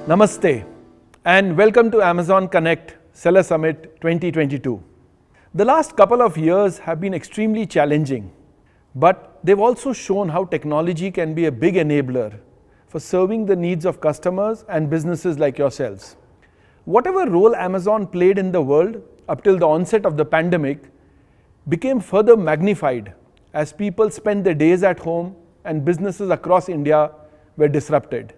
Namaste and welcome to Amazon Connect Seller Summit 2022. The last couple of years have been extremely challenging, but they've also shown how technology can be a big enabler for serving the needs of customers and businesses like yourselves. Whatever role Amazon played in the world up till the onset of the pandemic became further magnified as people spent their days at home and businesses across India were disrupted.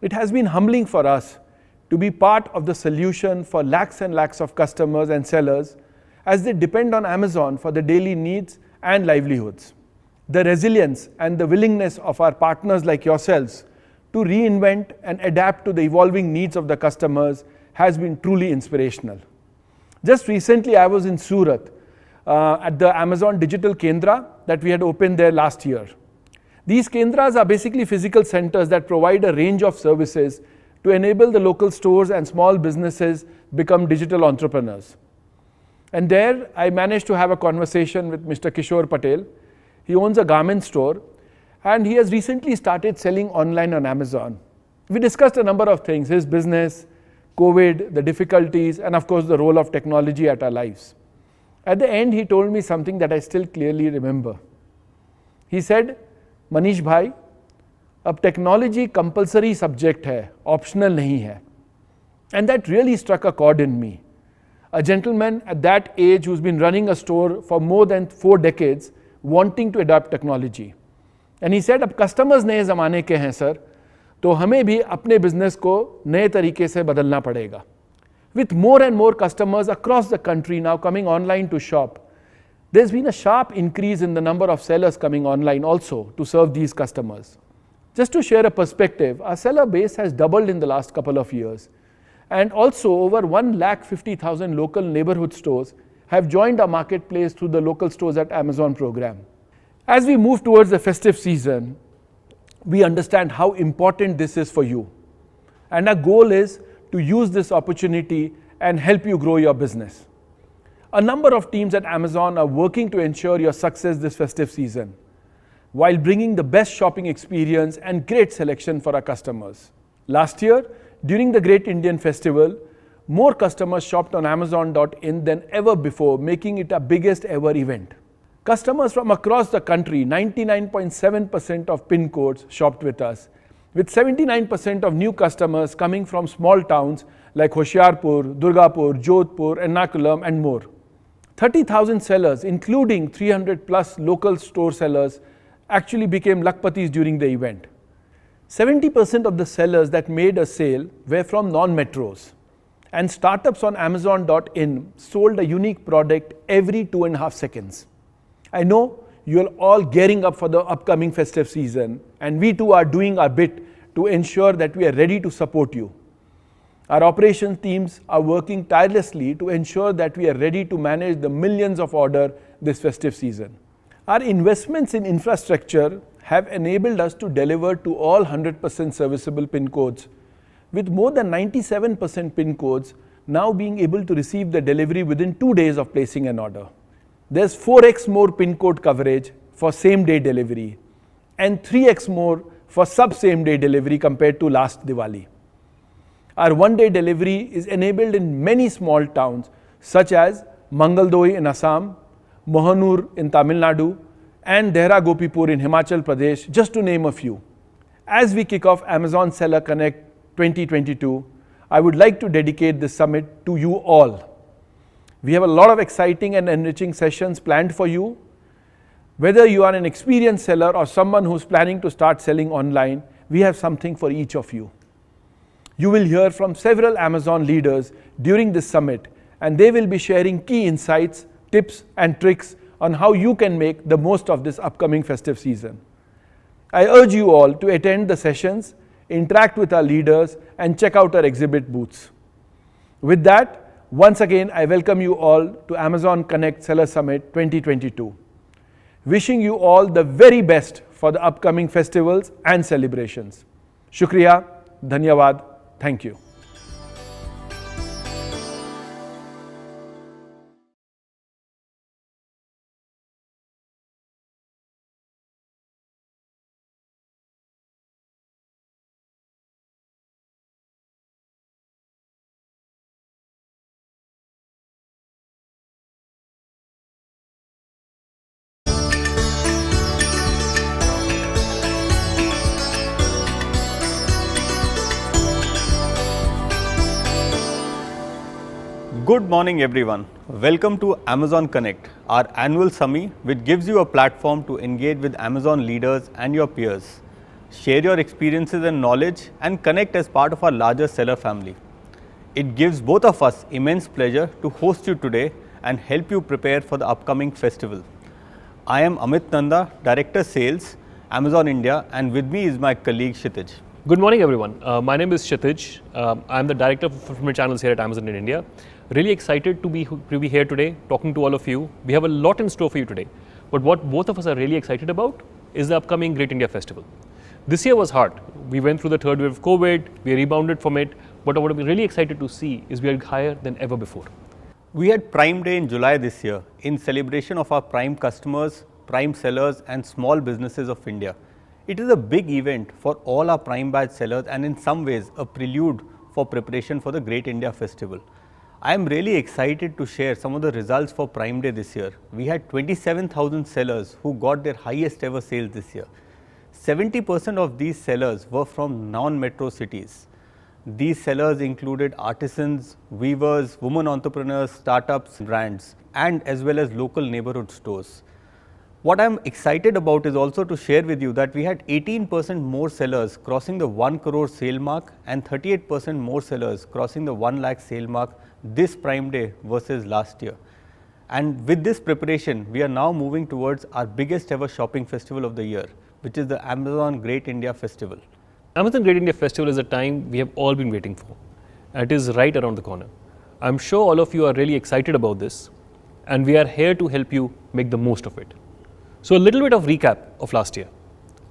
It has been humbling for us to be part of the solution for lakhs and lakhs of customers and sellers as they depend on Amazon for their daily needs and livelihoods. The resilience and the willingness of our partners like yourselves to reinvent and adapt to the evolving needs of the customers has been truly inspirational. Just recently, I was in Surat at the Amazon Digital Kendra that we had opened there last year. These Kendras are basically physical centers that provide a range of services to enable the local stores and small businesses become digital entrepreneurs. And there I managed to have a conversation with Mr. Kishore Patel. He owns a garment store and he has recently started selling online on Amazon. We discussed a number of things, his business, COVID, the difficulties, and of course the role of technology at our lives. At the end, he told me something that I still clearly remember. He said, Manish भाई, अब technology compulsory subject है, optional नहीं है. And that really struck a chord in me. A gentleman at that age who's been running a store for more than 4 decades wanting to adopt technology. And he said, अब customers नए ज़माने के हैं sir, तो हमें भी अपने business को नए तरीके से बदलना पड़ेगा. With more and more customers across the country now coming online to shop, there's been a sharp increase in the number of sellers coming online also to serve these customers. Just to share a perspective, our seller base has doubled in the last couple of years. And also over 150,000 local neighborhood stores have joined our marketplace through the local stores at Amazon program. As we move towards the festive season, we understand how important this is for you. And our goal is to use this opportunity and help you grow your business. A number of teams at Amazon are working to ensure your success this festive season, while bringing the best shopping experience and great selection for our customers. Last year, during the Great Indian Festival, more customers shopped on Amazon.in than ever before, making it our biggest ever event. Customers from across the country, 99.7% of PIN codes shopped with us, with 79% of new customers coming from small towns like Hoshiarpur, Durgapur, Jodhpur, Ernakulam, and more. 30,000 sellers, including 300 plus local store sellers, actually became Lakpatis during the event. 70% of the sellers that made a sale were from non-metros. And startups on Amazon.in sold a unique product every 2.5 seconds. I know you're all gearing up for the upcoming festive season, and we too are doing our bit to ensure that we are ready to support you. Our operations teams are working tirelessly to ensure that we are ready to manage the millions of orders this festive season. Our investments in infrastructure have enabled us to deliver to all 100% serviceable PIN codes, with more than 97% PIN codes now being able to receive the delivery within 2 days of placing an order. There's 4x more PIN code coverage for same-day delivery and 3x more for sub-same-day delivery compared to last Diwali. Our one-day delivery is enabled in many small towns such as Mangaldoi in Assam, Mohanur in Tamil Nadu, and Dehra Gopipur in Himachal Pradesh, just to name a few. As we kick off Amazon Seller Connect 2022, I would like to dedicate this summit to you all. We have a lot of exciting and enriching sessions planned for you. Whether you are an experienced seller or someone who's planning to start selling online, we have something for each of you. You will hear from several Amazon leaders during this summit, and they will be sharing key insights, tips, and tricks on how you can make the most of this upcoming festive season. I urge you all to attend the sessions, interact with our leaders, and check out our exhibit booths. With that, once again, I welcome you all to Amazon Connect Seller Summit 2022. Wishing you all the very best for the upcoming festivals and celebrations. Shukriya, Dhanyawad, thank you. Good morning everyone. Welcome to Amazon Connect, our annual summit which gives you a platform to engage with Amazon leaders and your peers. Share your experiences and knowledge and connect as part of our larger seller family. It gives both of us immense pleasure to host you today and help you prepare for the upcoming festival. I am Amit Nanda, Director Sales, Amazon India, and with me is my colleague Kshitij. Good morning everyone. My name is Kshitij. I am the Director of Fulfillment Channels here at Amazon in India. Really excited to be here today talking to all of you. We have a lot in store for you today. But what both of us are really excited about is the upcoming Great India Festival. This year was hard. We went through the third wave of COVID, we rebounded from it, but what we're really excited to see is we are higher than ever before. We had Prime Day in July this year in celebration of our Prime customers, Prime sellers and small businesses of India. It is a big event for all our Prime badge sellers and in some ways a prelude for preparation for the Great India Festival. I am really excited to share some of the results for Prime Day this year. We had 27,000 sellers who got their highest ever sales this year. 70% of these sellers were from non-metro cities. These sellers included artisans, weavers, women entrepreneurs, startups, brands, and as well as local neighborhood stores. What I am excited about is also to share with you that we had 18% more sellers crossing the 1 crore sale mark and 38% more sellers crossing the 1 lakh sale mark this Prime Day versus last year. And with this preparation, we are now moving towards our biggest ever shopping festival of the year, which is the Amazon Great India Festival. Amazon Great India Festival is a time we have all been waiting for, and it is right around the corner. I'm sure all of you are really excited about this, and we are here to help you make the most of it. So a little bit of recap of last year.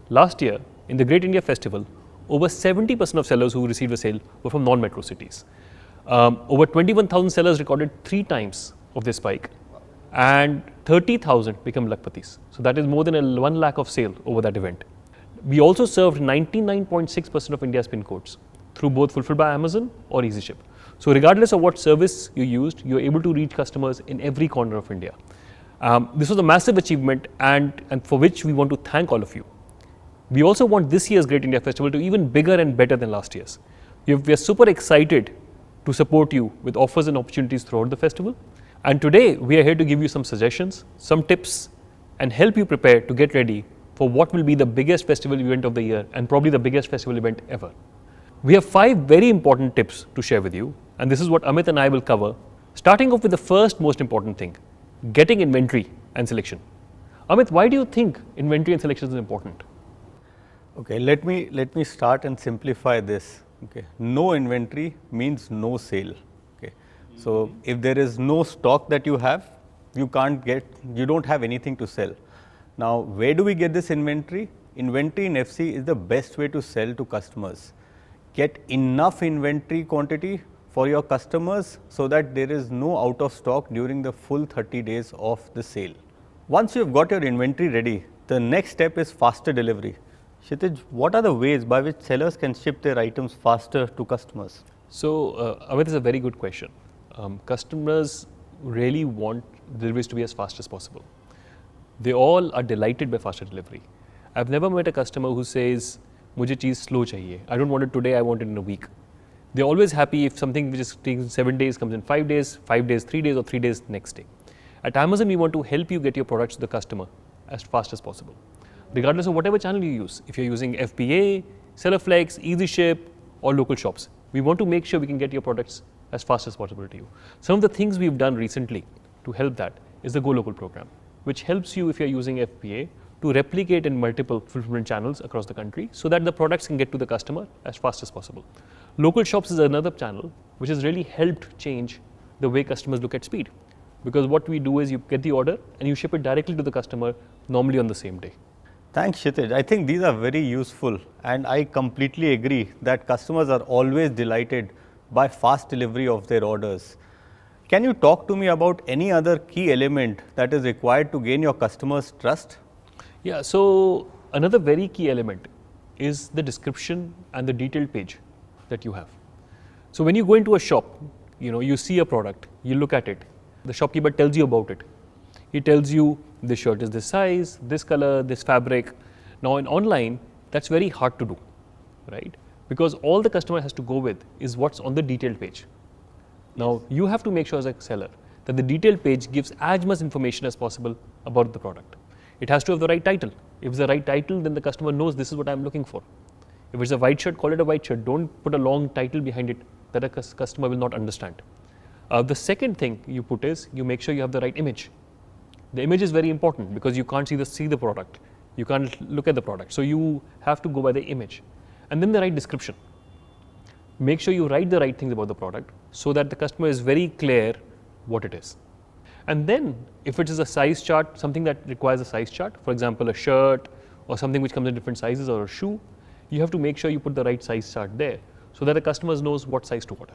Last year, in the Great India Festival, over 70% of sellers who received a sale were from non-metro cities. Over 21,000 sellers recorded 3 times of this spike, and 30,000 become Lakpatis. So that is more than 1 lakh of sale over that event. We also served 99.6% of India's pin codes through both Fulfilled by Amazon or EasyShip. So regardless of what service you used, you're able to reach customers in every corner of India. This was a massive achievement and for which we want to thank all of you. We also want this year's Great India Festival to be even bigger and better than last year's. We are super excited to support you with offers and opportunities throughout the festival. And today we are here to give you some suggestions, some tips, and help you prepare to get ready for what will be the biggest festival event of the year and probably the biggest festival event ever. We have 5 very important tips to share with you, and this is what Amit and I will cover, starting off with the first most important thing, getting inventory and selection. Amit, why do you think inventory and selection is important? Okay, let me start and simplify this. Okay, no inventory means no sale. Okay, so if there is no stock that you have, you don't have anything to sell. Now, where do we get this inventory? Inventory in FC is the best way to sell to customers. Get enough inventory quantity for your customers so that there is no out of stock during the full 30 days of the sale. Once you have got your inventory ready, the next step is faster delivery. Kshitij, what are the ways by which sellers can ship their items faster to customers? So, Amit, is a very good question. Customers really want deliveries to be as fast as possible. They all are delighted by faster delivery. I've never met a customer who says, "Mujhe cheez slow chahiye. I don't want it today, I want it in a week." They're always happy if something which is taking 7 days comes in 5 days, 5 days, 3 days, or 3 days next day. At Amazon, we want to help you get your products to the customer as fast as possible, regardless of whatever channel you use. If you're using FBA, SellerFlex, EasyShip, or local shops, we want to make sure we can get your products as fast as possible to you. Some of the things we've done recently to help that is the Go Local program, which helps you if you're using FBA to replicate in multiple fulfillment channels across the country so that the products can get to the customer as fast as possible. Local shops is another channel which has really helped change the way customers look at speed, because what we do is you get the order and you ship it directly to the customer, normally on the same day. Thanks, Kshitij. I think these are very useful, and I completely agree that customers are always delighted by fast delivery of their orders. Can you talk to me about any other key element that is required to gain your customers' trust? Yeah, so another very key element is the description and the detailed page that you have. So when you go into a shop, you see a product, you look at it, the shopkeeper tells you about it. He tells you this shirt is this size, this color, this fabric. Now in online, that's very hard to do, right? Because all the customer has to go with is what's on the detailed page. Now, you have to make sure as a seller that the detailed page gives as much information as possible about the product. It has to have the right title. If it's the right title, then the customer knows this is what I'm looking for. If it's a white shirt, call it a white shirt. Don't put a long title behind it that a customer will not understand. The second thing you put is you make sure you have the right image. The image is very important because you can't see the product. You can't look at the product. So you have to go by the image. And then the right description. Make sure you write the right things about the product so that the customer is very clear what it is. And then if it is a size chart, something that requires a size chart, for example, a shirt or something which comes in different sizes or a shoe, you have to make sure you put the right size chart there so that the customer knows what size to order.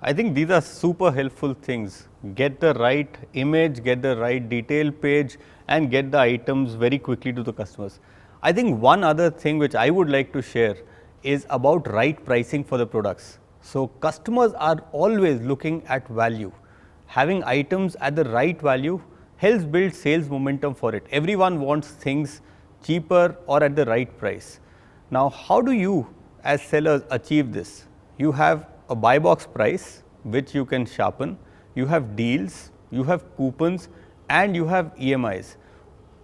I think these are super helpful things. Get the right image, get the right detail page, and get the items very quickly to the customers. I think one other thing which I would like to share is about right pricing for the products. So customers are always looking at value. Having items at the right value helps build sales momentum for it. Everyone wants things cheaper or at the right price. Now, how do you as sellers achieve this? You have a buy box price which you can sharpen, you have deals, you have coupons, and you have EMIs.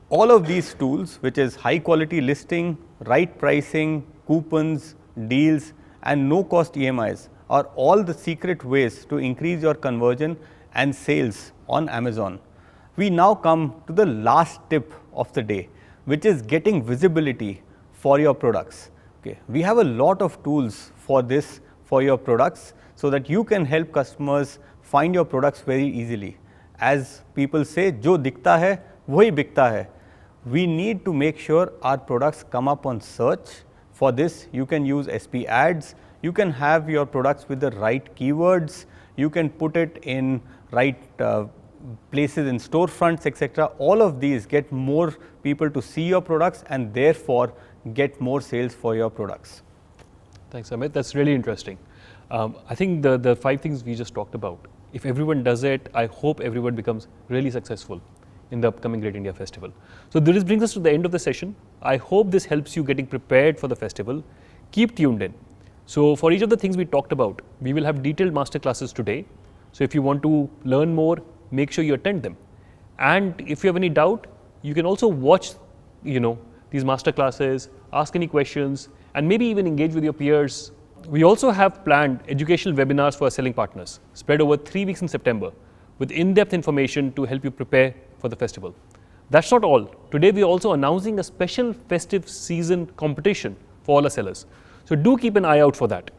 All of these tools, which is high quality listing, right pricing, coupons, deals, and no cost EMIs, are all the secret ways to increase your conversion and sales on Amazon. We now come to the last tip of the day, which is getting visibility for your products. Okay. We have a lot of tools for this for your products so that you can help customers find your products very easily. As people say, jo dikhta hai, wahi bikta hai. We need to make sure our products come up on search. For this, you can use SP ads, you can have your products with the right keywords, you can put it in right places in storefronts, etc. All of these get more people to see your products and therefore get more sales for your products. Thanks, Amit. That's really interesting. I think the 5 things we just talked about, if everyone does it, I hope everyone becomes really successful in the upcoming Great India Festival. So this brings us to the end of the session. I hope this helps you getting prepared for the festival. Keep tuned in. So for each of the things we talked about, we will have detailed masterclasses today. So if you want to learn more, make sure you attend them. And if you have any doubt, you can also watch, these masterclasses, ask any questions, and maybe even engage with your peers. We also have planned educational webinars for our selling partners, spread over 3 weeks in September, with in-depth information to help you prepare for the festival. That's not all. Today we are also announcing a special festive season competition for all our sellers. So do keep an eye out for that.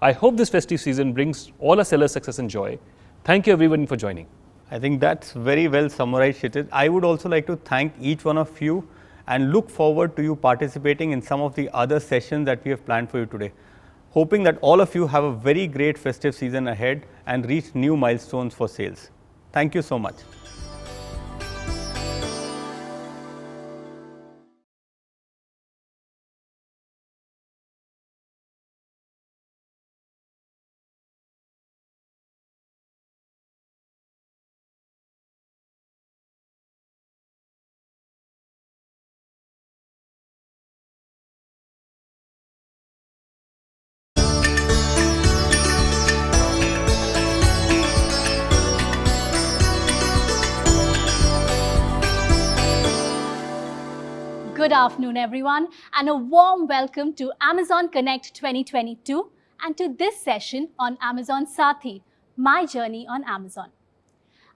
I hope this festive season brings all our sellers success and joy. Thank you everyone for joining. I think that's very well summarized, Kshitij. I would also like to thank each one of you and look forward to you participating in some of the other sessions that we have planned for you today. Hoping that all of you have a very great festive season ahead and reach new milestones for sales. Thank you so much. Good afternoon, everyone, and a warm welcome to Amazon Connect 2022 and to this session on Amazon Sathi, My Journey on Amazon.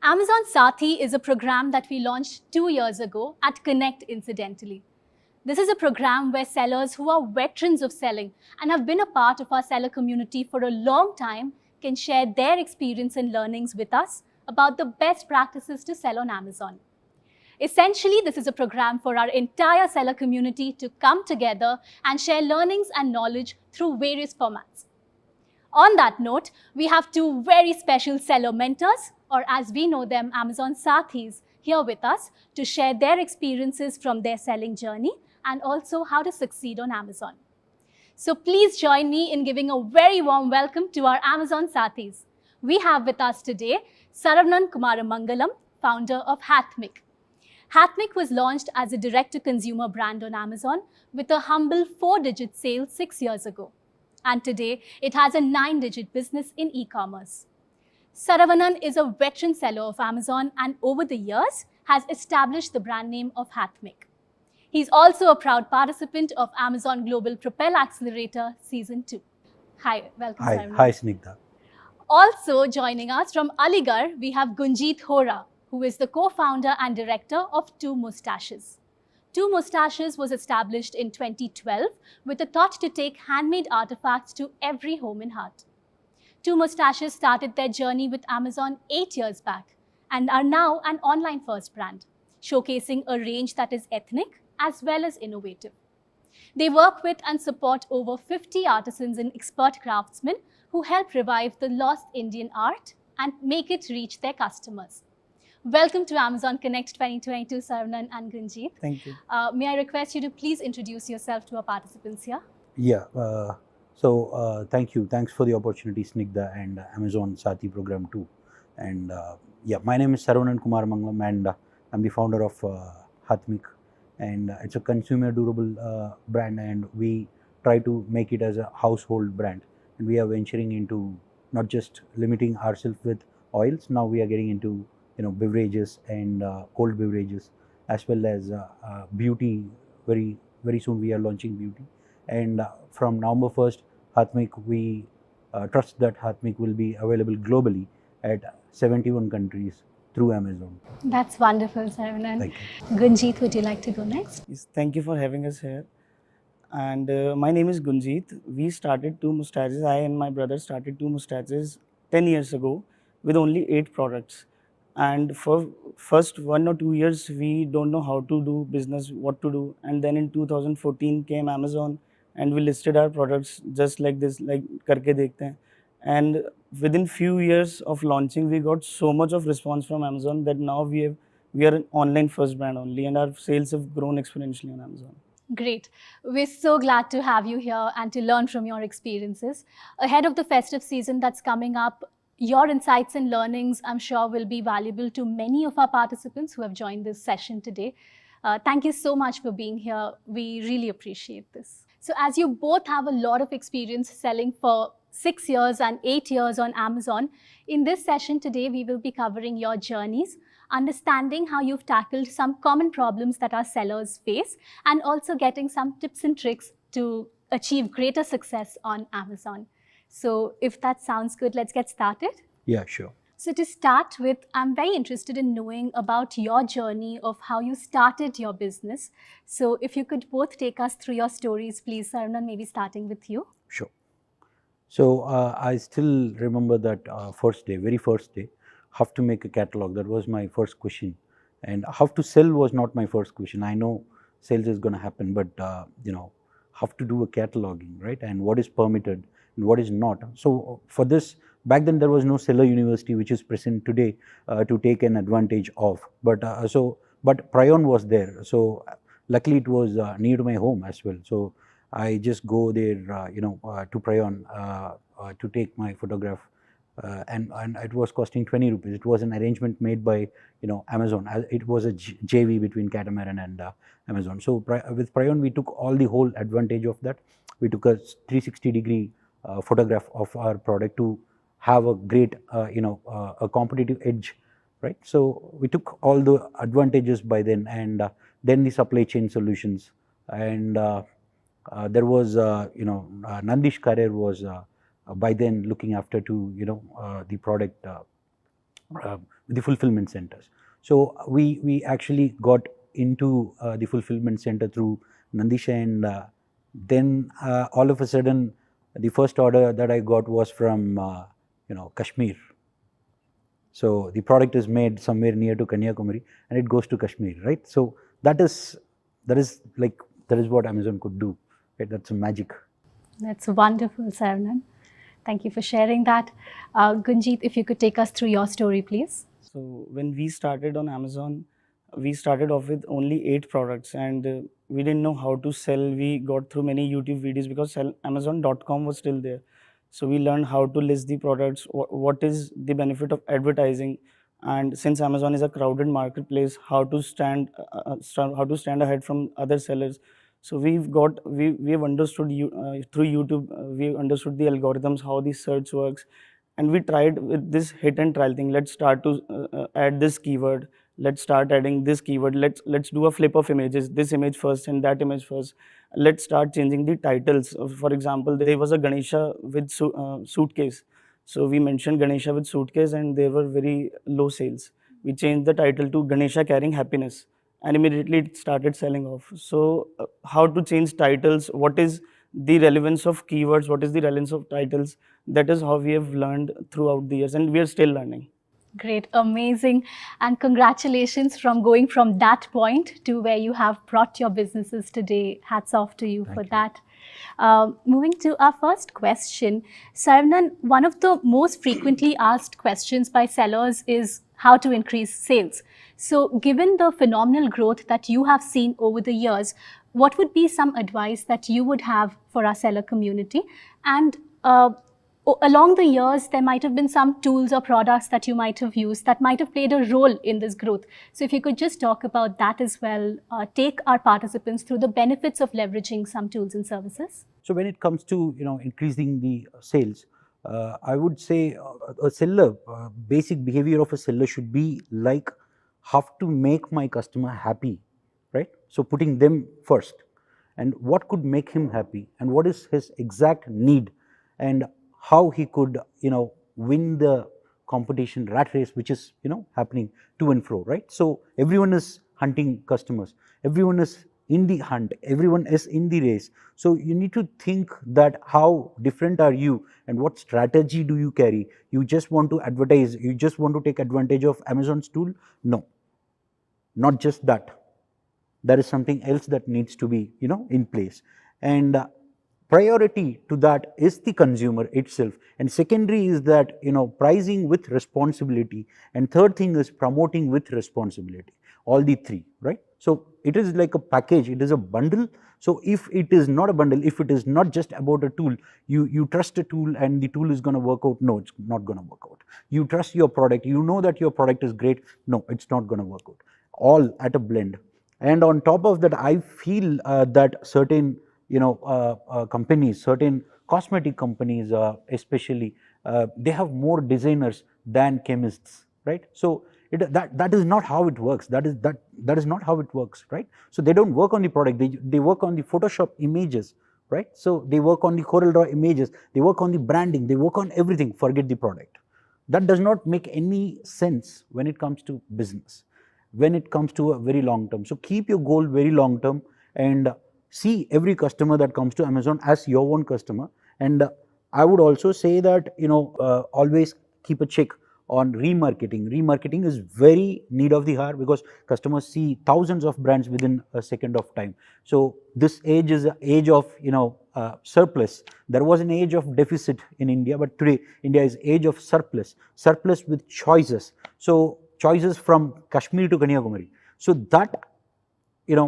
Amazon Sathi is a program that we launched 2 years ago at Connect, incidentally. This is a program where sellers who are veterans of selling and have been a part of our seller community for a long time can share their experience and learnings with us about the best practices to sell on Amazon. Essentially, this is a program for our entire seller community to come together and share learnings and knowledge through various formats. On that note, we have 2 very special seller mentors, or as we know them, Amazon Sathis, here with us to share their experiences from their selling journey and also how to succeed on Amazon. So please join me in giving a very warm welcome to our Amazon Sathis. We have with us today Saravanan Kumaramangalam, founder of Hathmic. Hathmic was launched as a direct-to-consumer brand on Amazon with a humble 4-digit sale 6 years ago. And today, it has a 9-digit business in e-commerce. Saravanan is a veteran seller of Amazon and over the years has established the brand name of Hathmic. He's also a proud participant of Amazon Global Propel Accelerator Season 2. Hi, welcome Saravanan. Hi Snigdha. Also joining us from Aligarh, we have Gunjit Hora, who is the co-founder and director of Two Moustaches. Two Moustaches was established in 2012 with a thought to take handmade artifacts to every home and heart. Two Moustaches started their journey with Amazon 8 years back and are now an online-first brand, showcasing a range that is ethnic as well as innovative. They work with and support over 50 artisans and expert craftsmen who help revive the lost Indian art and make it reach their customers. Welcome to Amazon Connect 2022, Saravanan and Gunjit. Thank you. May I request you to please introduce yourself to our participants here? Yeah. Thank you. Thanks for the opportunity, Snigdha, and Amazon Sati program too. And yeah, my name is Saravanan Kumar Mangalam, and I'm the founder of Hathmic, and it's a consumer durable brand, and we try to make it as a household brand. And we are venturing into not just limiting ourselves with oils. Now we are getting into beverages and cold beverages, as well as beauty. Very soon we are launching beauty, and from November 1st, Hathmic, we trust that Hathmic will be available globally at 71 countries through Amazon. That's wonderful, Saravanan. Thank you. Gunjit, would you like to go next? Yes, thank you for having us here. And my name is Gunjit. We started Two Moustaches. I and my brother started Two Moustaches 10 years ago with only 8 products. And for first 1 or 2 years, we don't know how to do business, what to do. And then in 2014 came Amazon, and we listed our products just like this, like karke dekhte hain. And within few years of launching, we got so much of response from Amazon that now we are an online first brand only, and our sales have grown exponentially on Amazon. Great. We're so glad to have you here and to learn from your experiences. Ahead of the festive season that's coming up, your insights and learnings, I'm sure, will be valuable to many of our participants who have joined this session today. Thank you so much for being here. We really appreciate this. So as you both have a lot of experience selling for 6 years and 8 years on Amazon, in this session today, we will be covering your journeys, understanding how you've tackled some common problems that our sellers face, and also getting some tips and tricks to achieve greater success on Amazon. So if that sounds good, let's get started. Yeah, sure. So to start with, I'm very interested in knowing about your journey of how you started your business. So if you could both take us through your stories, please, Saravanan, maybe starting with you. Sure. So I still remember that very first day, how to make a catalog. That was my first question, and how to sell was not my first question. I know sales is going to happen, but how to do a cataloging, right? And what is permitted and what is not. So for this, back then there was no seller university which is present today to take an advantage of. But Prion was there. So luckily it was near to my home as well. So I just go there, to Prion to take my photograph, and it was costing 20 rupees. It was an arrangement made by Amazon. It was a JV between Catamaran and Amazon. So with Prion, we took all the whole advantage of that. We took a 360-degree photograph of our product to have a great, a competitive edge, right? So we took all the advantages by then, and then the supply chain solutions, and there was, Nandish Karir was by then looking after the product, the fulfillment centers. So we actually got into the fulfillment center through Nandish, and then all of a sudden, the first order that I got was from Kashmir. So the product is made somewhere near to Kanyakumari, and it goes to Kashmir, right? So that is what Amazon could do. Right? That's a magic. That's wonderful, Saravanan. Thank you for sharing that. Gunjit, if you could take us through your story, please. So when we started on Amazon, we started off with only 8 products, and we didn't know how to sell. We got through many YouTube videos because Amazon.com was still there. So we learned how to list the products, what is the benefit of advertising, and since Amazon is a crowded marketplace, how to stand ahead from other sellers. So we have understood through YouTube, we understood the algorithms, how the search works, and we tried with this hit and trial thing. Let's start to add this keyword. Let's start adding this keyword. Let's do a flip of images. This image first and that image first. Let's start changing the titles. For example, there was a Ganesha with suitcase. So we mentioned Ganesha with suitcase, and there were very low sales. We changed the title to Ganesha carrying happiness, and immediately it started selling off. So how to change titles? What is the relevance of keywords? What is the relevance of titles? That is how we have learned throughout the years, and we are still learning. Great, amazing, and congratulations from going from that point to where you have brought your businesses today. Hats off to you for that. Moving to our first question, Saravanan, one of the most frequently asked questions by sellers is how to increase sales. So given the phenomenal growth that you have seen over the years, what would be some advice that you would have for our seller community? And along the years, there might have been some tools or products that you might have used that might have played a role in this growth. So if you could just talk about that as well, take our participants through the benefits of leveraging some tools and services. So when it comes to increasing the sales, I would say a seller, basic behavior of a seller should be like, have to make my customer happy, right? So putting them first, and what could make him happy, and what is his exact need, and how he could win the competition rat race which is happening to and fro, right? So everyone is hunting customers, everyone is in the hunt, everyone is in the race. So you need to think that how different are you and what strategy do you carry. You just want to advertise, you just want to take advantage of Amazon's tool? No, not just that. There is something else that needs to be in place, and priority to that is the consumer itself, and secondary is that pricing with responsibility, and third thing is promoting with responsibility. All the three, right? So it is like a package, it is a bundle. So if it is not a bundle, if it is not just about a tool, you trust a tool and the tool is going to work out, no, it's not going to work out. You trust your product, you know that your product is great, no, it's not going to work out. All at a blend. And on top of that, I feel that certain companies, certain cosmetic companies especially, they have more designers than chemists, right? So that is not how it works. That is not how it works, right? So they don't work on the product, they work on the Photoshop images, right? So they work on the CorelDRAW images, they work on the branding, they work on everything, forget the product. That does not make any sense when it comes to business, when it comes to a very long term. So keep your goal very long term, and see every customer that comes to Amazon as your own customer. And I would also say that always keep a check on remarketing. Remarketing is very need of the hour because customers see thousands of brands within a second of time. So this age is an age of surplus. There was an age of deficit in India, but today India is age of surplus. Surplus with choices. So choices from Kashmir to Kanyakumari. So that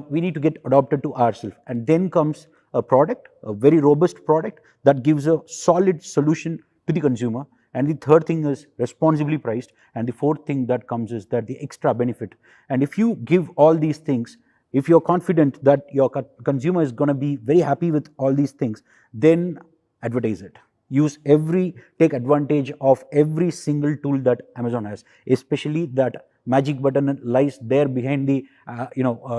we need to get adopted to ourselves, and then comes a product, a very robust product that gives a solid solution to the consumer. And the third thing is responsibly priced, and the fourth thing that comes is that the extra benefit. And if you give all these things, if you're confident that your consumer is going to be very happy with all these things, then advertise it. Take advantage of every single tool that Amazon has, especially that magic button lies there behind the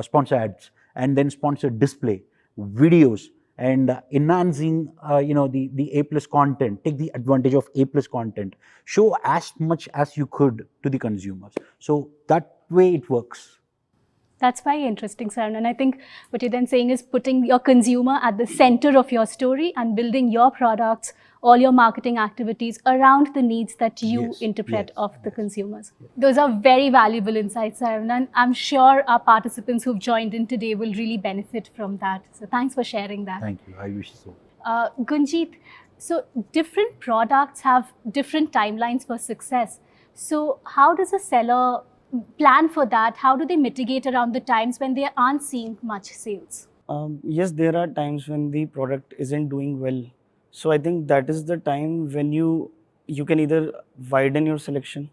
sponsor ads, and then sponsored display, videos, and enhancing the A+ content. Take the advantage of A+ content. Show as much as you could to the consumers. So that way it works. That's very interesting, Saran. And I think what you're then saying is putting your consumer at the center of your story and building your products, all your marketing activities around the needs that you interpret of the consumers. Those are very valuable insights, Saran. And I'm sure our participants who've joined in today will really benefit from that. So thanks for sharing that. Thank you. I wish so. Gunjit, so different products have different timelines for success. So how does a seller plan for that? How do they mitigate around the times when they aren't seeing much sales? Yes, there are times when the product isn't doing well. So I think that is the time when you can either widen your selection,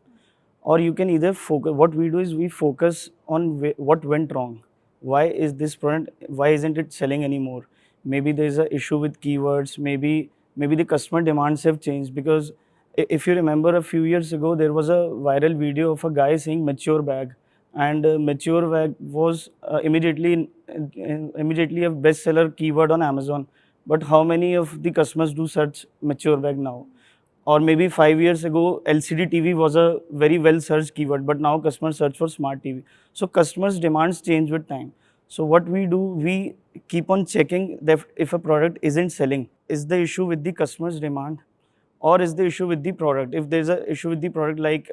or you can either focus. What we do is we focus on what went wrong. Why is this product, why isn't it selling anymore? Maybe there's an issue with keywords, maybe the customer demands have changed, because If you remember, a few years ago, there was a viral video of a guy saying mature bag, and mature bag was immediately a bestseller keyword on Amazon. But how many of the customers do search mature bag now? Or maybe 5 years ago, LCD TV was a very well searched keyword, but now customers search for smart TV. So customers' demands change with time. So what we do, we keep on checking that if a product isn't selling, is the issue with the customer's demand, or is the issue with the product? If there's an issue with the product, like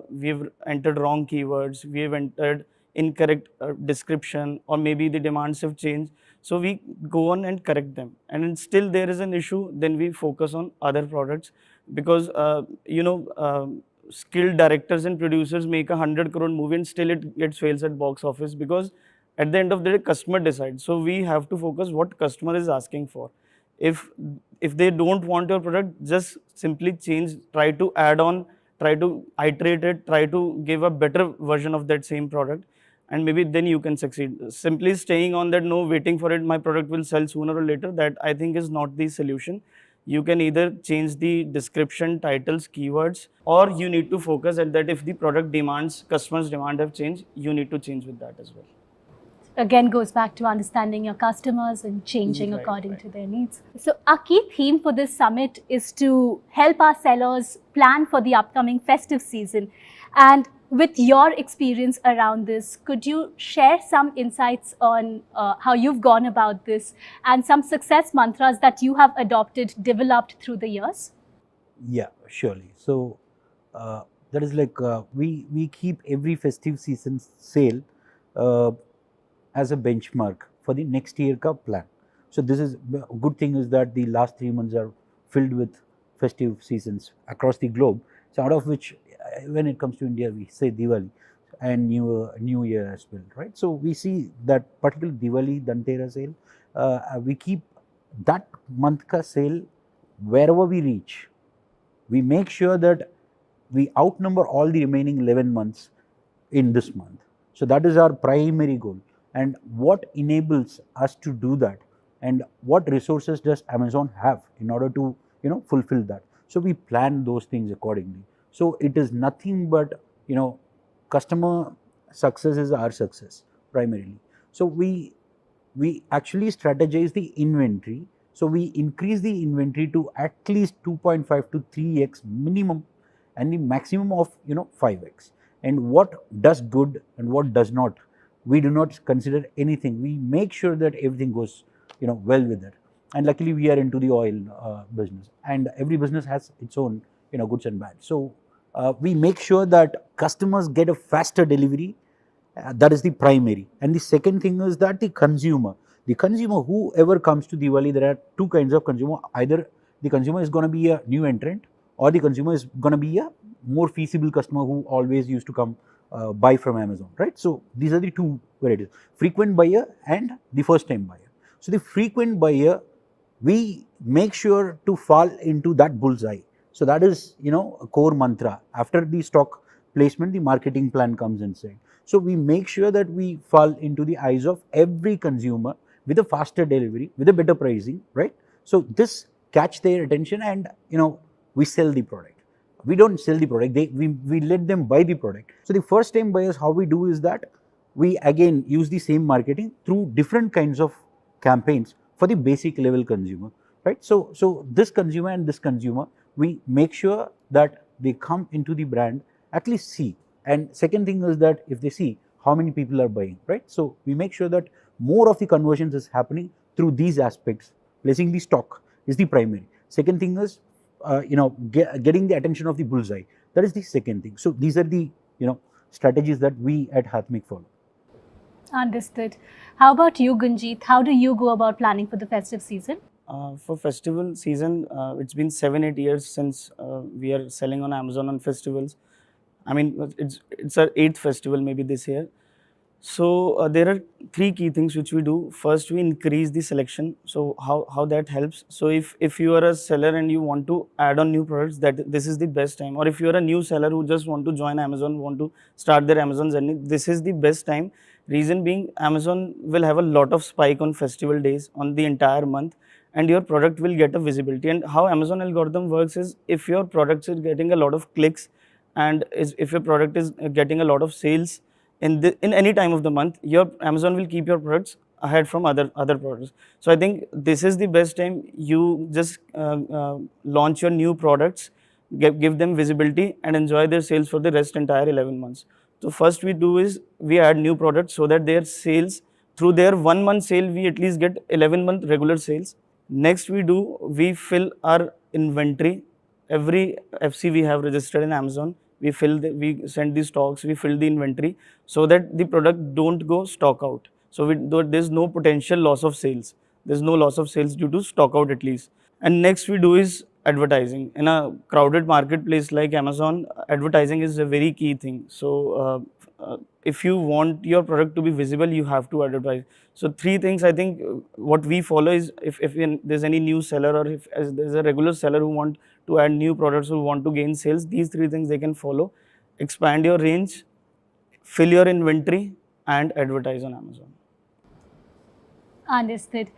we've entered wrong keywords, we have entered incorrect description, or maybe the demands have changed, so we go on and correct them. And then still there is an issue, then we focus on other products, because skilled directors and producers make 100 crore movie and still it gets fails at box office, because at the end of the day customer decides. So we have to focus what customer is asking for. If they don't want your product, just simply change, try to add on, try to iterate it, try to give a better version of that same product, and maybe then you can succeed. Simply staying on that, no, waiting for it, my product will sell sooner or later, that I think is not the solution. You can either change the description, titles, keywords, or you need to focus at that. If the product demands, customers' demand have changed, you need to change with that as well. Again, goes back to understanding your customers and changing Right, according right. to their needs. So our key theme for this summit is to help our sellers plan for the upcoming festive season. And with your experience around this, could you share some insights on how you've gone about this and some success mantras that you have adopted, developed through the years? Yeah, surely. So that is like we keep every festive season sale as a benchmark for the next year ka plan. So this is a good thing, is that the last 3 months are filled with festive seasons across the globe. So out of which, when it comes to India, we say Diwali and New Year as well, right? So we see that particular Diwali, Dhanteras sale, we keep that month ka sale wherever we reach. We make sure that we outnumber all the remaining 11 months in this month. So that is our primary goal. And what enables us to do that, and what resources does Amazon have in order to fulfill that? So we plan those things accordingly. So it is nothing but customer success is our success primarily. So we actually strategize the inventory. So we increase the inventory to at least 2.5 to 3x minimum, and the maximum of 5x. And what does good and what does not, we do not consider anything. We make sure that everything goes well with it. And luckily we are into the oil business, and every business has its own goods and bad. So we make sure that customers get a faster delivery. That is the primary. And the second thing is that the consumer, whoever comes to Diwali, there are two kinds of consumer. Either the consumer is going to be a new entrant, or the consumer is going to be a more feasible customer who always used to come buy from Amazon, right? So these are the two varieties: frequent buyer and the first time buyer. So the frequent buyer, we make sure to fall into that bullseye. So that is a core mantra. After the stock placement, the marketing plan comes inside. So we make sure that we fall into the eyes of every consumer with a faster delivery, with a better pricing, right? So this catch their attention, and we sell the product. We don't sell the product, we let them buy the product. So the first time buyers, how we do is that we again use the same marketing through different kinds of campaigns for the basic level consumer, right? So this consumer and this consumer, we make sure that they come into the brand, at least see. And second thing is that if they see, how many people are buying, right? So we make sure that more of the conversions is happening through these aspects. Placing the stock is the primary. Second thing is getting the attention of the bullseye. That is the second thing. So these are the strategies that we at Hathmik follow. Understood. How about you, Gunjit? How do you go about planning for the festive season? For festival season, it's been 7-8 years since we are selling on Amazon on festivals. I mean, it's our 8th festival maybe this year. So there are 3 key things which we do. First, we increase the selection. So how that helps? So if you are a seller and you want to add on new products, that this is the best time. Or if you are a new seller who just want to join Amazon, want to start their Amazon journey, this is the best time. Reason being, Amazon will have a lot of spike on festival days on the entire month, and your product will get a visibility. And how Amazon algorithm works is, if your products is getting a lot of clicks and if your product is getting a lot of sales in any time of the month, your Amazon will keep your products ahead from other products. So I think this is the best time. You just launch your new products, give them visibility, and enjoy their sales for the rest entire 11 months. So first we do is we add new products so that their sales, through their 1 month sale, we at least get 11-month regular sales. Next we fill our inventory. Every FC we have registered in Amazon, we send the stocks, we fill the inventory so that the product don't go stock out. So there's no potential loss of sales. There's no loss of sales due to stock out at least. And next we do is advertising. In a crowded marketplace like Amazon, advertising is a very key thing. So if you want your product to be visible, you have to advertise. So 3 things I think what we follow is, if there's any new seller, or if there's a regular seller who want to add new products, who want to gain sales, these 3 things they can follow: expand your range, fill your inventory, and advertise on Amazon. Understood.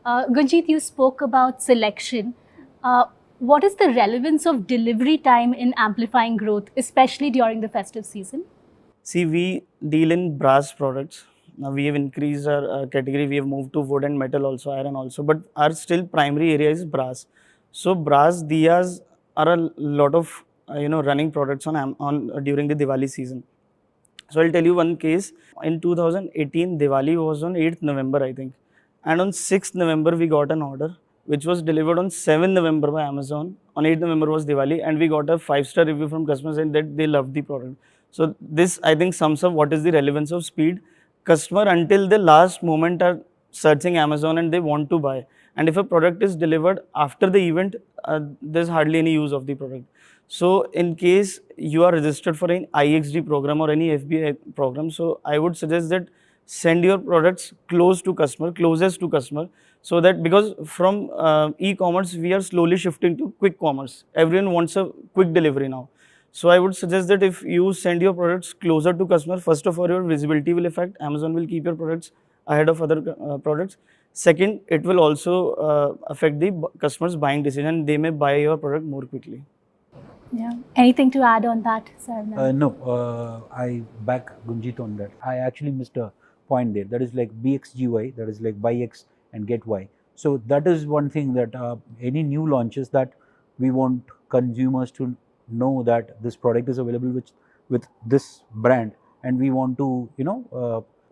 Gunjit, you spoke about selection. What is the relevance of delivery time in amplifying growth, especially during the festive season? See, we deal in brass products. Now we have increased our category. We have moved to wood and metal also, iron also, but our still primary area is brass. So brass diyas are a lot of running products on during the Diwali season. So I'll tell you one case. In 2018, Diwali was on 8th November, I think. And on 6th November, we got an order which was delivered on 7th November by Amazon. On 8th November was Diwali, and we got a 5-star review from customers saying that they loved the product. So this, I think, sums up what is the relevance of speed. Customer until the last moment are searching Amazon and they want to buy. And if a product is delivered after the event, there's hardly any use of the product. So in case you are registered for an IXD program or any FBA program, so I would suggest that send your products closest to customer, so that, because from e-commerce we are slowly shifting to quick commerce. Everyone wants a quick delivery now. So I would suggest that if you send your products closer to customer, first of all, your visibility will affect. Amazon will keep your products ahead of other products. Second, it will also affect the customer's buying decision. They may buy your product more quickly. Yeah. Anything to add on that, sir? No, I back Gunjit on that. I actually missed a point there. That is like BXGY, that is like buy X and get Y. So that is one thing that any new launches, that we want consumers to know that this product is available with this brand, and we want to,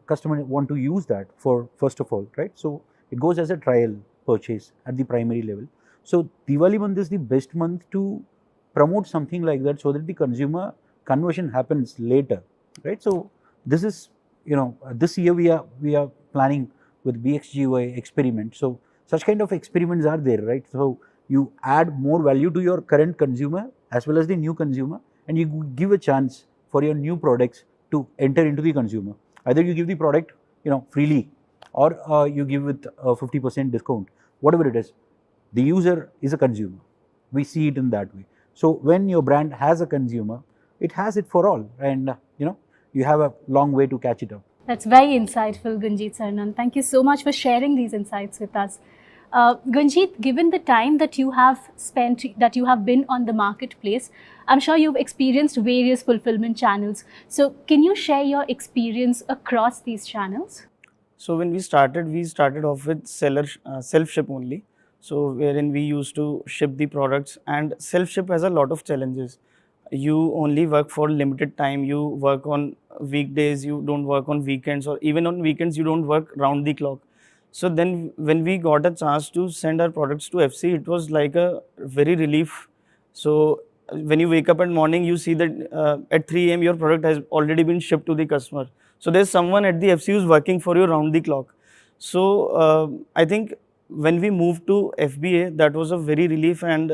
customer want to use that for, first of all, right? So it goes as a trial purchase at the primary level. So Diwali month is the best month to promote something like that, so that the consumer conversion happens later, right? So this is, this year we are planning with BXGY experiment. So such kind of experiments are there, right? So you add more value to your current consumer as well as the new consumer, and you give a chance for your new products to enter into the consumer. Either you give the product, freely, or you give with a 50% discount, whatever it is. The user is a consumer. We see it in that way. So when your brand has a consumer, it has it for all, and you have a long way to catch it up. That's very insightful, Gunjit Sarnan. Thank you so much for sharing these insights with us. Gunjit, given the time that you have spent, that you have been on the marketplace, I'm sure you've experienced various fulfillment channels. So can you share your experience across these channels? So when we started off with self-ship only. So wherein we used to ship the products, and self-ship has a lot of challenges. You only work for limited time, you work on weekdays, you don't work on weekends, or even on weekends you don't work round the clock. So then when we got a chance to send our products to FC, it was like a very relief. So when you wake up in the morning, you see that at 3 AM your product has already been shipped to the customer. So there's someone at the FC who's working for you round the clock. So I think when we moved to FBA, that was a very relief. And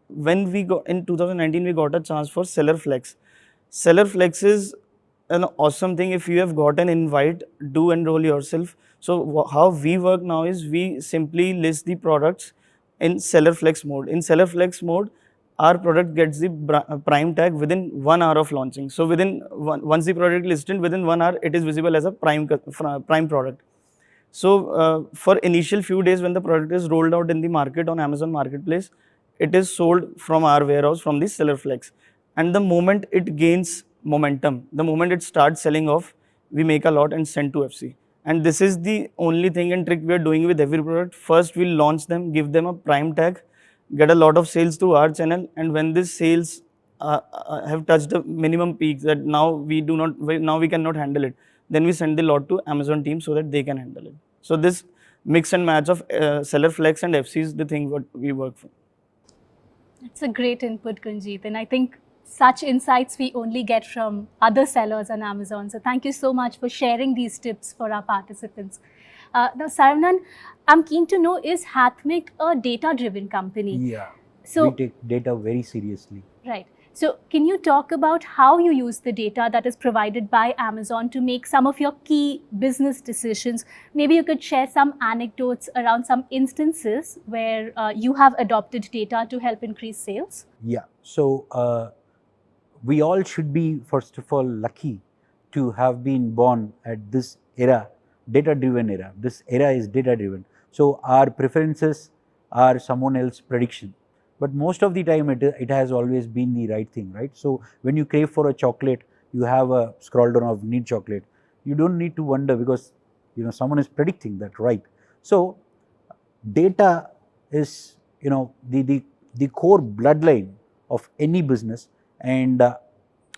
when we got in 2019, we got a chance for Seller Flex. Seller Flex is an awesome thing. If you have got an invite, do enroll yourself. So how we work now is we simply list the products in Seller Flex mode. In Seller Flex mode, our product gets the prime tag within 1 hour of launching. So once the product is listed, within 1 hour, it is visible as a prime product. For initial few days when the product is rolled out in the market on Amazon Marketplace, it is sold from our warehouse from the seller flex. And the moment it gains momentum, the moment it starts selling off, we make a lot and send to FC. And this is the only thing and trick we are doing with every product. First, we'll launch them, give them a prime tag, get a lot of sales through our channel, and when these sales have touched the minimum peaks that now we cannot handle it, then we send the lot to Amazon team so that they can handle it. So this mix and match of seller flex and FC is the thing what we work for. It's a great input, Gunjit, and I think such insights we only get from other sellers on Amazon. So thank you so much for sharing these tips for our participants. Now, Saravanan, I'm keen to know, is Hathmik a data-driven company? Yeah. So, we take data very seriously. right. So can you talk about how you use the data that is provided by Amazon to make some of your key business decisions? Maybe you could share some anecdotes around some instances where you have adopted data to help increase sales. Yeah. So we all should be, first of all, lucky to have been born at this era, data-driven era. This era is data-driven. So our preferences are someone else's prediction. But most of the time it has always been the right thing, right? So when you crave for a chocolate, you have a scroll down of need chocolate. You don't need to wonder because someone is predicting that, right? So data is the core bloodline of any business, and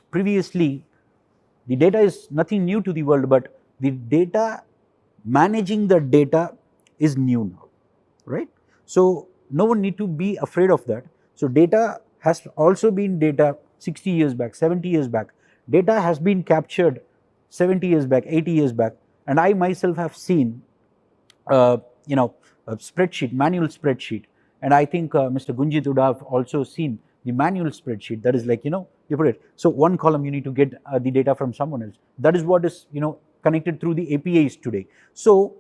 previously the data is nothing new to the world, but the data, managing the data is new now, right? So no one need to be afraid of that. So data has also been data 60 years back, 70 years back. Data has been captured 70 years back, 80 years back, and I myself have seen a spreadsheet, manual spreadsheet, and I think Mr. Gunjit would have also seen the manual spreadsheet. That is like, you put it, so one column you need to get the data from someone else. That is what is connected through the APIs today. So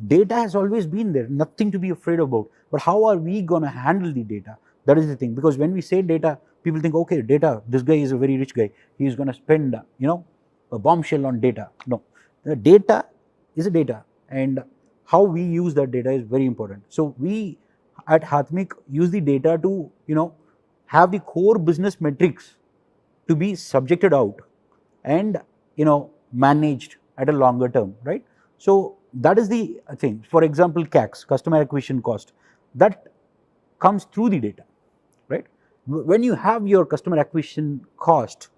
data has always been there, nothing to be afraid about. But how are we going to handle the data? That is the thing. Because when we say data, people think, okay, data, this guy is a very rich guy, he is going to spend a bombshell on data. No, the data is a data, and how we use that data is very important. So we at Hathmik use the data to have the core business metrics to be subjected out and managed at a longer term, right? So that is the thing. For example, CACs, customer acquisition cost, that comes through the data, right? When you have your customer acquisition cost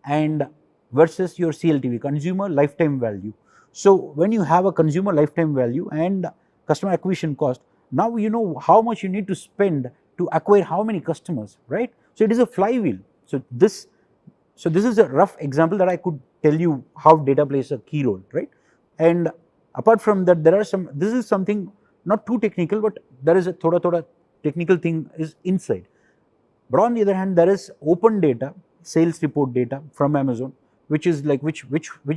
and versus your CLTV, consumer lifetime value. So when you have a consumer lifetime value and customer acquisition cost, now you know how much you need to spend to acquire how many customers, right? So it is a flywheel. So this is a rough example that I could tell you how data plays a key role, right? And apart from that, there are some, this is something not too technical, but there is a thoda technical thing is inside. But on the other hand, there is open data, sales report data from Amazon, which is like which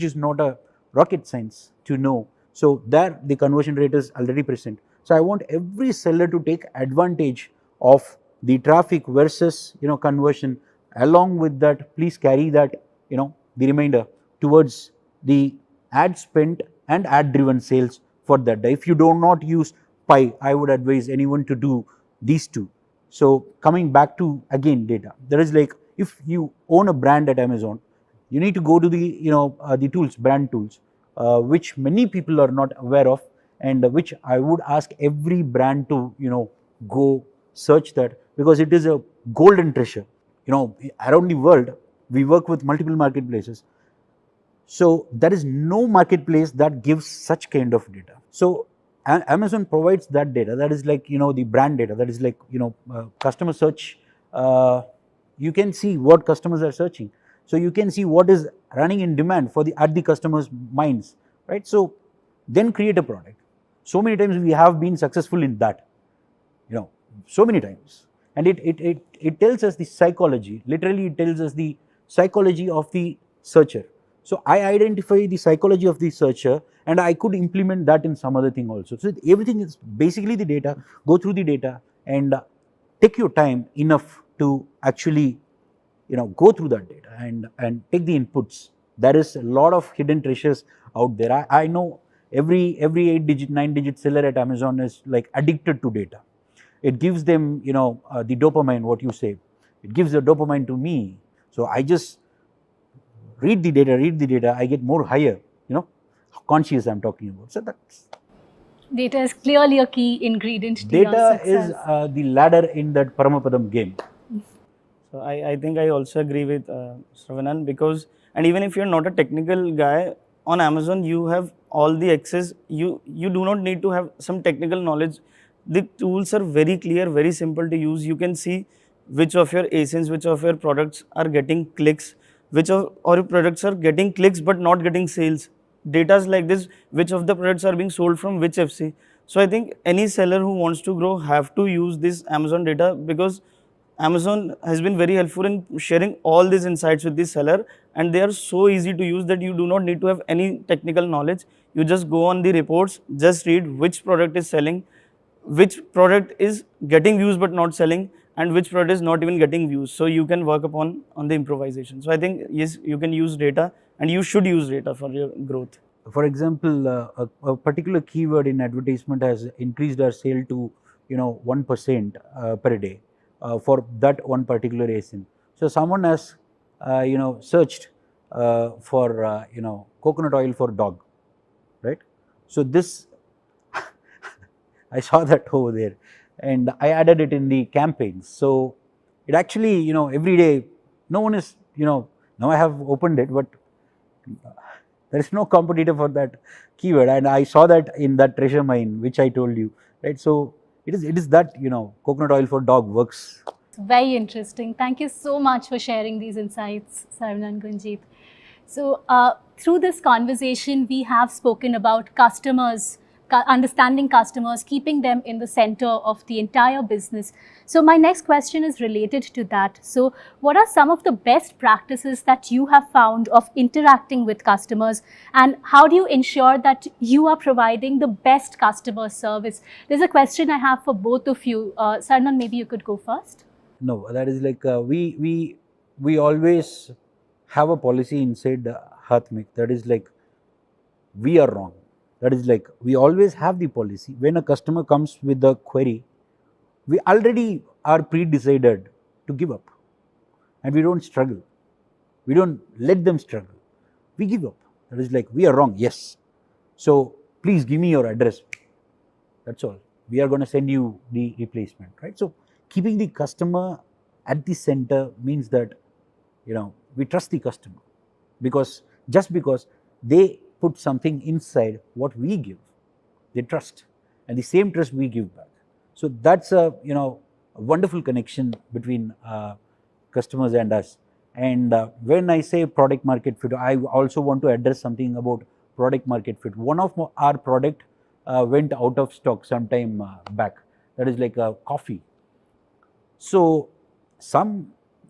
is not a rocket science to know. So there the conversion rate is already present. So I want every seller to take advantage of the traffic versus conversion. Along with that, please carry that the remainder towards the ad spent and ad driven sales for that day. If you do not use Pi, I would advise anyone to do these two. So coming back to again data, there is like if you own a brand at Amazon, you need to go to the the tools, brand tools, which many people are not aware of, and which I would ask every brand to go search that, because it is a golden treasure. Around the world we work with multiple marketplaces. So there is no marketplace that gives such kind of data. So Amazon provides that data, that is like the brand data, that is like customer search. You can see what customers are searching, so you can see what is running in demand for at the customers' minds, right? So then create a product. So many times we have been successful in that, so many times, and it tells us the psychology. Literally, it tells us the psychology of the searcher. So I identify the psychology of the searcher, and I could implement that in some other thing also. So everything is basically the data. Go through the data and take your time enough to actually go through that data and take the inputs. There is a lot of hidden treasures out there. I know Every 8-digit, 9-digit seller at Amazon is like addicted to data. It gives them, the dopamine, what you say. It gives the dopamine to me. So I just read the data, I get more higher, how conscious I'm talking about. So that's Data is clearly a key ingredient to your data success. is the ladder in that Paramapadam game. So I think I also agree with Sravanan, because, and even if you're not a technical guy, on Amazon you have all the access. You do not need to have some technical knowledge. The tools are very clear, very simple to use. You can see which of your ASINs, which of your products are getting clicks, which of your products are getting clicks but not getting sales. Data like this, which of the products are being sold from which FC. So I think any seller who wants to grow have to use this Amazon data, because Amazon has been very helpful in sharing all these insights with the seller, and they are so easy to use that you do not need to have any technical knowledge. You just go on the reports, just read which product is selling, which product is getting views but not selling, and which product is not even getting views. So you can work upon on the improvisation. So I think yes, you can use data, and you should use data for your growth. For example, a particular keyword in advertisement has increased our sale to 1% per day for that one particular ASIN. So someone has searched for coconut oil for dog, right? So this I saw that over there, and I added it in the campaigns. So it actually every day, no one is now I have opened it, but there is no competitor for that keyword, and I saw that in that treasure mine which I told you, right? So it is that coconut oil for dog works. Very interesting. Thank you so much for sharing these insights, Sarvan and Gunjit. So through this conversation, we have spoken about customers, understanding customers, keeping them in the center of the entire business. So my next question is related to that. So what are some of the best practices that you have found of interacting with customers, and how do you ensure that you are providing the best customer service? There's a question I have for both of you. Sarvan, maybe you could go first. No, that is like we always have a policy inside Hathmik that is like we are wrong. That is like we always have the policy. When a customer comes with a query, we already are pre-decided to give up, and we don't struggle. We don't let them struggle. We give up. That is like we are wrong. Yes. So please give me your address. That's all. We are going to send you the replacement, right? So keeping the customer at the center means that we trust the customer, because just because they put something inside what we give, they trust, and the same trust we give back. So that's a a wonderful connection between customers and us. And when I say product market fit, I also want to address something about product market fit. One of our product went out of stock some time back. That is like a coffee. So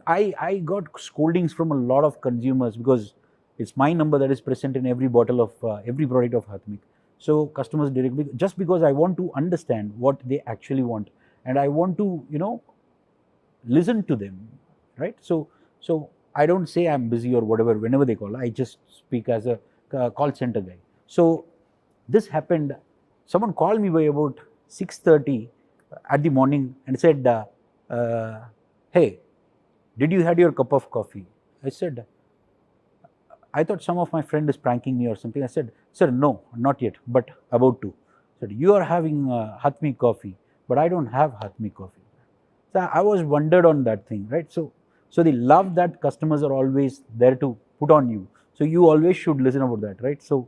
I got scoldings from a lot of consumers, because it's my number that is present in every bottle of every product of Hathmik. So customers directly, just because I want to understand what they actually want, and I want to listen to them, right? So I don't say I'm busy or whatever whenever they call. I just speak as a call center guy. So this happened. Someone called me by about 6:30 at the morning and said, hey, did you had your cup of coffee? I said, I thought some of my friend is pranking me or something. I said, sir, no, not yet, but about to. I said, you are having Hathmik coffee, but I don't have Hathmik coffee. So I was wondered on that thing, right? So the love that customers are always there to put on you. So you always should listen about that, right? So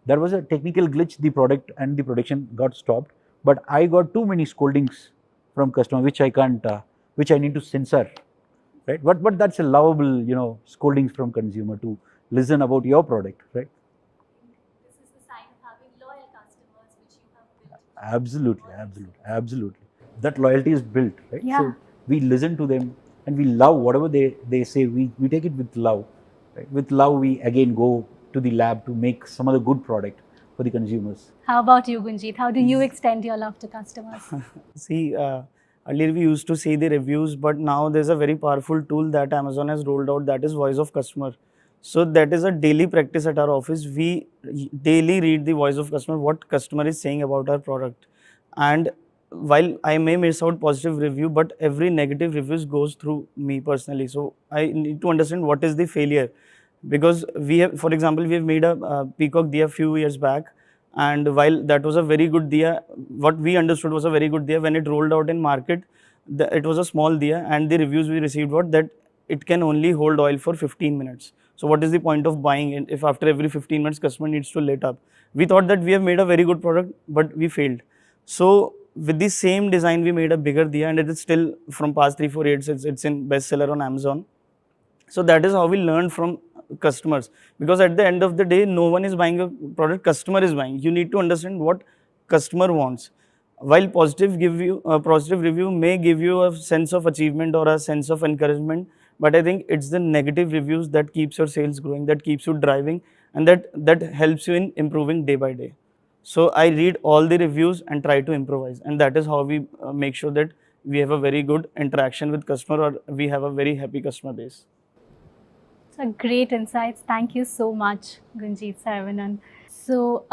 there was a technical glitch, the product and the production got stopped, but I got too many scoldings from customer, which I can't, which I need to censor, right? But that's a lovable, scoldings from consumer to listen about your product, right? This is the sign of having loyal customers, which you have built. Absolutely. That loyalty is built, right? Yeah. So we listen to them and we love whatever they say. We take it with love, right? With love, we again go to the lab to make some other good product for the consumers. How about you, Gunjit? How do you extend your love to customers? See, earlier we used to see the reviews, but now there's a very powerful tool that Amazon has rolled out, that is voice of customer. So that is a daily practice at our office. We daily read the voice of customer, what customer is saying about our product. And while I may miss out positive review, but every negative reviews goes through me personally. So I need to understand what is the failure, because we have, for example, we have made a peacock diya few years back, and while that was a very good diya, what we understood was a very good diya, when it rolled out in market, it was a small diya, and the reviews we received were that it can only hold oil for 15 minutes. So what is the point of buying it if after every 15 minutes customer needs to lit up? We thought that we have made a very good product, but we failed. So with the same design, we made a bigger diya, and it is still from past 3-4 years, it's in bestseller on Amazon. So that is how we learn from customers, because at the end of the day, no one is buying a product, customer is buying. You need to understand what customer wants. While positive review may give you a sense of achievement or a sense of encouragement, but I think it's the negative reviews that keeps your sales growing, that keeps you driving, and that helps you in improving day by day. So I read all the reviews and try to improvise, and that is how we make sure that we have a very good interaction with customer, or we have a very happy customer base. So great insights. Thank you so much, Gunjit, Saravanan. So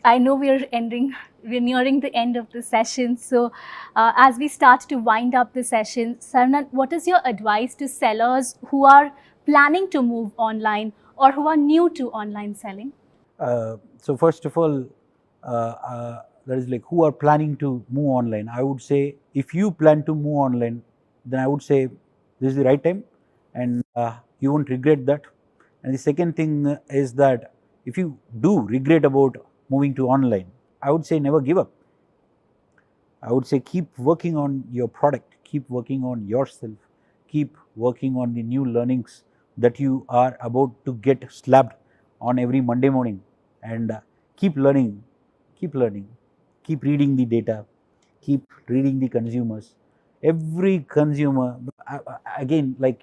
I know we're nearing the end of the session. So as we start to wind up the session, Saravanan, what is your advice to sellers who are planning to move online or who are new to online selling? So first of all, that is like who are planning to move online. I would say if you plan to move online, then I would say this is the right time, and you won't regret that. And the second thing is that if you do regret about moving to online, I would say never give up. I would say keep working on your product, keep working on yourself, keep working on the new learnings that you are about to get slapped on every Monday morning, and keep learning, keep reading the data, keep reading the consumers. Every consumer, again, like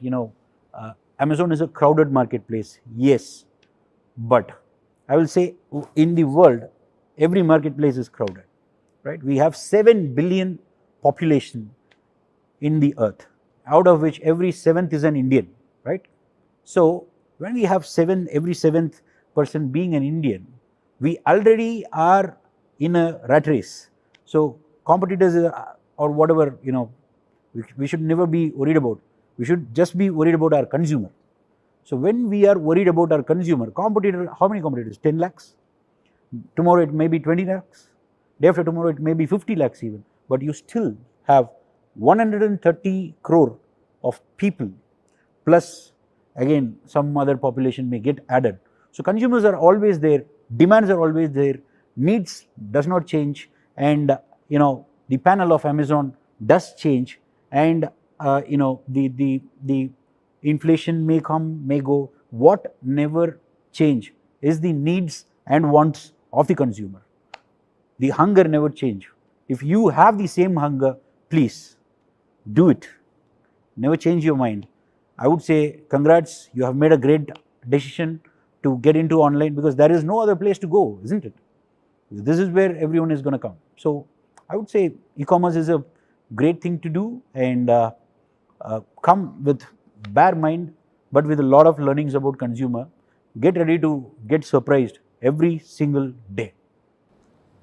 Amazon is a crowded marketplace, yes, but I will say in the world, every marketplace is crowded, right? We have 7 billion population in the earth, out of which every 7th is an Indian, right? So when we have every 7th person being an Indian, we already are in a rat race. So competitors or whatever, we should never be worried about. We should just be worried about our consumer. So when we are worried about our consumer, competitor, how many competitors? 10 lakhs. Tomorrow it may be 20 lakhs. Day after tomorrow it may be 50 lakhs even. But you still have 130 crore of people, plus again some other population may get added. So consumers are always there, demands are always there, needs does not change, and the panel of Amazon does change, and the inflation may come, may go. What never change is the needs and wants of the consumer. The hunger never change. If you have the same hunger, please do it. Never change your mind. I would say congrats, you have made a great decision to get into online, because there is no other place to go, isn't it? This is where everyone is going to come. So I would say e-commerce is a great thing to do, and come with bare mind, but with a lot of learnings about consumer. Get ready to get surprised every single day.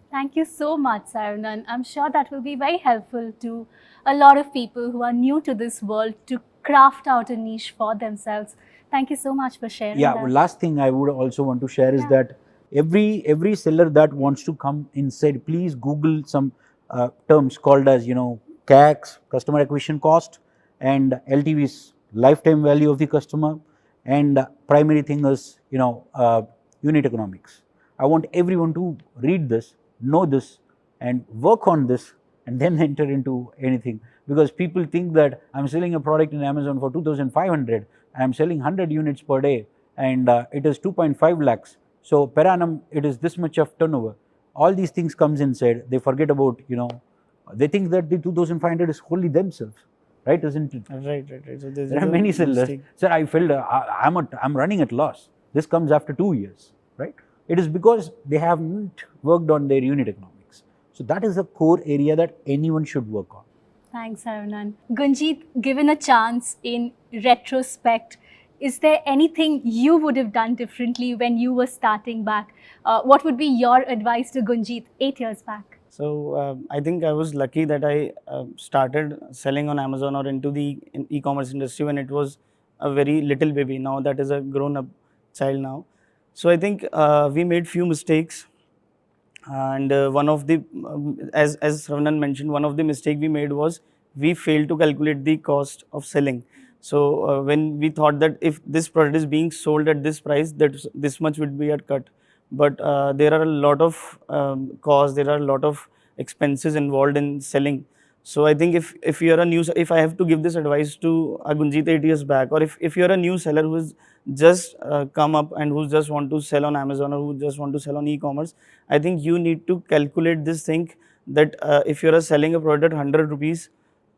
Thank you so much, Saravanan. I'm sure that will be very helpful to a lot of people who are new to this world to craft out a niche for themselves. Thank you so much for sharing Yeah, that. well, last thing I would also want to share is that every seller that wants to come inside, please Google some terms called as CACs, customer acquisition cost, and LTVs, lifetime value of the customer, and primary thing is unit economics. I want everyone to read this, know this, and work on this, and then enter into anything, because people think that I'm selling a product in Amazon for 2,500, I'm selling 100 units per day, and it is 2.5 lakhs. So per annum it is this much of turnover. All these things comes inside. They forget about they think that the 2,500 is wholly themselves, right? Isn't it? Right. So There are many sellers. Sir, I felt I'm running at loss. This comes after 2 years, right? It is because they haven't worked on their unit economics. So that is a core area that anyone should work on. Thanks, Saravanan. Gunjit, given a chance in retrospect, is there anything you would have done differently when you were starting back? What would be your advice to Gunjit 8 years back? So I think I was lucky that I started selling on Amazon or into the e-commerce industry when it was a very little baby. Now that is a grown-up child now. So I think we made few mistakes, and one of the as Sravanan mentioned, one of the mistake we made was we failed to calculate the cost of selling. So when we thought that if this product is being sold at this price, that this much would be a cut, but there are a lot of costs, there are a lot of expenses involved in selling. So I think if you are a new, if I have to give this advice to Gunjit 8 years back, or if you are a new seller who has just come up and who just want to sell on Amazon or who just want to sell on e-commerce, I think you need to calculate this thing that if you are selling a product 100 rupees,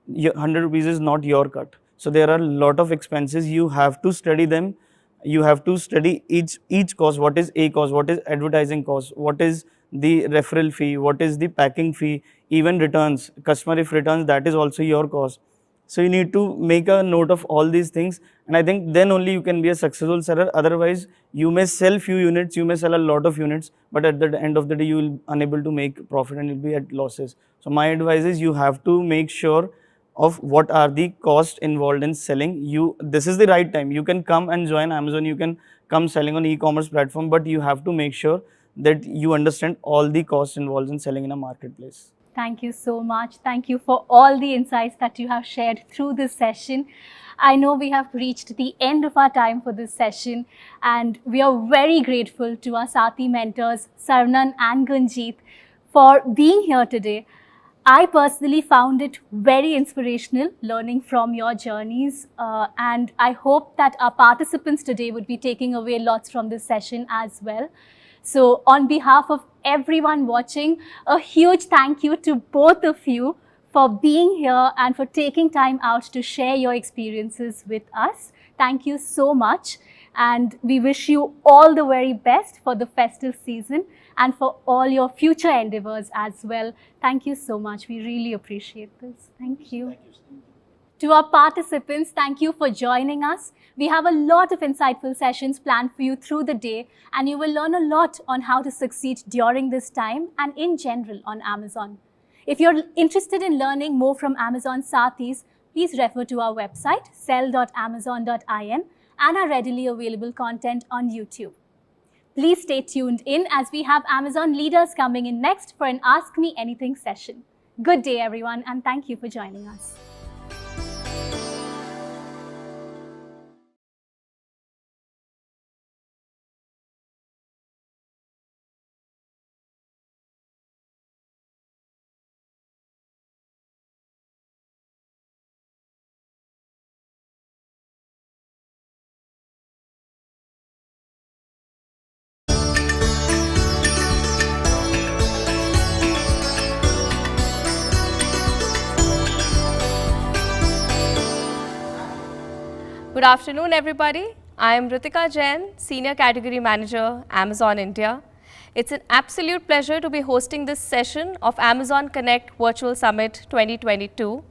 100 rupees is not your cut. So there are a lot of expenses, you have to study them. You have to study each cost. What is a cost? What is advertising cost? What is the referral fee? What is the packing fee? Even returns. Customer if returns, that is also your cost. So you need to make a note of all these things, and I think then only you can be a successful seller. Otherwise, you may sell few units, you may sell a lot of units, but at the end of the day, you will unable to make profit and you'll be at losses. So my advice is you have to make sure of what are the costs involved in selling. This is the right time. You can come and join Amazon, you can come selling on e-commerce platform, but you have to make sure that you understand all the costs involved in selling in a marketplace. Thank you so much. Thank you for all the insights that you have shared through this session. I know we have reached the end of our time for this session, and we are very grateful to our Saathi mentors, Sarnan and Gunjit, for being here today. I personally found it very inspirational learning from your journeys, and I hope that our participants today would be taking away lots from this session as well. So on behalf of everyone watching, a huge thank you to both of you for being here and for taking time out to share your experiences with us. Thank you so much, and we wish you all the very best for the festive season and for all your future endeavors as well. Thank you so much. We really appreciate this. Thank you. To our participants, thank you for joining us. We have a lot of insightful sessions planned for you through the day, and you will learn a lot on how to succeed during this time and in general on Amazon. If you're interested in learning more from Amazon Saathis, please refer to our website, sell.amazon.in, and our readily available content on YouTube. Please stay tuned in as we have Amazon leaders coming in next for an Ask Me Anything session. Good day, everyone, and thank you for joining us. Good afternoon, everybody. I am Ritika Jain, Senior Category Manager, Amazon India. It's an absolute pleasure to be hosting this session of Amazon Connect Virtual Summit 2022.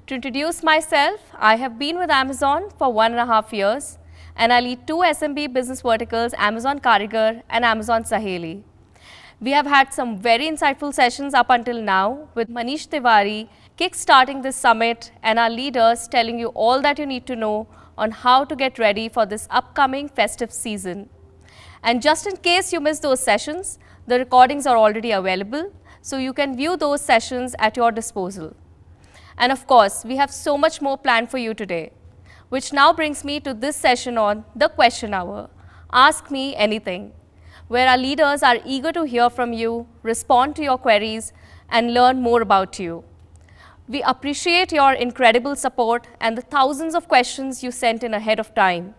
To introduce myself, I have been with Amazon for 1.5 years, and I lead 2 SMB business verticals, Amazon Karigar and Amazon Saheli. We have had some very insightful sessions up until now with Manish Tiwari kick-starting this summit and our leaders telling you all that you need to know on how to get ready for this upcoming festive season. And just in case you missed those sessions, the recordings are already available, so you can view those sessions at your disposal. And of course, we have so much more planned for you today, which now brings me to this session on the question hour, Ask Me Anything, where our leaders are eager to hear from you, respond to your queries, and learn more about you. We appreciate your incredible support and the thousands of questions you sent in ahead of time.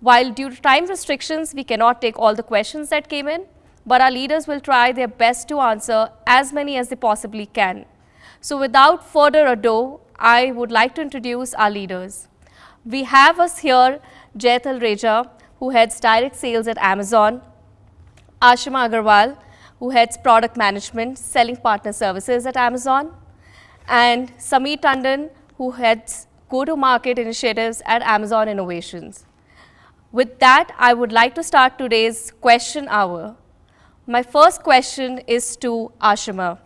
While due to time restrictions, we cannot take all the questions that came in, but our leaders will try their best to answer as many as they possibly can. So without further ado, I would like to introduce our leaders. We have us here Jaital Reja, who heads direct sales at Amazon, Ashima Agarwal, who heads product management, selling partner services at Amazon, and Sameer Tandon, who heads go-to-market initiatives at Amazon Innovations. With that, I would like to start today's question hour. My first question is to Ashima.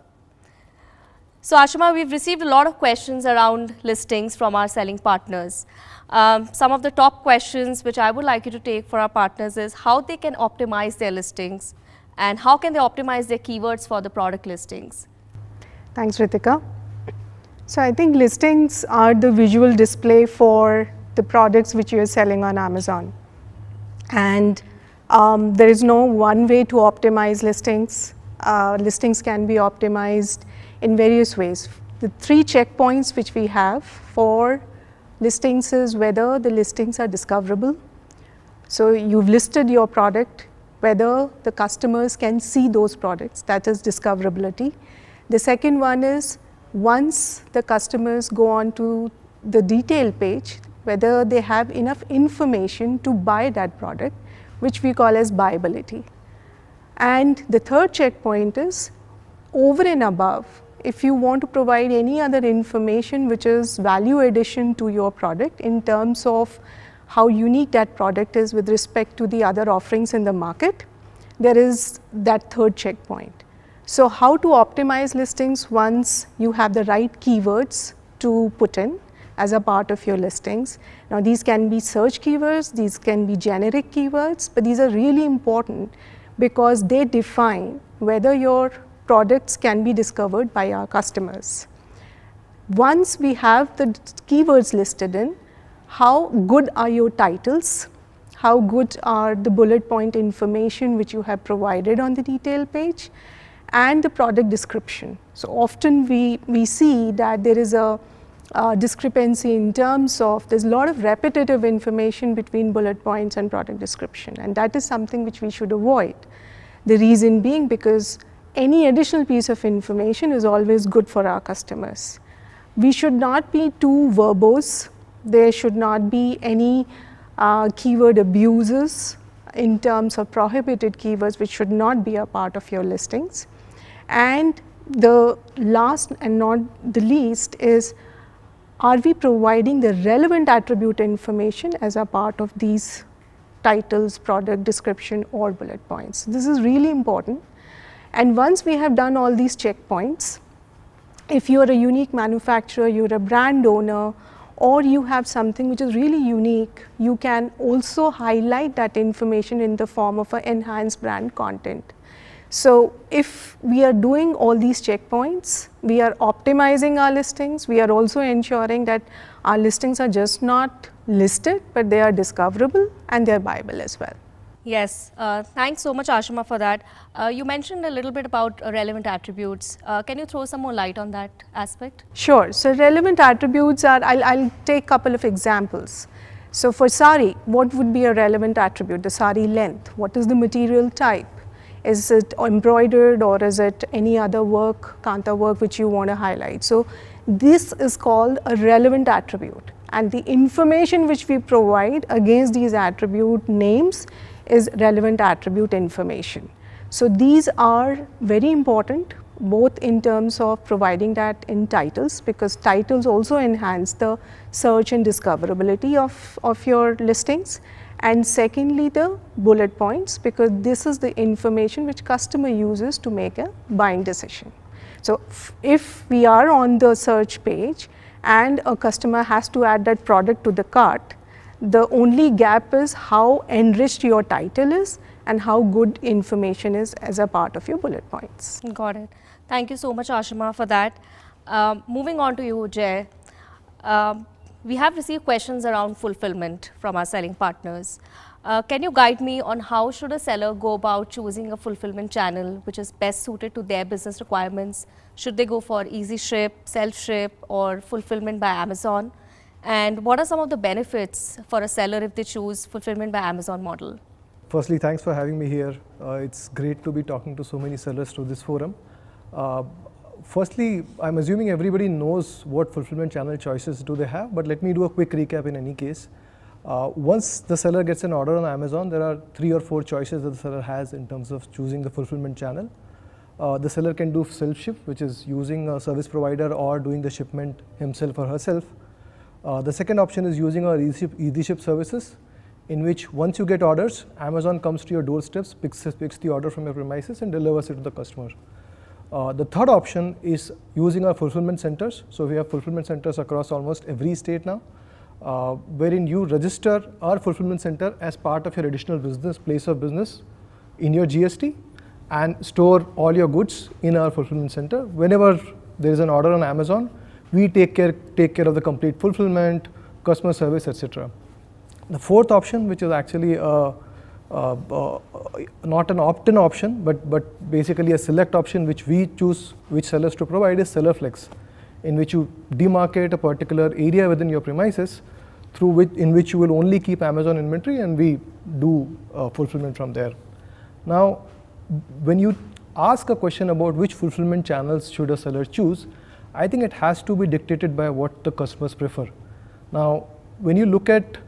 So Ashima, we've received a lot of questions around listings from our selling partners. Some of the top questions which I would like you to take for our partners is how they can optimize their listings and how can they optimize their keywords for the product listings. Thanks, Ritika. So I think listings are the visual display for the products which you are selling on Amazon. And there is no one way to optimize listings. Listings can be optimized in various ways. The 3 checkpoints which we have for listings is whether the listings are discoverable. So you've listed your product, whether the customers can see those products, that is discoverability. The second one is once the customers go on to the detail page, whether they have enough information to buy that product, which we call as buyability. And the third checkpoint is over and above, if you want to provide any other information which is value addition to your product in terms of how unique that product is with respect to the other offerings in the market, there is that third checkpoint. So how to optimize listings once you have the right keywords to put in as a part of your listings. Now these can be search keywords, these can be generic keywords, but these are really important because they define whether your products can be discovered by our customers. Once we have the keywords listed in, how good are your titles? How good are the bullet point information which you have provided on the detail page? And the product description. So often we see that there is a discrepancy in terms of there's a lot of repetitive information between bullet points and product description, and that is something which we should avoid. The reason being because any additional piece of information is always good for our customers. We should not be too verbose. There should not be any keyword abuses in terms of prohibited keywords which should not be a part of your listings. And the last and not the least is, are we providing the relevant attribute information as a part of these titles, product description or bullet points. This is really important. And once we have done all these checkpoints, if you are a unique manufacturer, you are a brand owner, or you have something which is really unique, you can also highlight that information in the form of an enhanced brand content. So if we are doing all these checkpoints, we are optimizing our listings, we are also ensuring that our listings are just not listed, but they are discoverable and they are buyable as well. Yes, thanks so much Ashima for that. You mentioned a little bit about relevant attributes. Can you throw some more light on that aspect? Sure. So relevant attributes are, I'll take a couple of examples. So for sari, what would be a relevant attribute? The sari length, what is the material type? Is it embroidered or is it any other work, kanta work which you want to highlight? So this is called a relevant attribute, and the information which we provide against these attribute names is relevant attribute information. So these are very important, both in terms of providing that in titles, because titles also enhance the search and discoverability of your listings. And secondly, the bullet points, because this is the information which customer uses to make a buying decision. So if we are on the search page and a customer has to add that product to the cart, the only gap is how enriched your title is and how good information is as a part of your bullet points. Got it. Thank you so much Ashima for that. Moving on to you, Jay. We have received questions around fulfillment from our selling partners. Can you guide me on how should a seller go about choosing a fulfillment channel which is best suited to their business requirements? Should they go for easy ship, self ship or fulfillment by Amazon? And what are some of the benefits for a seller if they choose fulfillment by Amazon model? Firstly, thanks for having me here. It's great to be talking to so many sellers through this forum. Firstly, I'm assuming everybody knows what fulfillment channel choices do they have, but let me do a quick recap in any case. Once the seller gets an order on Amazon, there are 3 or 4 choices that the seller has in terms of choosing the fulfillment channel. The seller can do self-ship, which is using a service provider or doing the shipment himself or herself. The second option is using our easy ship services. in which once you get orders, Amazon comes to your doorsteps, picks the order from your premises and delivers it to the customer. The third option is using our fulfillment centers. So we have fulfillment centers across almost every state now, wherein you register our fulfillment center as part of your additional business, place of business in your GST, and store all your goods in our fulfillment center. Whenever there is an order on Amazon, we take care of the complete fulfillment, customer service, etc. The fourth option, which is actually not an opt-in option, but basically a select option which we choose which sellers to provide, is Seller Flex, in which you demarcate a particular area within your premises in which you will only keep Amazon inventory, and we do fulfillment from there. Now, when you ask a question about which fulfillment channels should a seller choose, I think it has to be dictated by what the customers prefer. Now, when you look at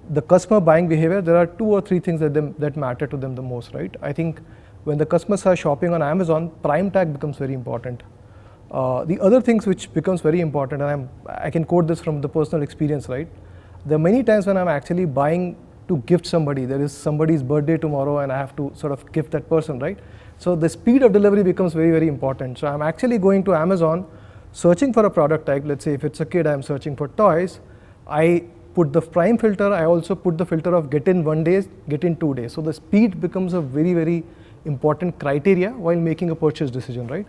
the customer buying behavior, there are 2 or 3 things that matter to them the most, right? I think when the customers are shopping on Amazon, Prime tag becomes very important. The other things which becomes very important, and I can quote this from the personal experience, right? There are many times when I'm actually buying to gift somebody. There is somebody's birthday tomorrow and I have to sort of gift that person, right? So the speed of delivery becomes very, very important. So I'm actually going to Amazon, searching for a product type. Let's say if it's a kid, I'm searching for toys. I put the Prime filter. I also put the filter of get in 1 day, get in 2 days. So the speed becomes a very, very important criteria while making a purchase decision, right?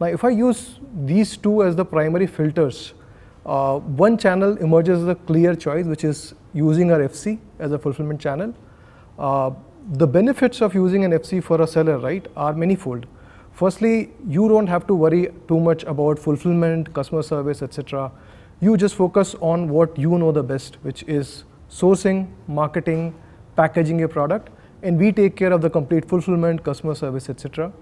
Now, if I use these 2 as the primary filters, one channel emerges as a clear choice, which is using our FC as a fulfillment channel. The benefits of using an FC for a seller, right, are manifold. Firstly, you don't have to worry too much about fulfillment, customer service, etc. You just focus on what you know the best, which is sourcing, marketing, packaging your product, and we take care of the complete fulfillment, customer service, etc.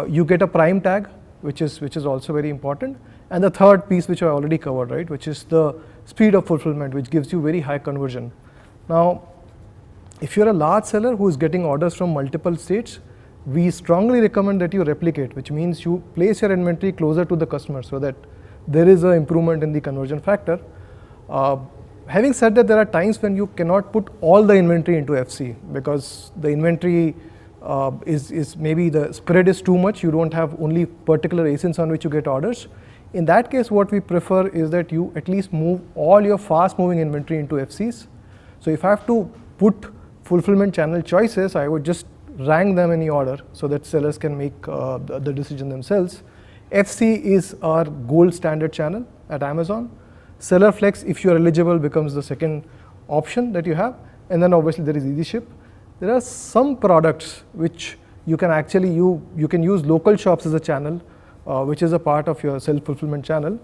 You get a Prime tag, which is also very important. And the third piece, which I already covered, right, which is the speed of fulfillment, which gives you very high conversion. Now, if you're a large seller who is getting orders from multiple states, we strongly recommend that you replicate, which means you place your inventory closer to the customer so that there is an improvement in the conversion factor. Having said that, there are times when you cannot put all the inventory into FC because the inventory is maybe the spread is too much. You don't have only particular ASINs on which you get orders. In that case, what we prefer is that you at least move all your fast moving inventory into FCs. So if I have to put fulfillment channel choices, I would just rank them in the order so that sellers can make the decision themselves. FC is our gold standard channel at Amazon. Seller Flex, if you are eligible, becomes the second option that you have. And then obviously there is Easy Ship. There are some products which you can actually, you can use local shops as a channel, which is a part of your self-fulfillment channel.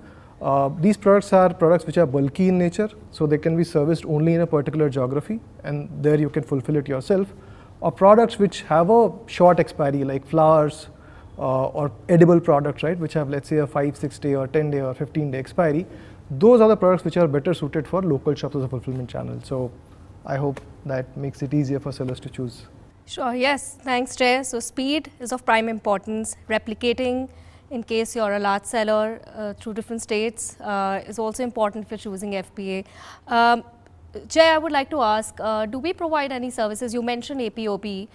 These products are products which are bulky in nature, so they can be serviced only in a particular geography, and there you can fulfill it yourself. Or products which have a short expiry, like flowers or edible products, right, which have, let's say, a 5, 6 day or 10 day or 15 day expiry. Those are the products which are better suited for local shops as a fulfillment channel. So I hope that makes it easier for sellers to choose. Sure, yes, thanks Jay. So speed is of prime importance. Replicating in case you're a large seller through different states is also important if you're choosing FBA. Jay, I would like to ask, do we provide any services? You mentioned APOB.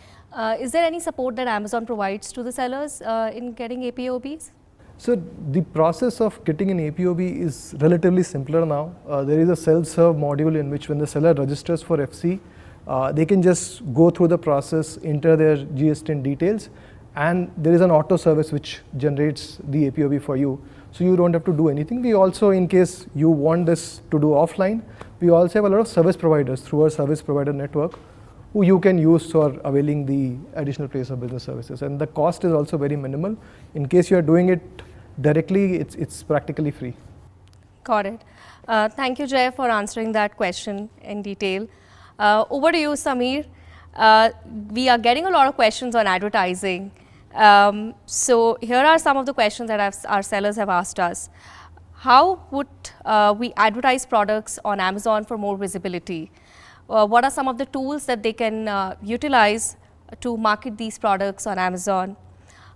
Is there any support that Amazon provides to the sellers in getting APOBs? So the process of getting an APOB is relatively simpler now. There is a self-serve module in which when the seller registers for FC, they can just go through the process, enter their GST details, and there is an auto service which generates the APOB for you. So you don't have to do anything. We also, in case you want this to do offline, we also have a lot of service providers through our service provider network who you can use for availing the additional place of business services. And the cost is also very minimal. In case you are doing it directly, it's practically free. Got it. Thank you, Jay, for answering that question in detail. Over to you, Samir. We are getting a lot of questions on advertising. So here are some of the questions that our sellers have asked us. How would we advertise products on Amazon for more visibility? What are some of the tools that they can utilize to market these products on Amazon?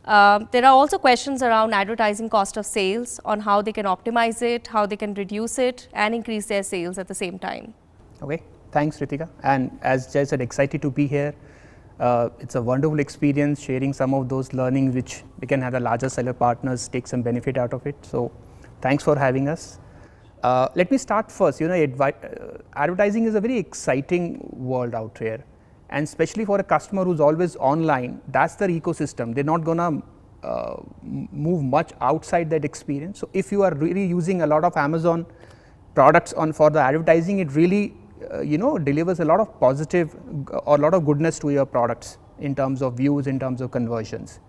There are also questions around advertising cost of sales, on how they can optimize it, how they can reduce it and increase their sales at the same time. Okay, Thanks, Ritika. And as Jay said, excited to be here. It's a wonderful experience sharing some of those learnings which we can have the larger seller partners take some benefit out of it. So thanks for having us. Let me start first. Advertising is a very exciting world out here, and especially for a customer who's always online, that's their ecosystem. They're not gonna move much outside that experience. So if you are really using a lot of Amazon products for the advertising, it really delivers a lot of positive or a lot of goodness to your products in terms of views, in terms of conversions.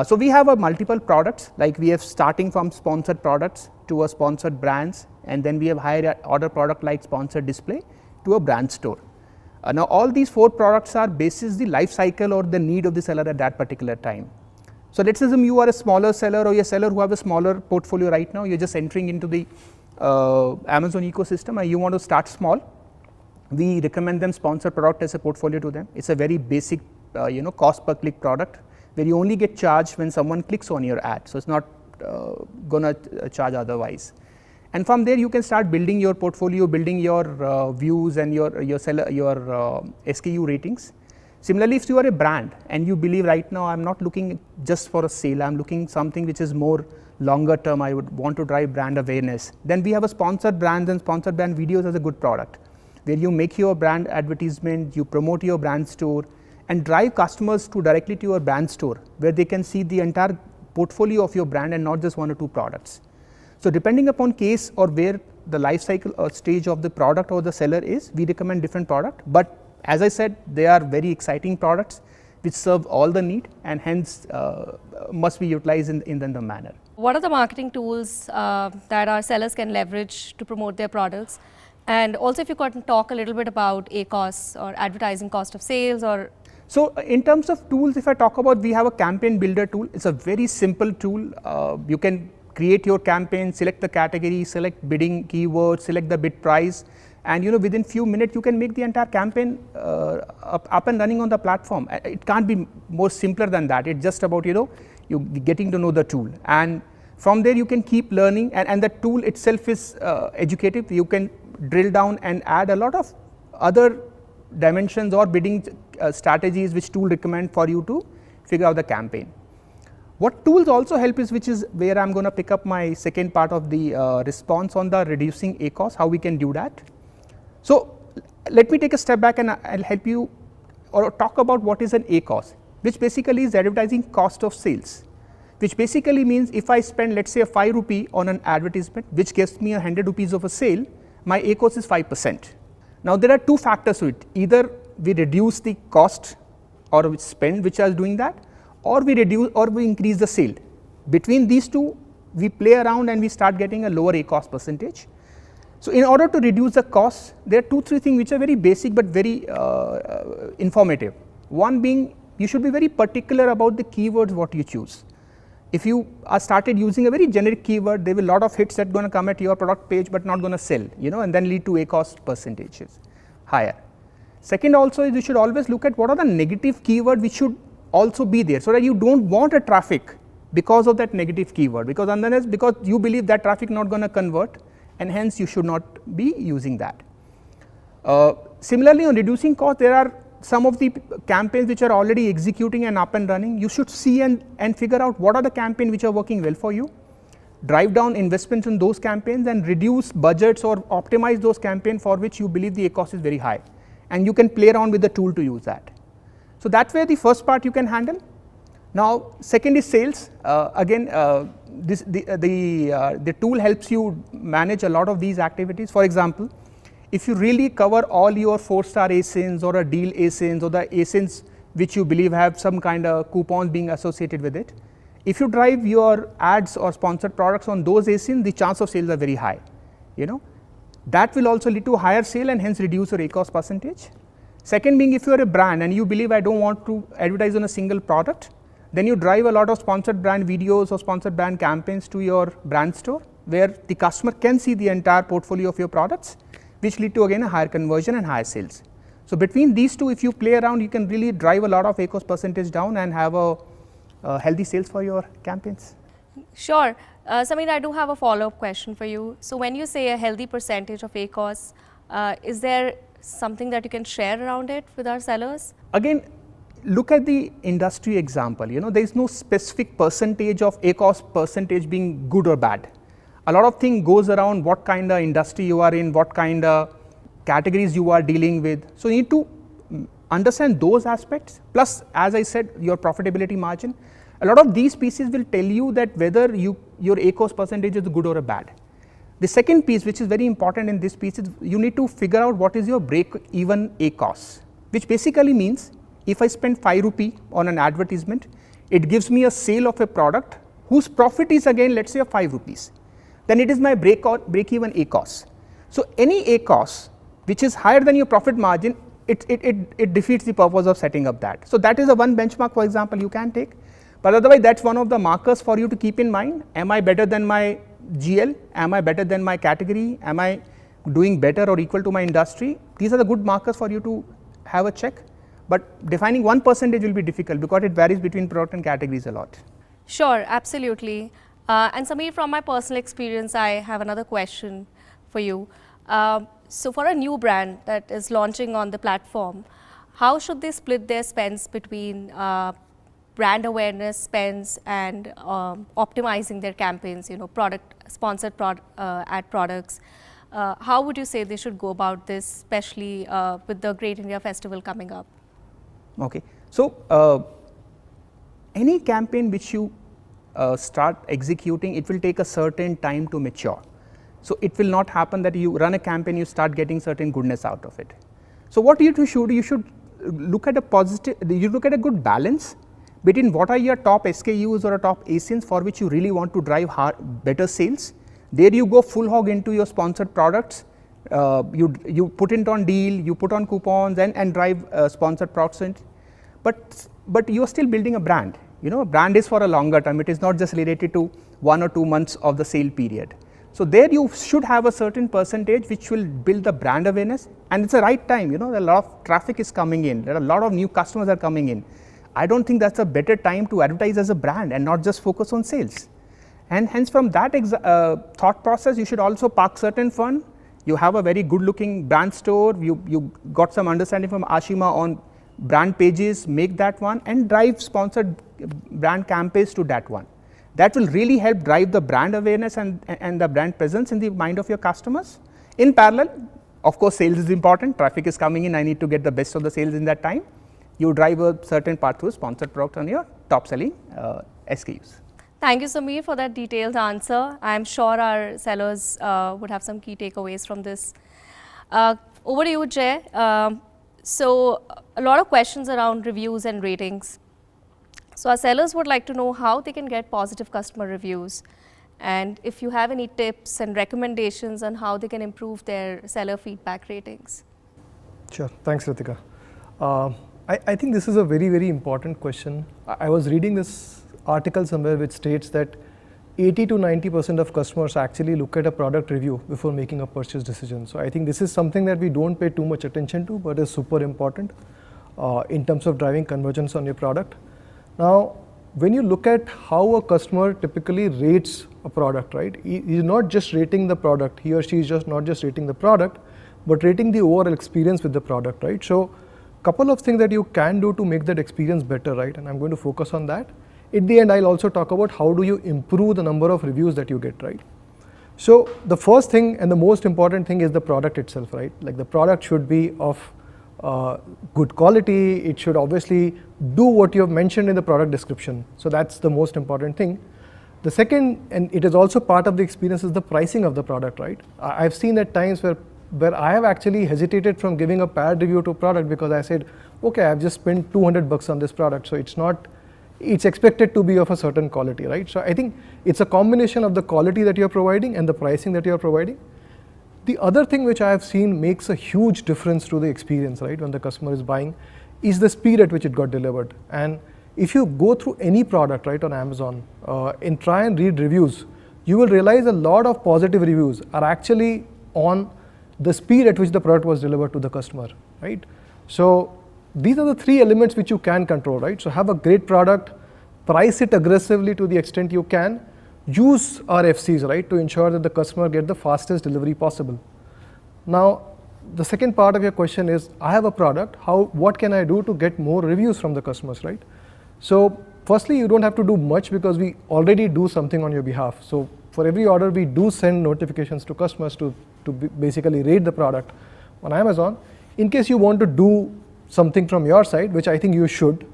So we have multiple products, like we have starting from sponsored products to a sponsored brands, and then we have higher order product like sponsored display to a brand store. Now all these 4 products are basis the life cycle or the need of the seller at that particular time. So let's assume you are a smaller seller or a seller who have a smaller portfolio right now, you're just entering into the Amazon ecosystem and you want to start small. We recommend them sponsored product as a portfolio to them. It's a very basic cost per click product where you only get charged when someone clicks on your ad. So it's not gonna charge otherwise. And from there you can start building your portfolio, building your views and your SKU ratings. Similarly, if you are a brand and you believe right now I'm not looking just for a sale, I'm looking something which is more longer term, I would want to drive brand awareness, then we have a sponsored brands and sponsored brand videos as a good product, where you make your brand advertisement, you promote your brand store and drive customers directly to your brand store, where they can see the entire portfolio of your brand and not just 1 or 2 products. So depending upon case or where the life cycle or stage of the product or the seller is, we recommend different product. But as I said, they are very exciting products which serve all the need and hence must be utilized in the manner. What are the marketing tools that our sellers can leverage to promote their products? And also if you can talk a little bit about ACOS or advertising cost of sales or... So in terms of tools, if I talk about, we have a campaign builder tool. It's a very simple tool. You can create your campaign, select the category, select bidding keywords, select the bid price, and within few minutes you can make the entire campaign up and running on the platform. It can't be more simpler than that. It's just about you getting to know the tool, and from there you can keep learning, and the tool itself is educative. You can drill down and add a lot of other dimensions or bidding strategies which tool recommend for you to figure out the campaign. What tools also help is, which is where I'm going to pick up my second part of the response on the reducing ACOS, how we can do that. So let me take a step back and I'll help you or talk about what is an ACOS, which basically is advertising cost of sales, which basically means if I spend, let's say, a 5 rupee on an advertisement which gives me 100 rupees of a sale, my ACOS is 5%. Now there are 2 factors to it. Either we reduce the cost or spend which is doing that, or we reduce or we increase the sale. Between these 2, we play around and we start getting a lower ACOS percentage. So in order to reduce the cost, there are 2-3 things which are very basic but very informative. One being, you should be very particular about the keywords what you choose. If you are started using a very generic keyword, there will be a lot of hits that going to come at your product page but not going to sell, and then lead to ACOS percentages higher. Second also is you should always look at what are the negative keyword which should also be there, so that you don't want a traffic because of that negative keyword, because you believe that traffic not going to convert, and hence you should not be using that. Similarly, on reducing cost, there are some of the campaigns which are already executing and up and running. You should see and figure out what are the campaigns which are working well for you, drive down investments in those campaigns and reduce budgets or optimize those campaigns for which you believe the ACOS is very high, and you can play around with the tool to use that. So that way the first part you can handle. Now second is sales. Again, the tool helps you manage a lot of these activities. For example, if you really cover all your 4-star ASINs or a deal ASINs or the ASINs which you believe have some kind of coupons being associated with it, if you drive your ads or sponsored products on those ASINs, the chance of sales are very high. That will also lead to higher sale and hence reduce your ACOS percentage. Second being, if you are a brand and you believe I don't want to advertise on a single product, then you drive a lot of sponsored brand videos or sponsored brand campaigns to your brand store, where the customer can see the entire portfolio of your products, which lead to again a higher conversion and higher sales. So between these 2, if you play around, you can really drive a lot of ACOS percentage down and have a healthy sales for your campaigns. Sure. Sameer, I do have a follow-up question for you. So when you say a healthy percentage of ACOS, is there something that you can share around it with our sellers? Again, look at the industry example. There is no specific percentage of ACOS percentage being good or bad. A lot of thing goes around what kind of industry you are in, what kind of categories you are dealing with. So you need to understand those aspects. Plus, as I said, your profitability margin. A lot of these pieces will tell you that whether your ACOS percentage is good or a bad. The second piece, which is very important in this piece, is you need to figure out what is your break-even ACOS, which basically means if I spend 5 rupee on an advertisement, it gives me a sale of a product whose profit is again, let's say, 5 rupees. Then it is my break-even ACOS. So any ACOS which is higher than your profit margin, it defeats the purpose of setting up that. So that is a one benchmark, for example, you can take. But otherwise, that's one of the markers for you to keep in mind. Am I better than my GL? Am I better than my category? Am I doing better or equal to my industry? These are the good markers for you to have a check. But defining one percentage will be difficult because it varies between product and categories a lot. Sure, absolutely. And Sameer, from my personal experience, I have another question for you. So for a new brand that is launching on the platform, how should they split their spends between brand awareness spends and optimizing their campaigns, sponsored ad products? How would you say they should go about this, especially with the Great India Festival coming up? Okay. So any campaign which you start executing, it will take a certain time to mature. So it will not happen that you run a campaign, you start getting certain goodness out of it. So what you should look at a good balance between what are your top SKUs or top ASINs for which you really want to drive better sales. There you go full hog into your sponsored products. You put it on deal, you put on coupons and drive sponsored products. But you are still building a brand. A brand is for a longer term. It is not just related to 1 or 2 months of the sale period. So there you should have a certain percentage which will build the brand awareness, and it's the right time. A lot of traffic is coming in. There are a lot of new customers are coming in. I don't think that's a better time to advertise as a brand and not just focus on sales. And hence from that thought process, you should also park certain fund. You have a very good looking brand store. You got some understanding from Ashima on brand pages, make that one and drive sponsored brand campaigns to that one. That will really help drive the brand awareness and the brand presence in the mind of your customers. In parallel, of course, sales is important. Traffic is coming in. I need to get the best of the sales in that time. You drive a certain part through sponsored product on your top selling SKUs. Thank you, Sameer, for that detailed answer. I'm sure our sellers would have some key takeaways from this. Over to you, Jay. So a lot of questions around reviews and ratings. So our sellers would like to know how they can get positive customer reviews, and if you have any tips and recommendations on how they can improve their seller feedback ratings. Sure, thanks Ritika. I think this is a very, very important question. I was reading this article somewhere which states that 80 to 90% of customers actually look at a product review before making a purchase decision. So I think this is something that we don't pay too much attention to, but is super important in terms of driving conversions on your product. Now, when you look at how a customer typically rates a product, right? He's not just rating the product. He or she is just not just rating the product, but rating the overall experience with the product, right? So, couple of things that you can do to make that experience better, right? And I'm going to focus on that. At the end, I'll also talk about how do you improve the number of reviews that you get, right? So, the first thing and the most important thing is the product itself, right? Like the product should be of good quality. It should obviously do what you have mentioned in the product description. So that's the most important thing. The second, and it is also part of the experience, is the pricing of the product, right? I've seen at times where I have actually hesitated from giving a bad review to a product because I said, okay, I've just spent 200 bucks on this product, so it's expected to be of a certain quality, right? So I think it's a combination of the quality that you're providing and the pricing that you're providing. The other thing which I have seen makes a huge difference to the experience, right, when the customer is buying, is the speed at which it got delivered. And if you go through any product, right, on Amazon and try and read reviews, you will realize a lot of positive reviews are actually on the speed at which the product was delivered to the customer, right? So these are the three elements which you can control, right? So have a great product, price it aggressively to the extent you can, use our FCs, right, to ensure that the customer get the fastest delivery possible. Now, the second part of your question is, I have a product, what can I do to get more reviews from the customers, right? So firstly, you don't have to do much because we already do something on your behalf. So for every order, we do send notifications to customers to basically rate the product on Amazon. In case you want to do something from your side, which I think you should,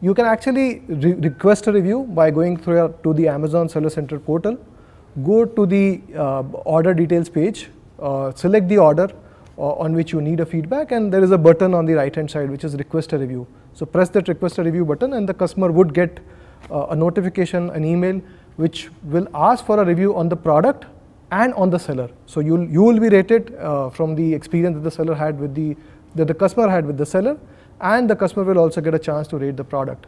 you can actually request a review by going to the Amazon Seller Center portal, go to the order details page, select the order on which you need a feedback, and there is a button on the right hand side which is request a review. So press that request a review button and the customer would get a notification, an email which will ask for a review on the product and on the seller. So you will be rated from the experience that the seller had with that the customer had with the seller, and the customer will also get a chance to rate the product.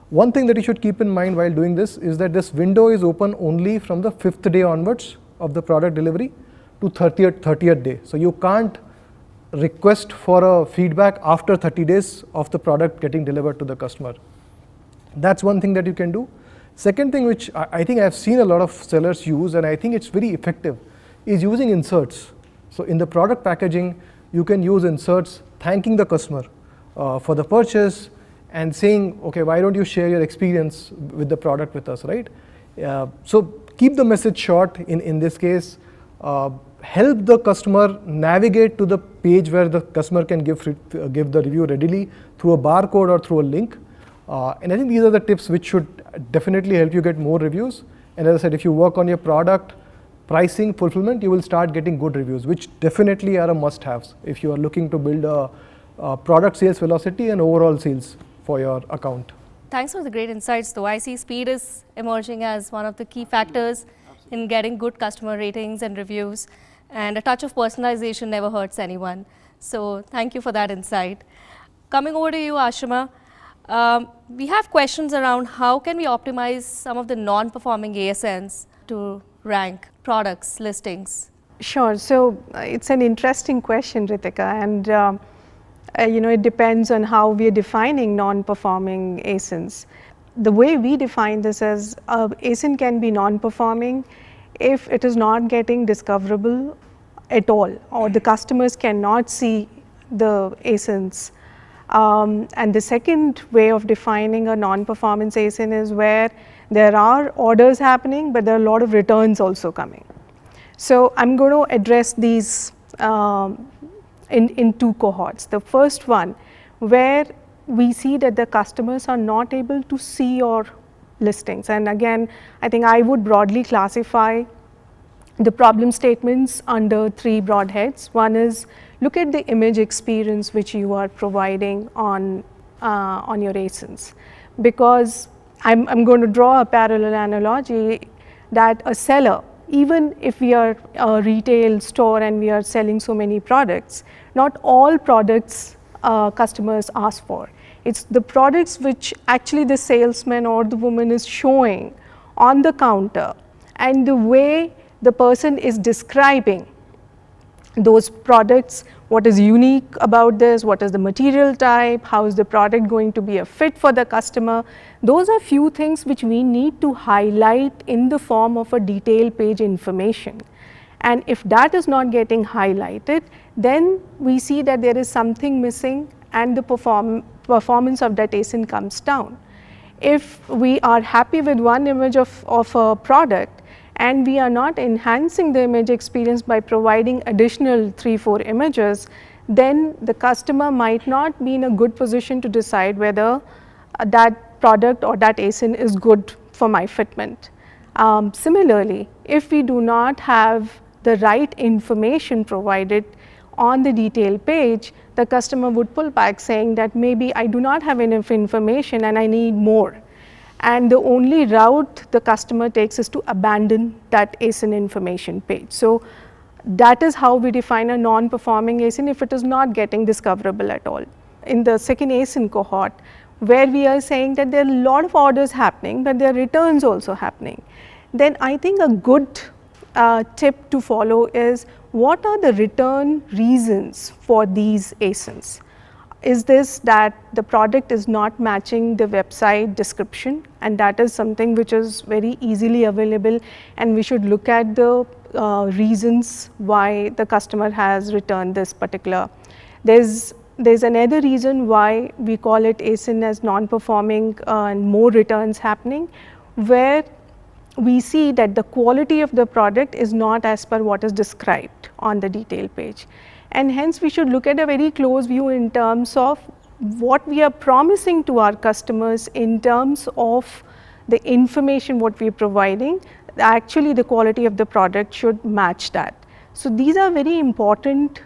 One thing that you should keep in mind while doing this is that this window is open only from the 5th day onwards of the product delivery to 30th day. So you can't request for a feedback after 30 days of the product getting delivered to the customer. That's one thing that you can do. Second thing, which I think I've seen a lot of sellers use, and I think it's very effective, is using inserts. So in the product packaging, you can use inserts thanking the customer for the purchase and saying, okay, why don't you share your experience with the product with us, right? So keep the message short in this case. Help the customer navigate to the page where the customer can give the review readily through a barcode or through a link. And I think these are the tips which should definitely help you get more reviews. And as I said, if you work on your product, pricing, fulfillment, you will start getting good reviews, which definitely are a must-haves if you are looking to build a product sales velocity and overall sales for your account. Thanks for the great insights, though. I see speed is emerging as one of the key factors in getting good customer ratings and reviews, and a touch of personalization never hurts anyone. So thank you for that insight. Coming over to you, Ashima, we have questions around how can we optimize some of the non-performing ASNs to rank products, listings. Sure. So it's an interesting question, Ritika, and it depends on how we are defining non-performing ASINs. The way we define this as ASIN can be non-performing if it is not getting discoverable at all, or the customers cannot see the ASINs. And the second way of defining a non-performance ASIN is where there are orders happening, but there are a lot of returns also coming. So I'm going to address these in two cohorts. The first one, where we see that the customers are not able to see your listings. And again, I think I would broadly classify the problem statements under three broad heads. One is, look at the image experience which you are providing on your ASINs. Because I'm going to draw a parallel analogy that a seller, even if we are a retail store and we are selling so many products, not all products customers ask for. It's the products which actually the salesman or the woman is showing on the counter, and the way the person is describing those products, what is unique about this, what is the material type, how is the product going to be a fit for the customer. Those are few things which we need to highlight in the form of a detailed page information. And if that is not getting highlighted, then we see that there is something missing and the performance of that ASIN comes down. If we are happy with one image of a product, and we are not enhancing the image experience by providing additional 3-4 images, then the customer might not be in a good position to decide whether that product or that ASIN is good for my fitment. Similarly, if we do not have the right information provided on the detail page, the customer would pull back saying that maybe I do not have enough information and I need more. And the only route the customer takes is to abandon that ASIN information page. So that is how we define a non-performing ASIN if it is not getting discoverable at all. In the second ASIN cohort, where we are saying that there are a lot of orders happening, but there are returns also happening, then I think a good tip to follow is, what are the return reasons for these ASINs? Is this that the product is not matching the website description, and that is something which is very easily available, and we should look at the reasons why the customer has returned this particular. There's another reason why we call it ASIN as non-performing and more returns happening, where we see that the quality of the product is not as per what is described on the detail page. And hence we should look at a very close view in terms of what we are promising to our customers in terms of the information what we are providing. Actually the quality of the product should match that. So these are very important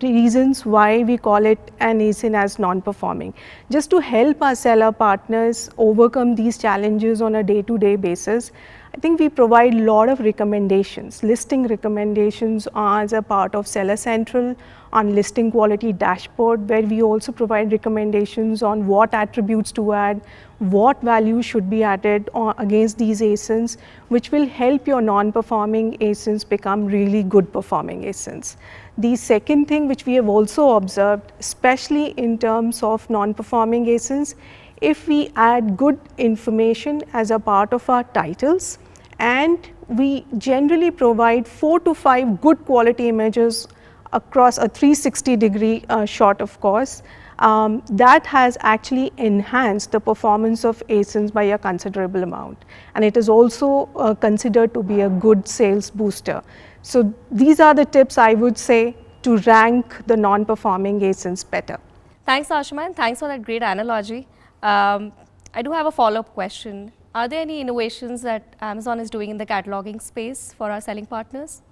reasons why we call it an ASIN as non-performing. Just to help our seller partners overcome these challenges on a day-to-day basis, I think we provide a lot of recommendations, listing recommendations as a part of Seller Central, on listing quality dashboard, where we also provide recommendations on what attributes to add, what value should be added against these ASINs, which will help your non-performing ASINs become really good performing ASINs. The second thing which we have also observed, especially in terms of non-performing ASINs, if we add good information as a part of our titles, and we generally provide 4 to 5 good quality images across a 360-degree shot, of course, that has actually enhanced the performance of ASINs by a considerable amount, and it is also considered to be a good sales booster. So these are the tips I would say to rank the non-performing ASINs better. Thanks, Ashima, and thanks for that great analogy. I do have a follow-up question. Are there any innovations that Amazon is doing in the cataloging space for our selling partners?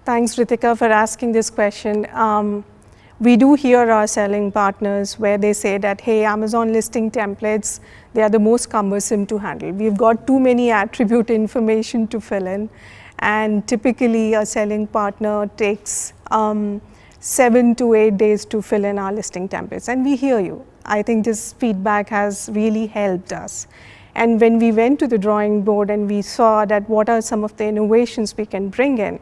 Thanks, Ritika, for asking this question. We do hear our selling partners where they say that, hey, Amazon listing templates, they are the most cumbersome to handle. We've got too many attribute information to fill in, and typically a selling partner takes 7 to 8 days to fill in our listing templates, and we hear you. I think this feedback has really helped us. And when we went to the drawing board and we saw that what are some of the innovations we can bring in,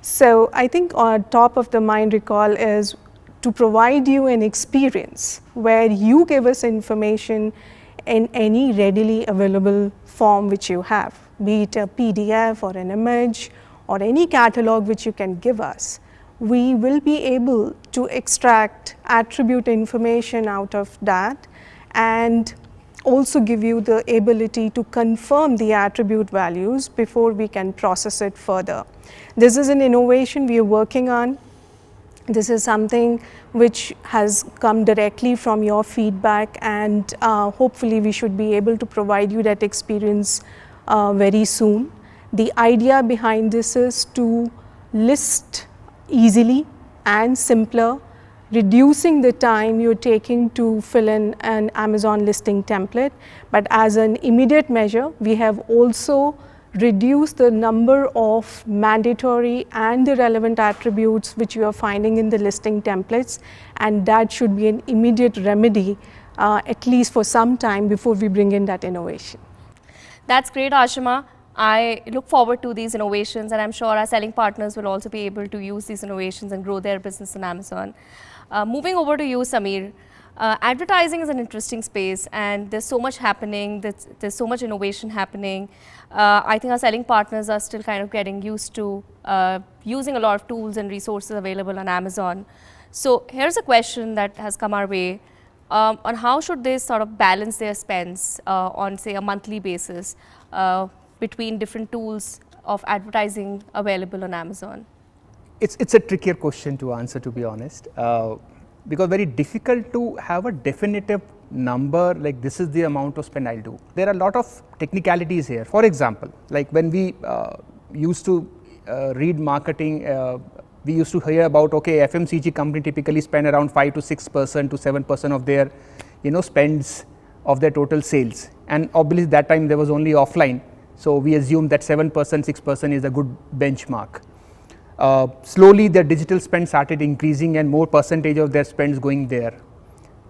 so I think on top of the mind recall is to provide you an experience where you give us information in any readily available form which you have, be it a PDF or an image or any catalog which you can give us. We will be able to extract attribute information out of that and also give you the ability to confirm the attribute values before we can process it further. This is an innovation we are working on. This is something which has come directly from your feedback, and hopefully we should be able to provide you that experience very soon. The idea behind this is to list easily and simpler, reducing the time you're taking to fill in an Amazon listing template. But as an immediate measure, we have also reduced the number of mandatory and the relevant attributes which you are finding in the listing templates, and that should be an immediate remedy, at least for some time before we bring in that innovation. That's great, Ashima. I look forward to these innovations, and I'm sure our selling partners will also be able to use these innovations and grow their business on Amazon. Moving over to you, Samir. Advertising is an interesting space, and there's so much happening, there's so much innovation happening. I think our selling partners are still kind of getting used to using a lot of tools and resources available on Amazon. So here's a question that has come our way on how should they sort of balance their spends on, say, a monthly basis between different tools of advertising available on Amazon? It's a trickier question to answer, to be honest, because very difficult to have a definitive number like this is the amount of spend I'll do. There are a lot of technicalities here. For example, like when we used to read marketing, we used to hear about, okay, FMCG company typically spend around 5 to 6% to 7% of their, spends of their total sales. And obviously that time there was only offline. So we assume that 7%, 6% is a good benchmark. Slowly their digital spend started increasing and more percentage of their spends going there.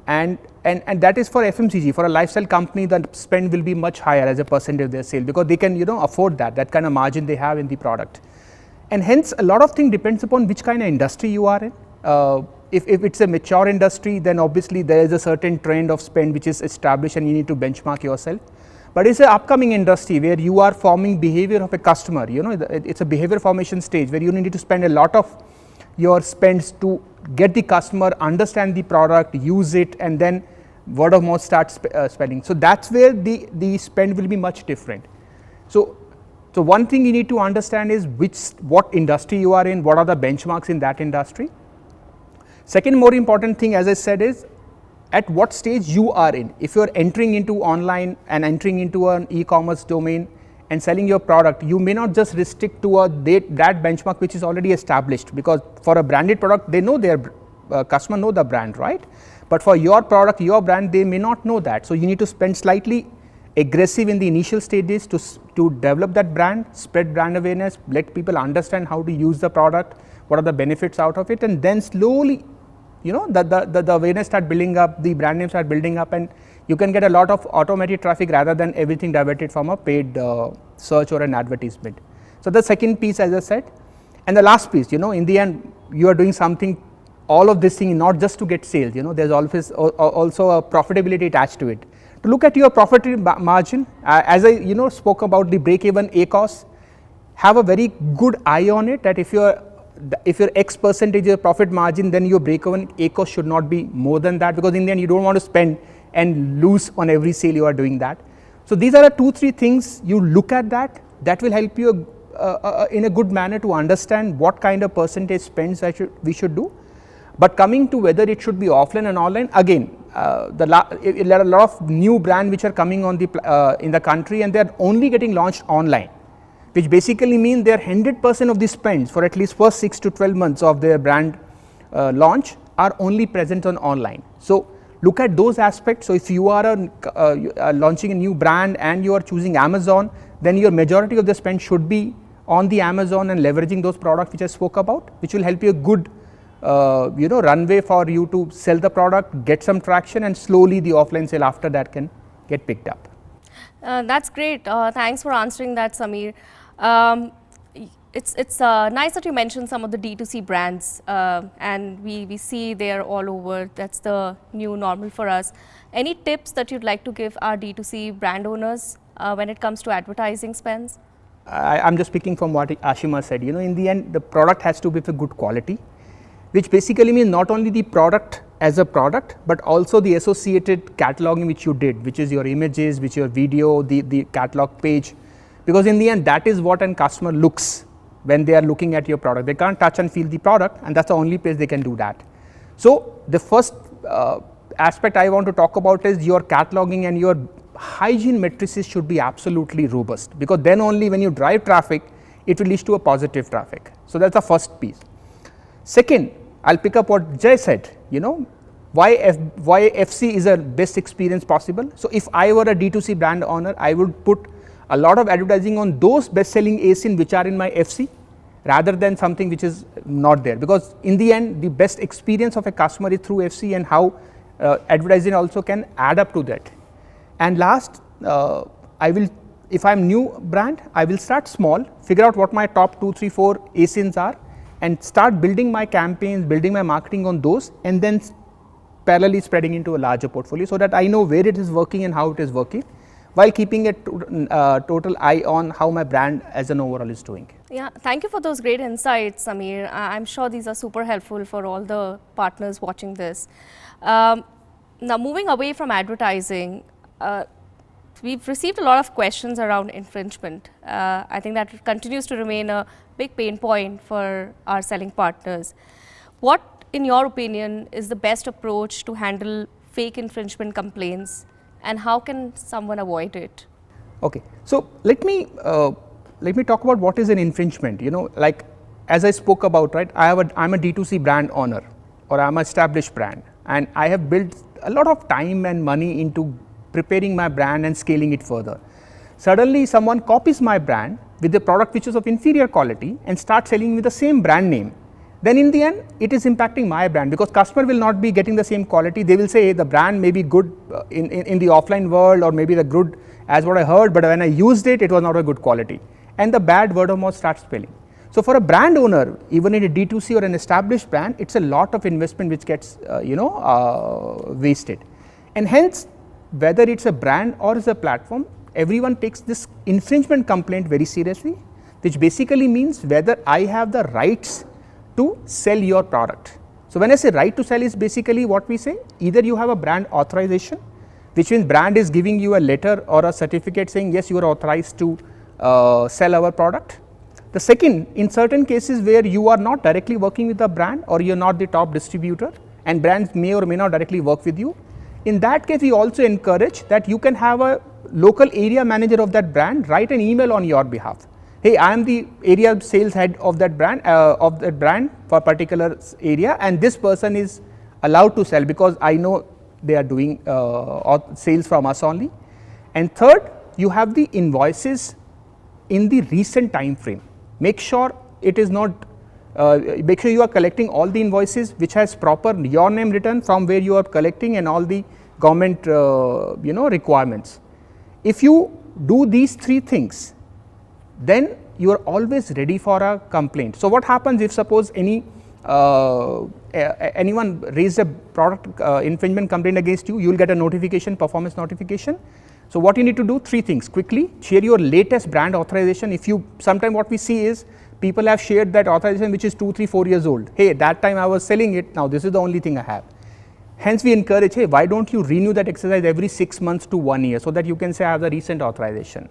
And that is for FMCG. For a lifestyle company, the spend will be much higher as a percentage of their sale because they can, afford that kind of margin they have in the product. And hence a lot of things depends upon which kind of industry you are in. If it's a mature industry, then obviously there is a certain trend of spend which is established and you need to benchmark yourself. but it's an upcoming industry where you are forming behavior of a customer. You know, it's a behavior formation stage where you need to spend a lot of your spends to get the customer, understand the product, use it, and then word of mouth starts spending. So that's where the spend will be much different. So one thing you need to understand is what industry you are in, what are the benchmarks in that industry. Second more important thing, as I said, is at what stage you are in. If you are entering into online and entering into an e-commerce domain and selling your product, you may not just restrict to that benchmark which is already established, because for a branded product they know their customer know the brand, right? But for your product, your brand, they may not know that. So you need to spend slightly aggressive in the initial stages to develop that brand, spread brand awareness, let people understand how to use the product, what are the benefits out of it, and then slowly, you know, the awareness start building up, the brand name start building up, and you can get a lot of automated traffic rather than everything diverted from a paid search or an advertisement. So the second piece, as I said, and the last piece, you know, in the end you are doing something, all of this thing not just to get sales, you know, there's always also a profitability attached to it. To look at your profit margin, as I spoke about the break even ACOS, have a very good eye on it, that if your X percentage of profit margin, then your break even ACOS should not be more than that, because in the end you don't want to spend and lose on every sale you are doing that. So these are the 2-3 things you look at that will help you in a good manner to understand what kind of percentage spends we should do. But coming to whether it should be offline and online, again, there are a lot of new brands which are coming on in the country, and they are only getting launched online, which basically means their 100% of the spends for at least first 6 to 12 months of their brand launch are only present on online. So look at those aspects. So if you are launching a new brand and you are choosing Amazon, then your majority of the spend should be on the Amazon and leveraging those products which I spoke about, which will help you a good runway for you to sell the product, get some traction, and slowly the offline sale after that can get picked up. That's great. Thanks for answering that, Samir. It's nice that you mentioned some of the D2C brands, and we see they're all over. That's the new normal for us. Any tips that you'd like to give our D2C brand owners when it comes to advertising spends? I'm just speaking from what Ashima said. You know, in the end, the product has to be of a good quality, which basically means not only the product as a product, but also the associated cataloging which you did, which is your images, which your video, the catalog page, because in the end that is what a customer looks when they are looking at your product. They can't touch and feel the product, and that's the only place they can do that. So the first aspect I want to talk about is your cataloging, and your hygiene matrices should be absolutely robust, because then only when you drive traffic, it will lead to a positive traffic. So that's the first piece. Second, I'll pick up what Jay said, you know, why FC is a best experience possible. So if I were a D2C brand owner, I would put a lot of advertising on those best selling ASIN which are in my FC, rather than something which is not there, because in the end the best experience of a customer is through FC, and how advertising also can add up to that. And last, if I'm new brand, I will start small, figure out what my top 2, 3, 4 ASINs are, and start building my campaigns, building my marketing on those, and then parallelly spreading into a larger portfolio, so that I know where it is working and how it is working, while keeping a total eye on how my brand as an overall is doing. Yeah, thank you for those great insights, Samir. I'm sure these are super helpful for all the partners watching this. Now, moving away from advertising, we've received a lot of questions around infringement. I think that continues to remain a big pain point for our selling partners. What, in your opinion, is the best approach to handle fake infringement complaints, and how can someone avoid it? Okay, so let me talk about what is an infringement. You know, like as I spoke about, right? I'm a D2C brand owner, or I'm an established brand, and I have built a lot of time and money into preparing my brand and scaling it further. Suddenly, someone copies my brand with a product which is of inferior quality and starts selling with the same brand name. Then in the end, it is impacting my brand, because customer will not be getting the same quality. They will say, hey, the brand may be good in the offline world, or maybe the good as what I heard, but when I used it, it was not a good quality. And the bad word of mouth starts spilling. So for a brand owner, even in a D2C or an established brand, it's a lot of investment which gets wasted. And hence, whether it's a brand or it's a platform, everyone takes this infringement complaint very seriously, which basically means whether I have the rights to sell your product. So when I say right to sell is basically what we say, either you have a brand authorization, which means brand is giving you a letter or a certificate saying yes, you are authorized to sell our product. The second, in certain cases where you are not directly working with the brand or you are not the top distributor and brands may or may not directly work with you, in that case we also encourage that you can have a local area manager of that brand write an email on your behalf. Hey, I am the area sales head of that brand for a particular area, and this person is allowed to sell because I know they are doing sales from us only. And third, you have the invoices in the recent time frame. Make sure it is not, make sure you are collecting all the invoices which has proper your name written from where you are collecting and all the government requirements. If you do these three things, then you are always ready for a complaint. So what happens if suppose anyone raised a product infringement complaint against you, you will get a notification, performance notification. So what you need to do, three things: quickly share your latest brand authorization. If you, sometimes what we see is people have shared that authorization which is 2, 3, 4 years old. Hey, that time I was selling it, now this is the only thing I have. Hence we encourage, hey, why don't you renew that exercise every 6 months to 1 year so that you can say I have the recent authorization.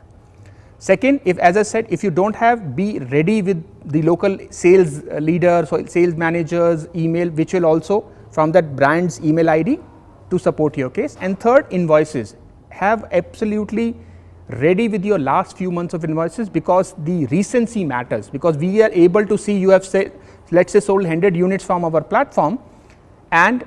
Second, if, as I said, if you don't have, be ready with the local sales leader, so sales managers email, which will also from that brand's email ID to support your case. And third, invoices. Have absolutely ready with your last few months of invoices, because the recency matters, because we are able to see you have said, let's say sold 100 units from our platform, and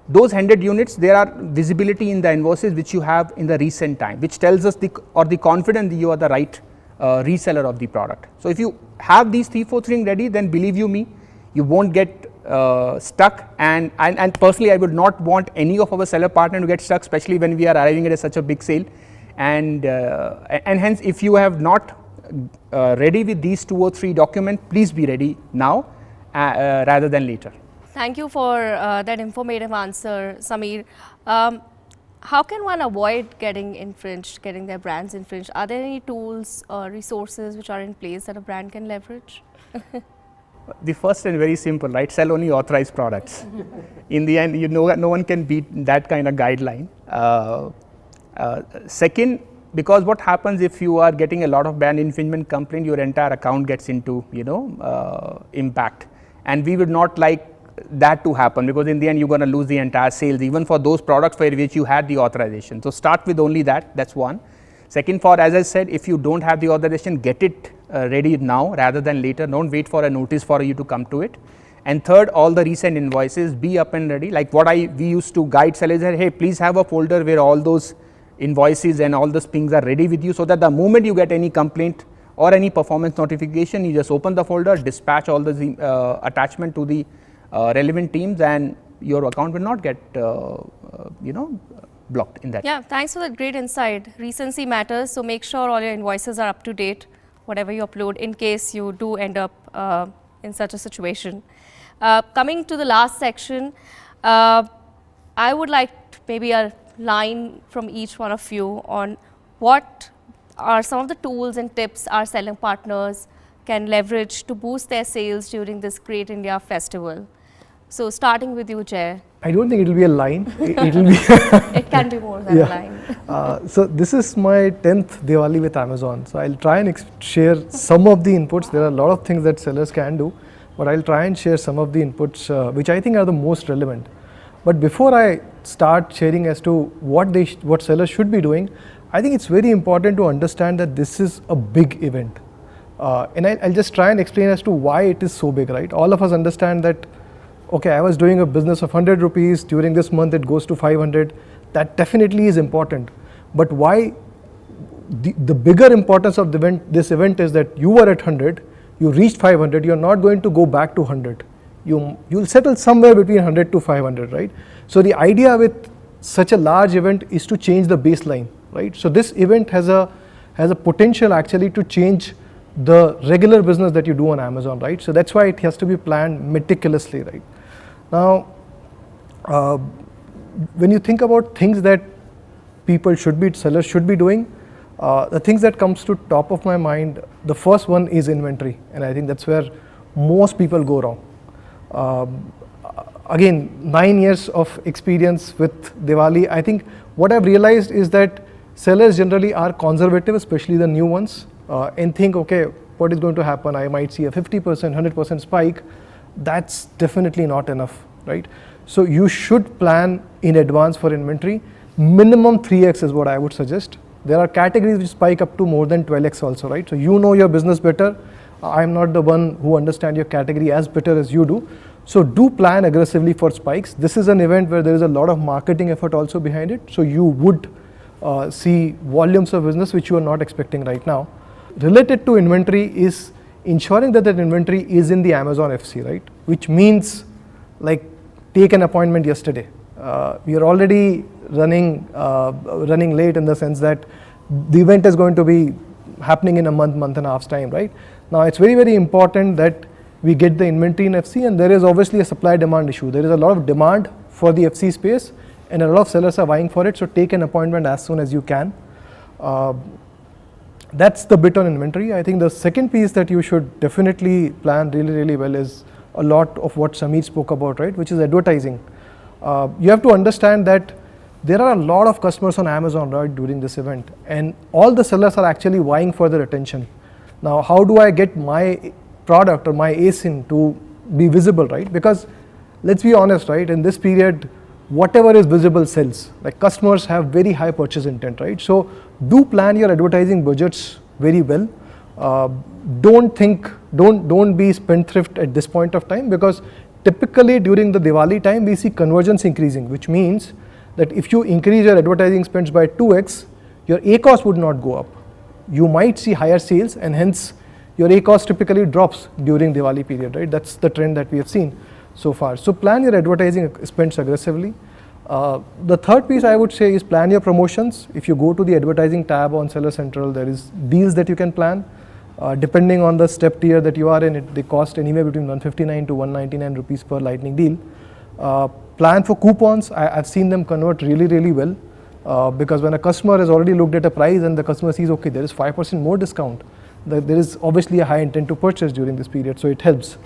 those 100 units, there are visibility in the invoices which you have in the recent time, which tells us the confidence that you are the right reseller of the product. So if you have these 3-4 things ready, then believe you me, you won't get stuck. And personally, I would not want any of our seller partner to get stuck, especially when we are arriving at such a big sale. And hence, if you have not ready with these 2 or 3 documents, please be ready now rather than later. Thank you for that informative answer, Sameer. How can one avoid getting infringed, getting their brands infringed? Are there any tools or resources which are in place that a brand can leverage? The first and very simple, right? Sell only authorized products. In the end, no one can beat that kind of guideline. Second, because what happens if you are getting a lot of brand infringement complaint, your entire account gets into impact, and we would not like that to happen, because in the end you're going to lose the entire sales, even for those products for which you had the authorization. So start with only that. That's one. Second, for, as I said, if you don't have the authorization, get it ready now rather than later. Don't wait for a notice for you to come to it. And third, all the recent invoices, be up and ready. Like what we used to guide sellers, hey, please have a folder where all those invoices and all those things are ready with you, so that the moment you get any complaint or any performance notification, you just open the folder, dispatch all the attachment to the relevant teams, and your account will not get blocked in that. Yeah, thanks for that great insight. Recency matters, so make sure all your invoices are up to date, whatever you upload, in case you do end up in such a situation. Coming to the last section, I would like maybe a line from each one of you on what are some of the tools and tips our selling partners can leverage to boost their sales during this Great India Festival. So starting with you, Jay. I don't think it will be a line. It will be it can be more than a line. So this is my 10th Diwali with Amazon. So I'll try and share some of the inputs. There are a lot of things that sellers can do, but I'll try and share some of the inputs which I think are the most relevant. But before I start sharing as to what sellers should be doing, I think it's very important to understand that this is a big event. And I'll just try and explain as to why it is so big, right? All of us understand that, okay, I was doing a business of 100 rupees, during this month it goes to 500. That definitely is important. But why the bigger importance of this event is that you were at 100, you reached 500, you're not going to go back to 100. You'll settle somewhere between 100 to 500, right? So the idea with such a large event is to change the baseline, right? So this event has a potential actually to change the regular business that you do on Amazon, right? So that's why it has to be planned meticulously, right? Now, when you think about things that sellers should be doing, The things that comes to top of my mind, the first one is inventory, and I think that's where most people go wrong. Again, 9 years of experience with Diwali, I think what I've realized is that sellers generally are conservative, especially the new ones, and think, okay, what is going to happen? I might see a 50%, 100% spike. That's definitely not enough, right? So you should plan in advance for inventory. Minimum 3x is what I would suggest. There are categories which spike up to more than 12x also, right? So you know your business better. I'm not the one who understand your category as better as you do. So do plan aggressively for spikes. This is an event where there is a lot of marketing effort also behind it. So you would see volumes of business which you are not expecting right now. Related to inventory is ensuring that that inventory is in the Amazon FC, right? Which means like take an appointment yesterday. We are already running late in the sense that the event is going to be happening in a month and a half's time, right? Now it's very, very important that we get the inventory in FC, and there is obviously a supply demand issue. There is a lot of demand for the FC space and a lot of sellers are vying for it, so take an appointment as soon as you can. That's the bit on inventory. I think the second piece that you should definitely plan really, really well is a lot of what Samir spoke about, right, which is advertising. You have to understand that there are a lot of customers on Amazon, right, during this event, and all the sellers are actually vying for their attention. Now, how do I get my product or my ASIN to be visible, right? Because let's be honest, right, in this period, whatever is visible sells. Like customers have very high purchase intent, right? So do plan your advertising budgets very well. Don't be spendthrift at this point of time, because typically during the Diwali time we see conversions increasing, which means that if you increase your advertising spends by 2x, your A cost would not go up. You might see higher sales, and hence your A cost typically drops during Diwali period, right? That's the trend that we have seen so far. So plan your advertising spends aggressively. The third piece I would say is plan your promotions. If you go to the advertising tab on Seller Central, there is deals that you can plan. Depending on the step tier that you are in, they cost anywhere between 159 to 199 rupees per lightning deal. Plan for coupons. I've seen them convert really, really well, because when a customer has already looked at a price and the customer sees, okay, there is 5% more discount, there is obviously a high intent to purchase during this period, so it helps.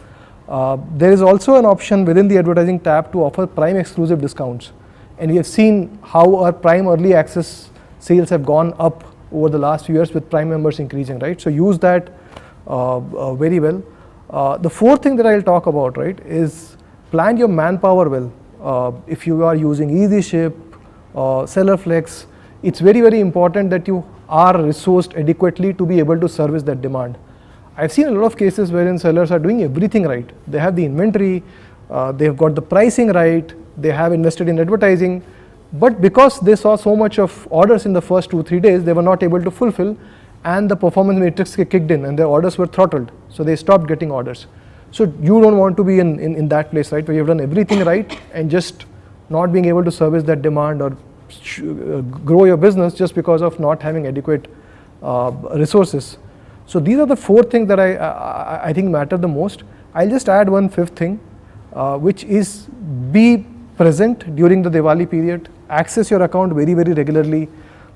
There is also an option within the advertising tab to offer Prime exclusive discounts, and we have seen how our Prime early access sales have gone up over the last few years with Prime members increasing, right? So use that very well. The fourth thing that I'll talk about, right, is plan your manpower well. If you are using EasyShip, SellerFlex, it's very, very important that you are resourced adequately to be able to service that demand. I've seen a lot of cases wherein sellers are doing everything right. They have the inventory, they've got the pricing right, they have invested in advertising, but because they saw so much of orders in the first 2-3 days, they were not able to fulfill, and the performance matrix kicked in and their orders were throttled, so they stopped getting orders. So you don't want to be in that place, right, where you've done everything right and just not being able to service that demand or grow your business just because of not having adequate resources. So these are the four things that I think matter the most. I'll just add one fifth thing, which is be present during the Diwali period. Access your account very, very regularly.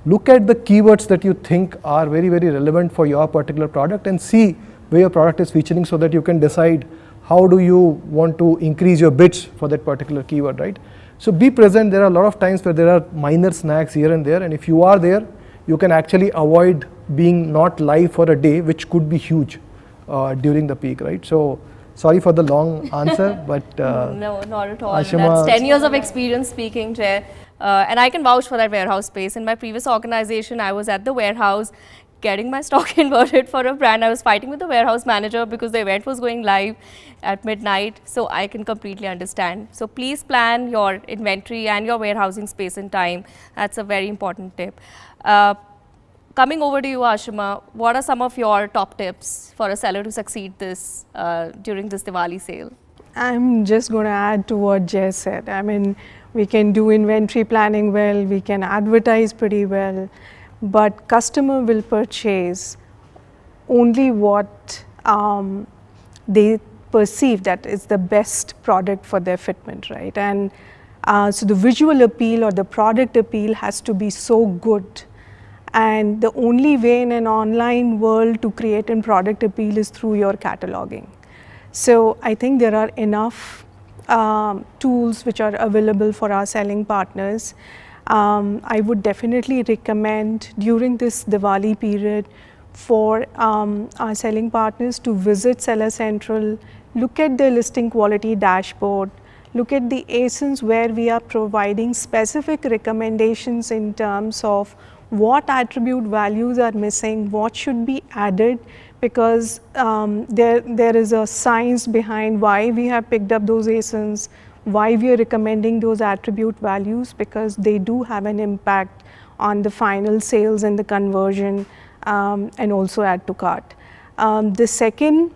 Look at the keywords that you think are very, very relevant for your particular product and see where your product is featuring, so that you can decide how do you want to increase your bids for that particular keyword, right? So be present. There are a lot of times where there are minor snags here and there, and if you are there, you can actually avoid being not live for a day, which could be huge during the peak, right? So sorry for the long answer, but no, not at all. Ashima, That's 10 years of experience speaking, Jay. And I can vouch for that warehouse space. In my previous organization, I was at the warehouse getting my stock inverted for a brand. I was fighting with the warehouse manager because the event was going live at midnight. So I can completely understand. So please plan your inventory and your warehousing space in time. That's a very important tip. Coming over to you, Ashima, what are some of your top tips for a seller to succeed during this Diwali sale? I'm just going to add to what Jay said. I mean, we can do inventory planning well, we can advertise pretty well, but customer will purchase only what they perceive that is the best product for their fitment, right? And so the visual appeal or the product appeal has to be so good, and the only way in an online world to create a product appeal is through your cataloging. So I think there are enough tools which are available for our selling partners. I would definitely recommend during this Diwali period for our selling partners to visit Seller Central, look at the listing quality dashboard, look at the ASINs where we are providing specific recommendations in terms of what attribute values are missing, what should be added, because there is a science behind why we have picked up those ASINs, why we are recommending those attribute values, because they do have an impact on the final sales and the conversion, and also add to cart. The second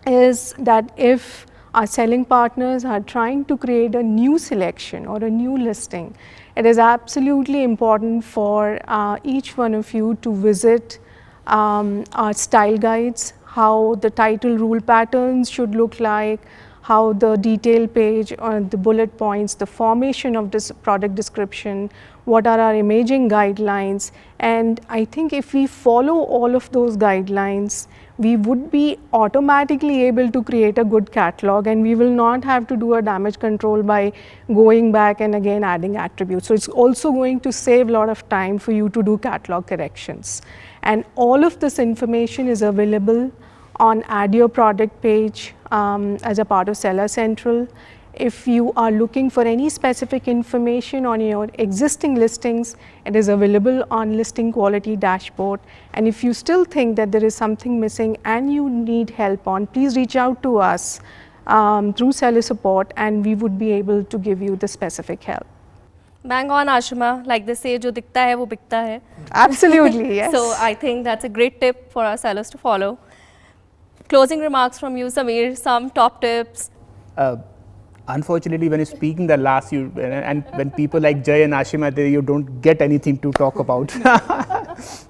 is that if our selling partners are trying to create a new selection or a new listing, it is absolutely important for each one of you to visit our style guides, how the title rule patterns should look like, how the detail page or the bullet points, the formation of this product description, what are our imaging guidelines. And I think if we follow all of those guidelines, we would be automatically able to create a good catalog, and we will not have to do a damage control by going back and again adding attributes. So it's also going to save a lot of time for you to do catalog corrections. And all of this information is available on Add Your Product page as a part of Seller Central. If you are looking for any specific information on your existing listings, it is available on Listing Quality Dashboard. And if you still think that there is something missing and you need help on, please reach out to us through seller support, and we would be able to give you the specific help. Bang on, Ashima. Like they say, jo dikhta hai, wo bikta hai. Absolutely, yes. So I think that's a great tip for our sellers to follow. Closing remarks from you, Samir, some top tips. Unfortunately, when you're speaking the last, and when people like Jay and Ashima, you don't get anything to talk about.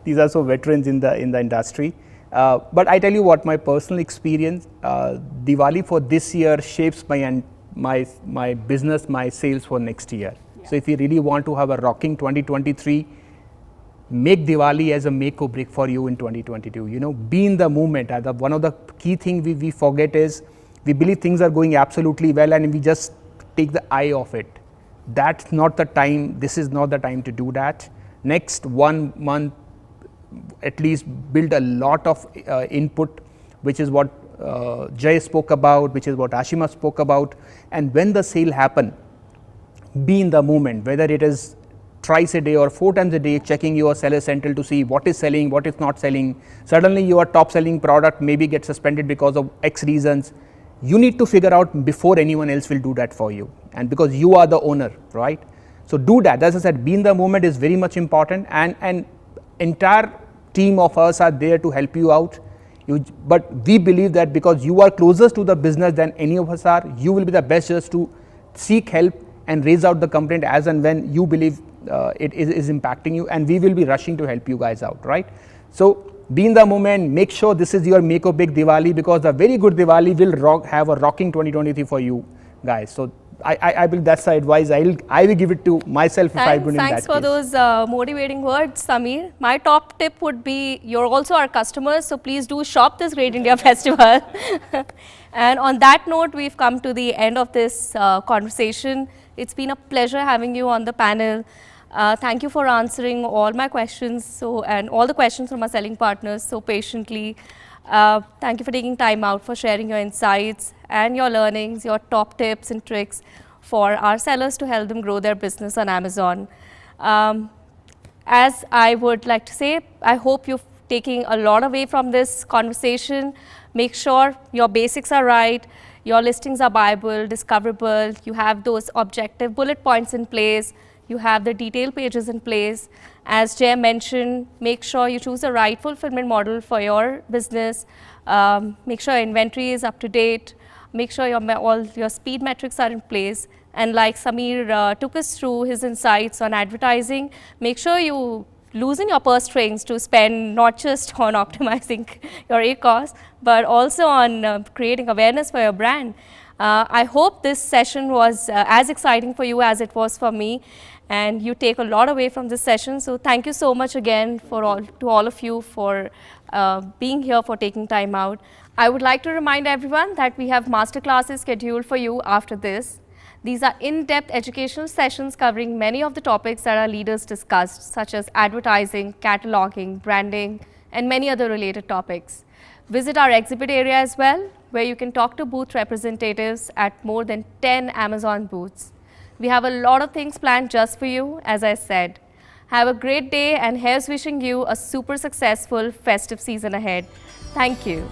These are so veterans in the industry. But I tell you what, my personal experience, Diwali for this year shapes my business, my sales for next year. Yeah. So if you really want to have a rocking 2023, make Diwali as a make or break for you in 2022. You know, be in the moment. One of the key things we forget is, we believe things are going absolutely well and we just take the eye off it. That's not the time, this is not the time to do that. Next 1 month, at least build a lot of input, which is what Jay spoke about, which is what Ashima spoke about. And when the sale happen, be in the moment, whether it is thrice a day or 4 times a day, checking your Seller Central to see what is selling, what is not selling. Suddenly your top selling product maybe gets suspended because of X reasons. You need to figure out before anyone else will do that for you, and because you are the owner, right? So do that. As I said, be in the moment is very much important, and entire team of us are there to help you out. But we believe that because you are closest to the business than any of us are, you will be the best just to seek help and raise out the complaint as and when you believe it is impacting you, and we will be rushing to help you guys out, right? So be in the moment, make sure this is your make or break Diwali, because a very good Diwali will have a rocking 2023 for you guys. So I believe that's the advice I will give it to myself if I wouldn't in that case. Thanks for those motivating words, Samir. My top tip would be, you're also our customers, so please do shop this Great India Festival. And on that note, we've come to the end of this conversation. It's been a pleasure having you on the panel. Thank you for answering all my questions and all the questions from our selling partners so patiently. Thank you for taking time out for sharing your insights and your learnings, your top tips and tricks for our sellers to help them grow their business on Amazon. As I would like to say, I hope you're taking a lot away from this conversation. Make sure your basics are right, your listings are buyable, discoverable, you have those objective bullet points in place, you have the detail pages in place. As Jay mentioned, make sure you choose the right fulfillment model for your business. Make sure your inventory is up to date. Make sure all your speed metrics are in place. And like Samir took us through his insights on advertising, make sure you loosen your purse strings to spend not just on optimizing your ACOS, but also on creating awareness for your brand. I hope this session was as exciting for you as it was for me. and you take a lot away from this session. So thank you so much again to all of you for being here, for taking time out. I would like to remind everyone that we have masterclasses scheduled for you after this. These are in-depth educational sessions covering many of the topics that our leaders discussed, such as advertising, cataloging, branding, and many other related topics. Visit our exhibit area as well, where you can talk to booth representatives at more than 10 Amazon booths. We have a lot of things planned just for you, as I said. Have a great day, and here's wishing you a super successful festive season ahead. Thank you.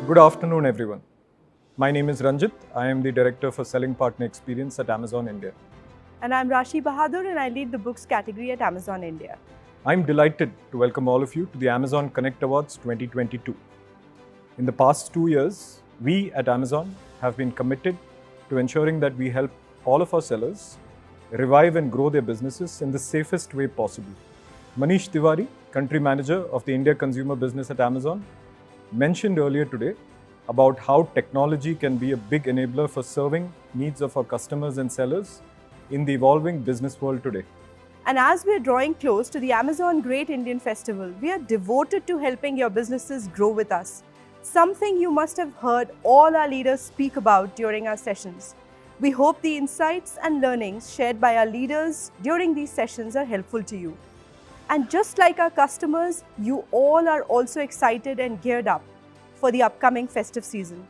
Good afternoon, everyone. My name is Ranjit. I am the Director for Selling Partner Experience at Amazon India. And I'm Rashi Bahadur, and I lead the books category at Amazon India. I'm delighted to welcome all of you to the Amazon Connect Awards 2022. In the past 2 years, we at Amazon have been committed to ensuring that we help all of our sellers revive and grow their businesses in the safest way possible. Manish Tiwari, Country Manager of the India Consumer Business at Amazon, mentioned earlier today about how technology can be a big enabler for serving needs of our customers and sellers in the evolving business world today. And as we are drawing close to the Amazon Great Indian Festival, we are devoted to helping your businesses grow with us. Something you must have heard all our leaders speak about during our sessions. We hope the insights and learnings shared by our leaders during these sessions are helpful to you. And just like our customers, you all are also excited and geared up for the upcoming festive season.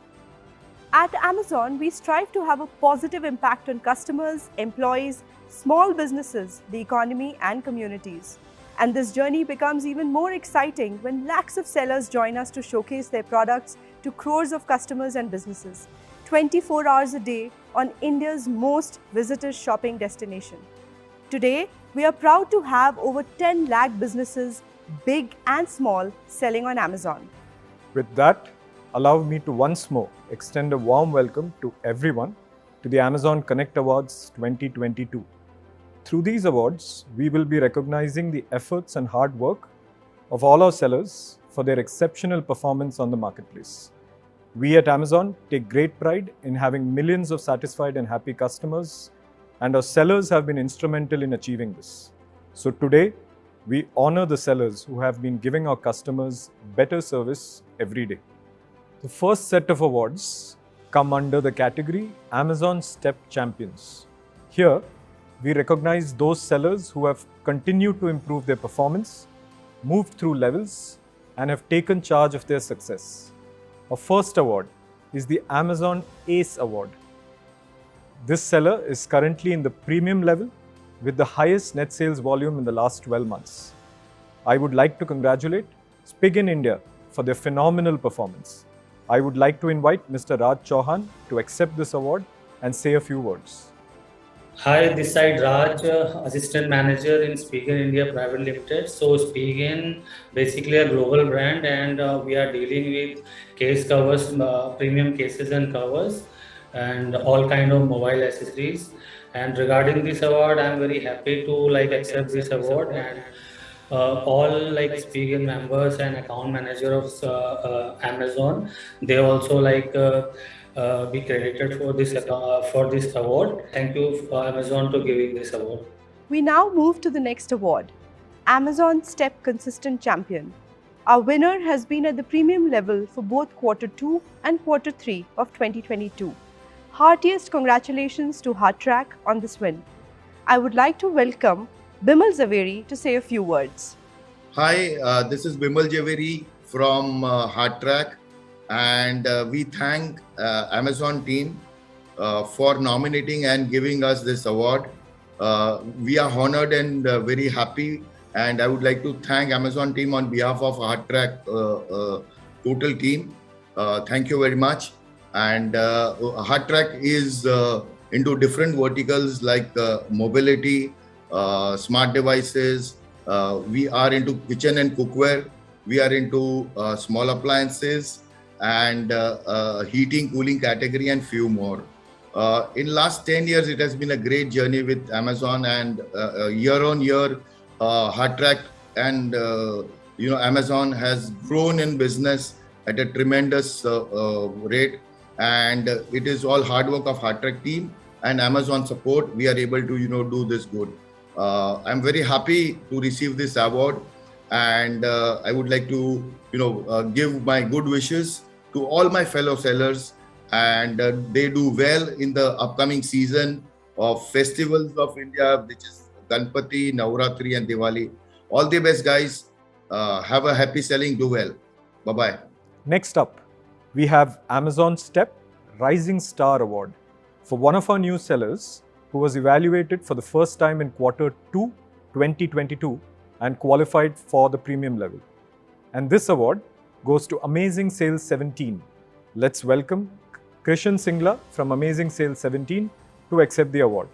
At Amazon, we strive to have a positive impact on customers, employees, small businesses, the economy, and communities. And this journey becomes even more exciting when lakhs of sellers join us to showcase their products to crores of customers and businesses, 24 hours a day on India's most visited shopping destination. Today, we are proud to have over 10 lakh businesses, big and small, selling on Amazon. With that, allow me to once more extend a warm welcome to everyone to the Amazon Connect Awards 2022. Through these awards, we will be recognizing the efforts and hard work of all our sellers for their exceptional performance on the marketplace. We at Amazon take great pride in having millions of satisfied and happy customers, and our sellers have been instrumental in achieving this. So today, we honor the sellers who have been giving our customers better service every day. The first set of awards come under the category Amazon Step Champions. Here, we recognize those sellers who have continued to improve their performance, moved through levels, and have taken charge of their success. Our first award is the Amazon Ace Award. This seller is currently in the premium level with the highest net sales volume in the last 12 months. I would like to congratulate Spig in India for their phenomenal performance. I would like to invite Mr. Raj Chauhan to accept this award and say a few words. Hi, this side Raj, Assistant Manager in Spigen India Private Limited. So Spigen, basically a global brand, and we are dealing with case covers, premium cases and covers, and all kind of mobile accessories. And regarding this award, I am very happy to accept this award, and all Spigen members and account manager of Amazon, they also be credited for this award. Thank you for Amazon to giving this award. We now move to the next award, Amazon Step Consistent Champion. Our winner has been at the premium level for both Q2 and Q3 of 2022. Heartiest congratulations to HeartTrack on this win. I would like to welcome Bimal Zaveri to say a few words. Hi, this is Bimal Zaveri from HeartTrack. And we thank Amazon team for nominating and giving us this award. We are honored and very happy. And I would like to thank Amazon team on behalf of HeartTrack total team. Thank you very much. And HeartTrack is into different verticals like mobility, smart devices. We are into kitchen and cookware. We are into small appliances and heating, cooling category, and few more. In last 10 years, it has been a great journey with Amazon, and year on year, Hardtrack and Amazon has grown in business at a tremendous rate, and it is all hard work of Hardtrack team and Amazon support. We are able to do this good. I'm very happy to receive this award, and I would like to give my good wishes to all my fellow sellers, and they do well in the upcoming season of festivals of India, which is Ganpati, Navratri, and Diwali. All the best, guys. Have a happy selling. Do well. Bye-bye. Next up, we have Amazon Step Rising Star Award for one of our new sellers who was evaluated for the first time in Q2 2022 and qualified for the premium level. And this award goes to Amazing Sales 17. Let's welcome Krishan Singla from Amazing Sales 17 to accept the award.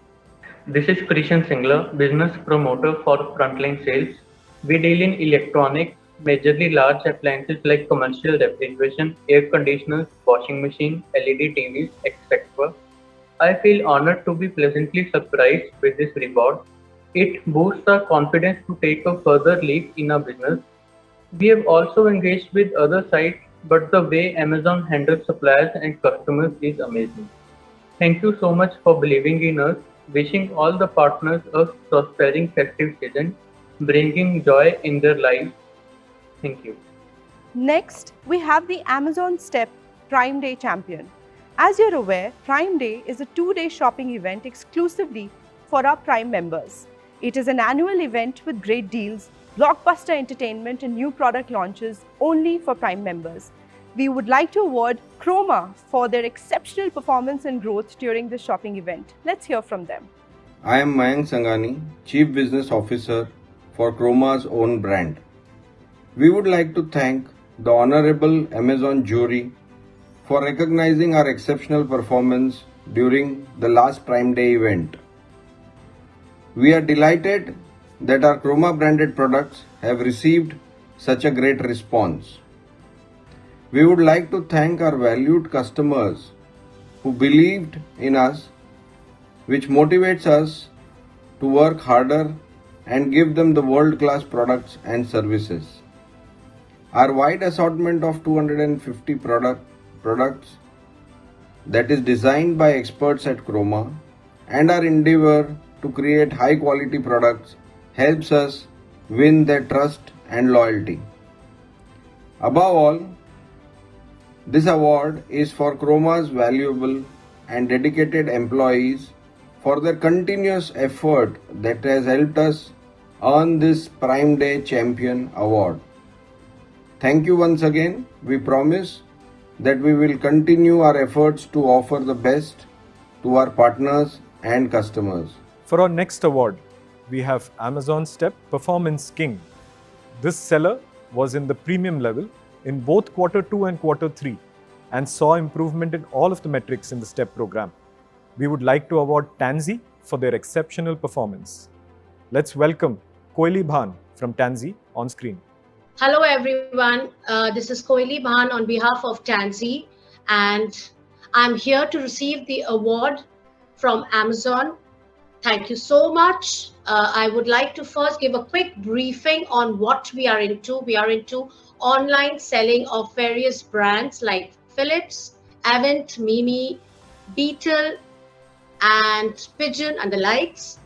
This is Krishan Singla, business promoter for Frontline Sales. We deal in electronics, majorly large appliances like commercial refrigeration, air conditioners, washing machine, LED TVs, etc. I feel honored to be pleasantly surprised with this reward. It boosts our confidence to take a further leap in our business. We have also engaged with other sites, but the way Amazon handles suppliers and customers is amazing. Thank you so much for believing in us. Wishing all the partners a prospering festive season, bringing joy in their lives. Thank you. Next, we have the Amazon Step Prime Day champion. As you're aware, Prime Day is a 2-day shopping event exclusively for our Prime members. It is an annual event with great deals, blockbuster entertainment, and new product launches only for Prime members. We would like to award Chroma for their exceptional performance and growth during this shopping event. Let's hear from them. I am Mayank Sangani, Chief Business Officer for Chroma's own brand. We would like to thank the Honorable Amazon Jury for recognizing our exceptional performance during the last Prime Day event. We are delighted that our Chroma branded products have received such a great response. We would like to thank our valued customers who believed in us, which motivates us to work harder and give them the world-class products and services. Our wide assortment of 250 products that is designed by experts at Chroma and our endeavor to create high-quality products helps us win their trust and loyalty. Above all, this award is for Chroma's valuable and dedicated employees for their continuous effort that has helped us earn this Prime Day Champion Award. Thank you once again. We promise that we will continue our efforts to offer the best to our partners and customers. For our next award, we have Amazon Step Performance King. This seller was in the premium level in both Q2 and Q3 and saw improvement in all of the metrics in the STEP program. We would like to award Tansy for their exceptional performance. Let's welcome Koili Bhan from Tansy on screen. Hello everyone, this is Koili Bhan on behalf of Tansy, and I'm here to receive the award from Amazon. Thank you so much. I would like to first give a quick briefing on what we are into. We are into online selling of various brands like Philips, Avent, Mimi, Beetle, and Pigeon and the likes.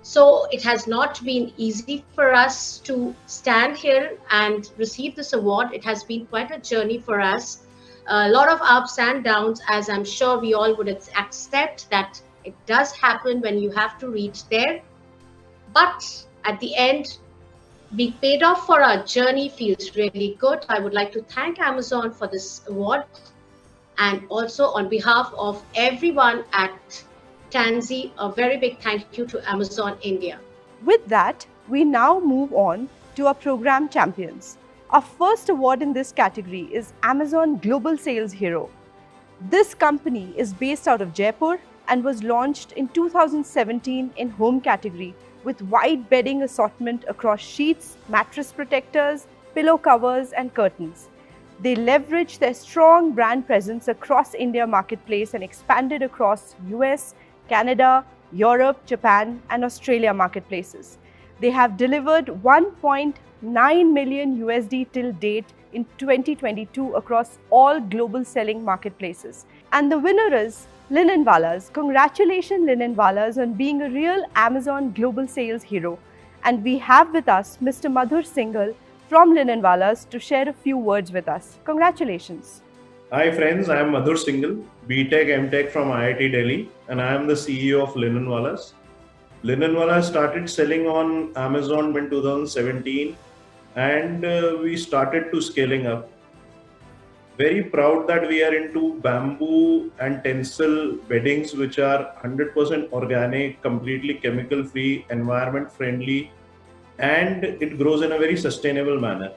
So it has not been easy for us to stand here and receive this award. It has been quite a journey for us. A lot of ups and downs, as I'm sure we all would accept that it does happen when you have to reach there. But at the end, being paid off for our journey feels really good. I would like to thank Amazon for this award, and also on behalf of everyone at Tansy, a very big thank you to Amazon India. With that, we now move on to our program champions. Our first award in this category is Amazon Global Sales Hero. This company is based out of Jaipur and was launched in 2017 in home category with wide bedding assortment across sheets, mattress protectors, pillow covers and curtains. They leveraged their strong brand presence across India marketplace and expanded across US, Canada, Europe, Japan and Australia marketplaces. They have delivered 1.9 million USD till date in 2022 across all global selling marketplaces. And the winner is Linenwalas. Congratulations Linenwalas on being a real Amazon global sales hero. And we have with us Mr. Madhur Singhal from Linenwalas to share a few words with us. Congratulations. Hi friends, I am Madhur Singhal, BTech MTech from IIT Delhi, and I am the CEO of Linenwalas. Linenwalas started selling on Amazon in 2017 and we started to scaling up. Very proud that we are into bamboo and tencel beddings which are 100% organic, completely chemical free, environment friendly, and it grows in a very sustainable manner.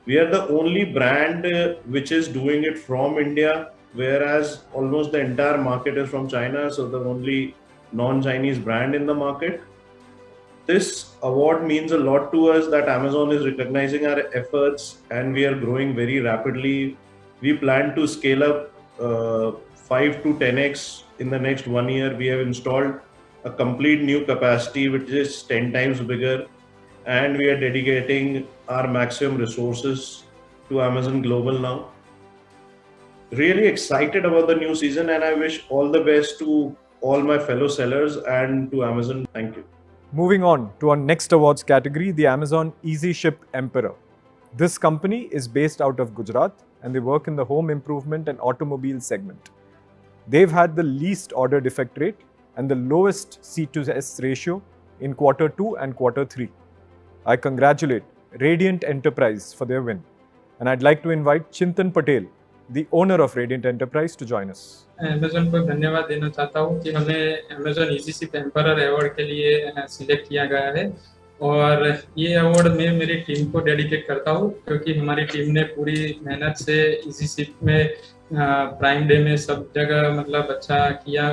We are the only brand which is doing it from India, whereas almost the entire market is from China, so the only non-Chinese brand in the market. This award means a lot to us that Amazon is recognizing our efforts and we are growing very rapidly. We plan to scale up 5 to 10x in the next 1 year. We have installed a complete new capacity which is 10 times bigger, and we are dedicating our maximum resources to Amazon Global now. Really excited about the new season, and I wish all the best to all my fellow sellers and to Amazon. Thank you. Moving on to our next awards category, the Amazon Easy Ship Emperor. This company is based out of Gujarat and they work in the home improvement and automobile segment. They've had the least order defect rate and the lowest C to S ratio in Q2 and Q3. I congratulate Radiant Enterprise for their win. And I'd like to invite Chintan Patel, the owner of Radiant Enterprise, to join us. Amazon को धन्यवाद देना चाहता हूँ कि हमें Amazon easy ship emperor award के लिए select किया गया है, और ये अवार्ड मैं मेरी टीम को डेडिकेट करता हूँ क्योंकि हमारी टीम ने पूरी मेहनत से इजी शिप में प्राइम डे में सब जगह मतलब अच्छा किया,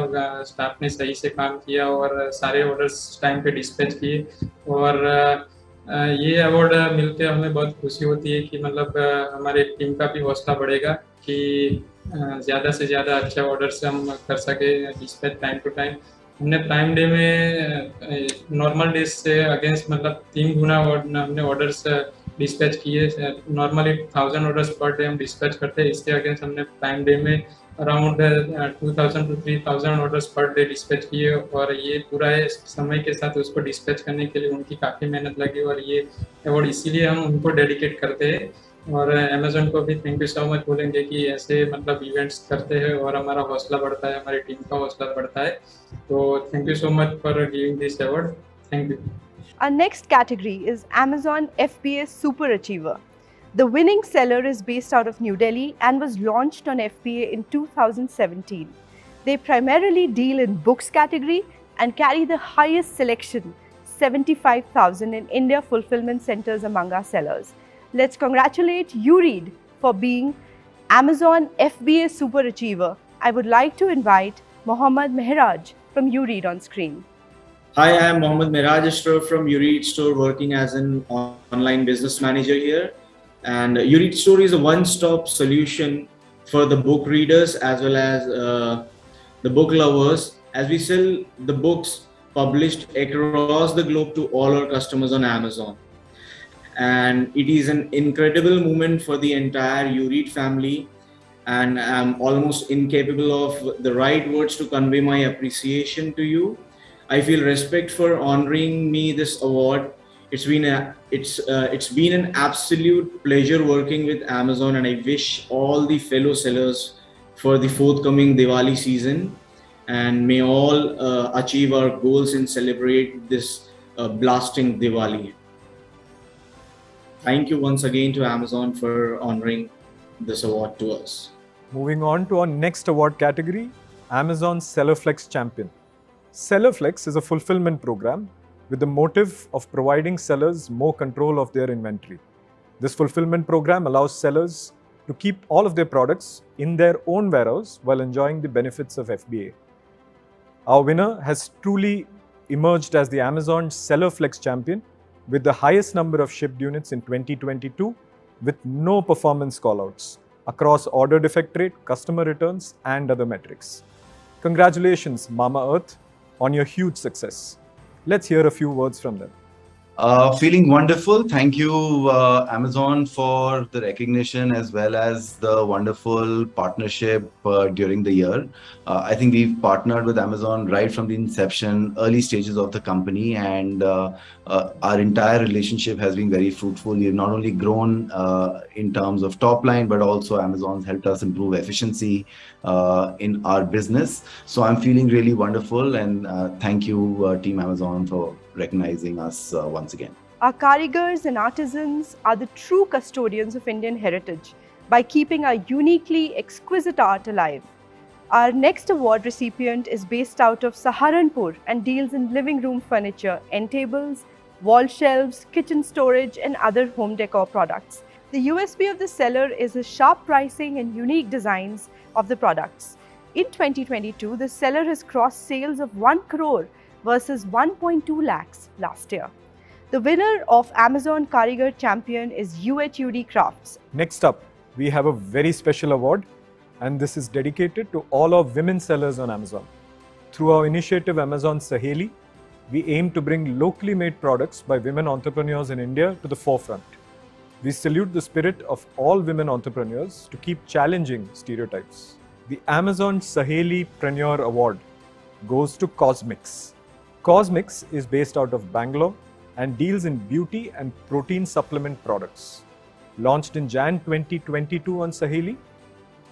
स्टाफ ने सही से काम किया और सारे ऑर्डर्स टाइम पे डिस्पैच किए, और ये अवार्ड मिलके हमें बहुत खुशी होती है कि मतलब हमारे टीम का भी हौसला बढ़ेगा कि ज़्यादा से ज़्यादा अच्छे ऑर्डर्स हम कर सके डिस्पैच टाइम टू टाइम। हमने प्राइम डे में नॉर्मल डेज से अगेंस्ट मतलब 3 गुना हमने ऑर्डर्स डिस्पैच किए। नॉर्मली 1000 ऑर्डर्स पर डे हम डिस्पैच करते हैं, इसके अगेंस्ट हमने प्राइम डे में around 2000 to 3000 orders per day dispatch किए, और ये पूरा समय के साथ उसको डिस्पैच करने के लिए उनकी काफ़ी मेहनत लगी, और ये अवार्ड इसीलिए हम उनको डेडिकेट करते हैं। और अमेज़न को भी थैंक यू सो मच बोलेंगे कि ऐसे मतलब इवेंट्स करते हैं और हमारा हौसला बढ़ता है, हमारी टीम का हौसला बढ़ता है। तो thank you so much for giving this award. Thank you. Our next category is Amazon FBA Super Achiever. The winning seller is based out of New Delhi and was launched on FBA in 2017. They primarily deal in books category and carry the highest selection, 75,000 in India fulfillment centers among our sellers. Let's congratulate URead for being Amazon FBA Super Achiever. I would like to invite Mohammad Mehraj from URead on screen. Hi, I am Mohammad Mehraj from URead Store, working as an online business manager here. And URead Store is a one-stop solution for the book readers as well as the book lovers, as we sell the books published across the globe to all our customers on Amazon. And it is an incredible moment for the entire URead family, and I'm almost incapable of the right words to convey my appreciation to you. I feel respect for honoring me this award. It's been an absolute pleasure working with Amazon, and I wish all the fellow sellers for the forthcoming Diwali season, and may all achieve our goals and celebrate this blasting Diwali. Thank you once again to Amazon for honoring this award to us. Moving on to our next award category, Amazon SellerFlex Champion. SellerFlex is a fulfillment program with the motive of providing sellers more control of their inventory. This fulfillment program allows sellers to keep all of their products in their own warehouse while enjoying the benefits of FBA. Our winner has truly emerged as the Amazon Seller Flex Champion with the highest number of shipped units in 2022 with no performance callouts across order defect rate, customer returns and other metrics. Congratulations, Mama Earth, on your huge success. Let's hear a few words from them. Feeling wonderful. Thank you, Amazon, for the recognition as well as the wonderful partnership during the year. I think we've partnered with Amazon right from the inception, early stages of the company, and our entire relationship has been very fruitful. We've not only grown in terms of top line, but also Amazon's helped us improve efficiency in our business. So I'm feeling really wonderful, and thank you, Team Amazon, for recognizing us once again. Our karigars and artisans are the true custodians of Indian heritage by keeping our uniquely exquisite art alive. Our next award recipient is based out of Saharanpur and deals in living room furniture, end tables, wall shelves, kitchen storage and other home decor products. The USP of the seller is his sharp pricing and unique designs of the products. In 2022, the seller has crossed sales of 1 crore versus 1.2 lakhs last year. The winner of Amazon Karigar Champion is UHUD Crafts. Next up, we have a very special award, and this is dedicated to all our women sellers on Amazon. Through our initiative Amazon Saheli, we aim to bring locally made products by women entrepreneurs in India to the forefront. We salute the spirit of all women entrepreneurs to keep challenging stereotypes. The Amazon Saheli Preneur Award goes to Cosmix. Cosmix is based out of Bangalore and deals in beauty and protein supplement products. Launched in Jan 2022 on Saheli,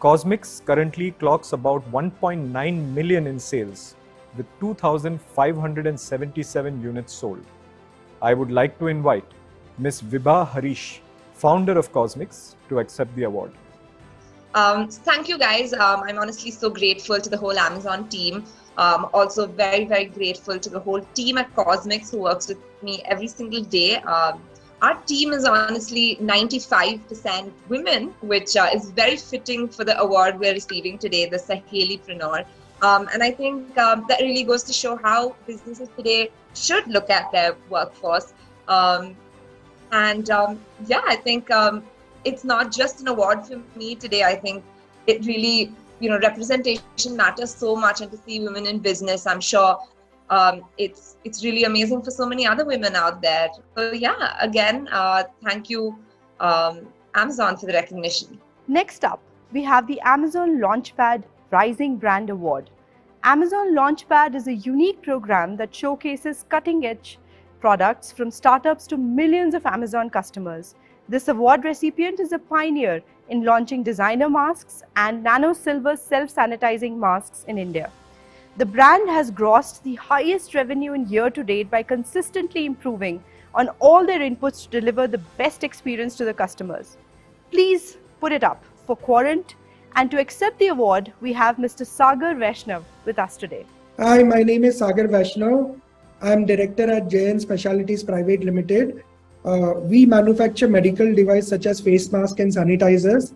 Cosmix currently clocks about 1.9 million in sales with 2,577 units sold. I would like to invite Ms. Vibha Harish, founder of Cosmix, to accept the award. Thank you guys. I'm honestly so grateful to the whole Amazon team. Also very, very grateful to the whole team at Cosmix who works with me every single day. Our team is honestly 95% women, which is very fitting for the award we're receiving today, the Sahelipreneur. And I think that really goes to show how businesses today should look at their workforce. Yeah, I think it's not just an award for me today. I think it really, representation matters so much, and to see women in business, I'm sure it's really amazing for so many other women out there. So yeah, again, thank you, Amazon, for the recognition. Next up, we have the Amazon Launchpad Rising Brand Award. Amazon Launchpad is a unique program that showcases cutting-edge products from startups to millions of Amazon customers. This award recipient is a pioneer in launching designer masks and nano silver self-sanitizing masks in India. The brand has grossed the highest revenue in year to date by consistently improving on all their inputs to deliver the best experience to the customers. Please put it up for Quarant, and to accept the award, we have Mr. Sagar Vaishnav with us today. Hi, my name is Sagar Vaishnav. I am director at JN Specialities Private Limited. We manufacture medical devices such as face masks and sanitizers.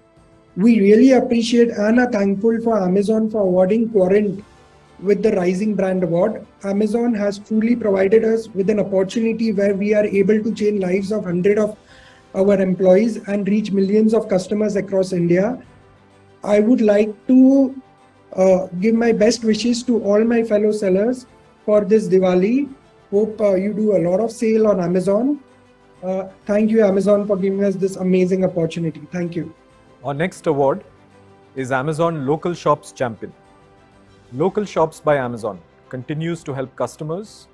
We really appreciate and are thankful for Amazon for awarding Quarant with the Rising Brand Award. Amazon has truly provided us with an opportunity where we are able to change lives of hundreds of our employees and reach millions of customers across India. I would like to give my best wishes to all my fellow sellers for this Diwali. Hope you do a lot of sale on Amazon. Thank you, Amazon, for giving us this amazing opportunity. Thank you. Our next award is Amazon Local Shops Champion. Local Shops by Amazon continues to help customers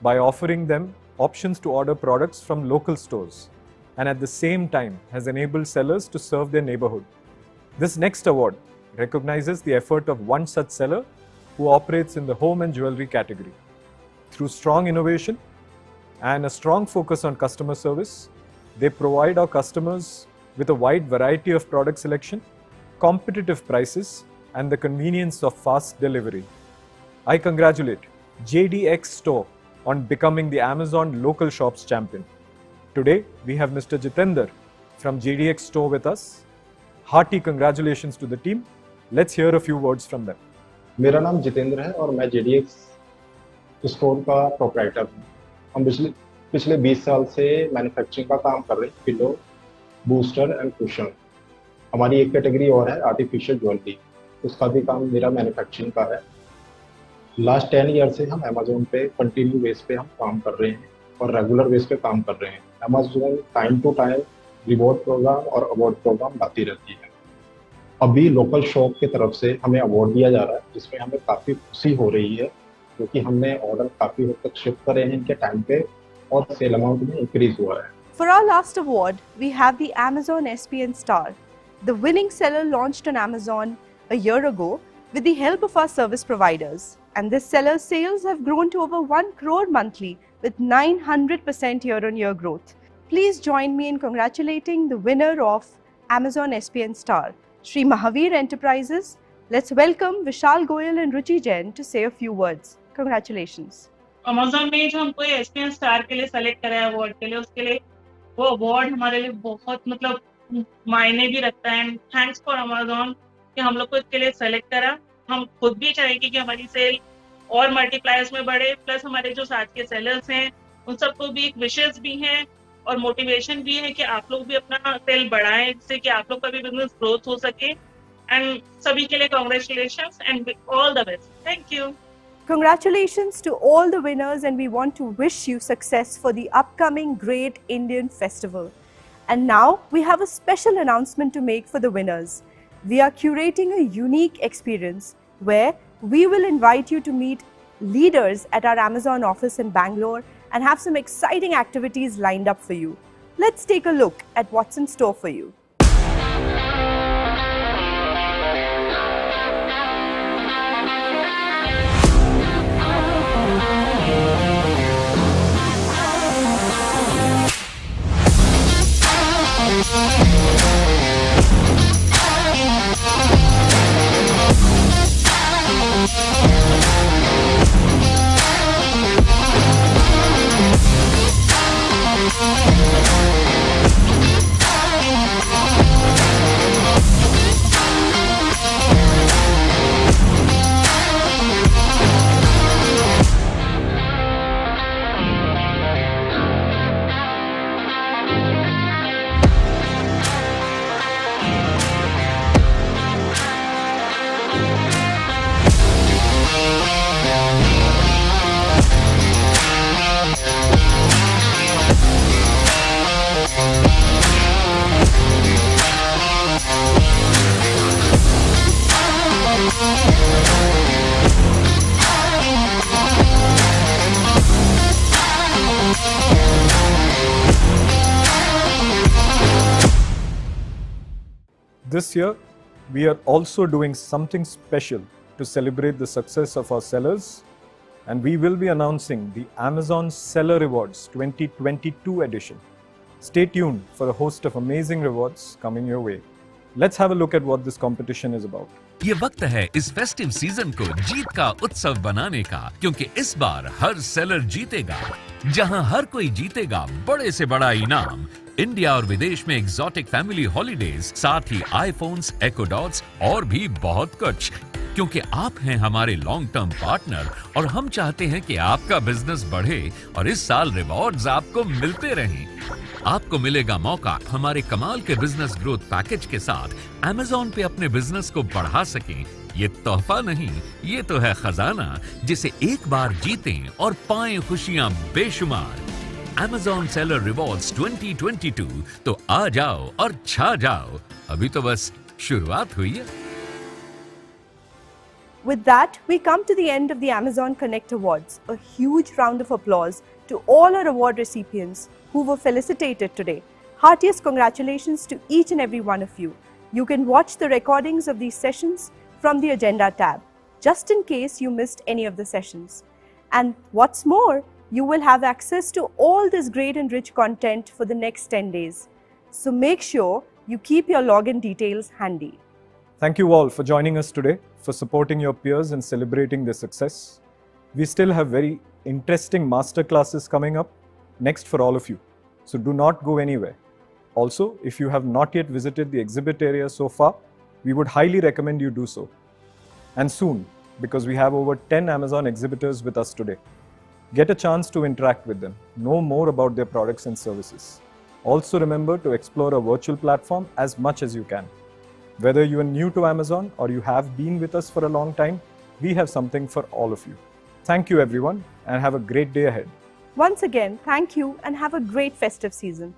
by offering them options to order products from local stores, and at the same time has enabled sellers to serve their neighborhood. This next award recognizes the effort of one such seller who operates in the home and jewelry category. Through strong innovation and a strong focus on customer service, they provide our customers with a wide variety of product selection, competitive prices, and the convenience of fast delivery. I congratulate JDX Store on becoming the Amazon Local Shops Champion. Today, we have Mr. Jitender from JDX Store with us. Hearty congratulations to the team. Let's hear a few words from them. मेरा नाम जितेंद्र है और मैं JDX store का proprietor हूँ। हम पिछले 20 साल से मैन्युफैक्चरिंग का काम कर रहे हैं, पिलो, बूस्टर एंड कुशन। हमारी एक कैटेगरी और है आर्टिफिशियल ज्वेलरी, उसका भी काम मेरा मैन्युफैक्चरिंग का है। लास्ट 10 ईयर से हम अमेजोन पे कंटिन्यू बेस पे हम काम कर रहे हैं और रेगुलर बेस पे काम कर रहे हैं। Amazon time to time reward program और अवार्ड प्रोग्राम लाती रहती है। अभी लोकल शॉप की तरफ से हमें अवार्ड दिया जा रहा है, जिसमें हमें काफ़ी खुशी हो रही है, क्योंकि हमने ऑर्डर काफ़ी हद तक शिफ्ट करे हैं इनके टाइम पे और सेल अमाउंट में इंक्रीज हुआ है। For our last award, we have the Amazon SPN Star. The winning seller launched on Amazon a year ago with the help of our service providers. And this seller's sales have grown to over 1 crore monthly with 900% year-on-year growth. Please join me in congratulating the winner of Amazon SPN Star, Shri Mahavir Enterprises. Let's welcome Vishal Goyal and Ruchi Jain to say a few words. Congratulations. Amazon में जो हमको SPN Star के लिए select करा है award के लिए, उसके लिए वो अवार्ड हमारे लिए बहुत मतलब मायने भी रखता है। एंड थैंक्स फॉर अमेजोन कि हम लोग को इसके लिए सेलेक्ट करा। हम खुद भी चाहेंगे कि हमारी सेल और मल्टीप्लायर्स में बढ़े, प्लस हमारे जो साथ के सेलर्स हैं उन सबको भी एक विशेस भी हैं और मोटिवेशन भी है कि आप लोग भी अपना सेल बढ़ाएं, जिससे कि आप लोग का भी बिजनेस ग्रोथ हो सके। एंड सभी के लिए congratulations and all the best. Thank you. Congratulations to all the winners, and we want to wish you success for the upcoming Great Indian Festival. And now we have a special announcement to make for the winners. We are curating a unique experience where we will invite you to meet leaders at our Amazon office in Bangalore and have some exciting activities lined up for you. Let's take a look at what's in store for you. This year, we are also doing something special to celebrate the success of our sellers, and we will be announcing the Amazon Seller Rewards 2022 edition. Stay tuned for a host of amazing rewards coming your way. Let's have a look at what this competition is about. ये वक्त है इस festive season को जीत का उत्सव बनाने का, क्योंकि इस बार हर सेलर जीतेगा। जहां हर कोई जीतेगा बड़े से बड़ा इनाम, इंडिया और विदेश में एग्जॉटिक फैमिली हॉलिडेज, साथ ही आईफोन्स, एको डॉट्स और भी बहुत कुछ। क्योंकि आप हैं हमारे लॉन्ग टर्म पार्टनर और हम चाहते हैं कि आपका बिजनेस बढ़े और इस साल रिवॉर्ड्स आपको मिलते रहें। आपको मिलेगा मौका हमारे कमाल के बिजनेस ग्रोथ पैकेज के साथ Amazon पे अपने बिजनेस को बढ़ा सकें। ये तोहफा नहीं, ये तो है खजाना, जिसे एक बार जीतें और पाएं खुशियां बेशुमार। Amazon Seller Rewards 2022, तो आ जाओ और छा जाओ। अभी तो बस शुरुआत हुई है। With that, we come to the end of the Amazon Connect Awards. A huge round of applause to all our award recipients who were felicitated today. Heartiest congratulations to each and every one of you. You can watch the recordings of these sessions from the Agenda tab, just in case you missed any of the sessions. And what's more, you will have access to all this great and rich content for the next 10 days. So make sure you keep your login details handy. Thank you all for joining us today, for supporting your peers and celebrating their success. We still have very interesting masterclasses coming up next for all of you. So do not go anywhere. Also, if you have not yet visited the exhibit area so far, we would highly recommend you do so. And soon, because we have over 10 Amazon exhibitors with us today. Get a chance to interact with them, know more about their products and services. Also remember to explore a virtual platform as much as you can. Whether you are new to Amazon or you have been with us for a long time, we have something for all of you. Thank you everyone and have a great day ahead. Once again, thank you and have a great festive season.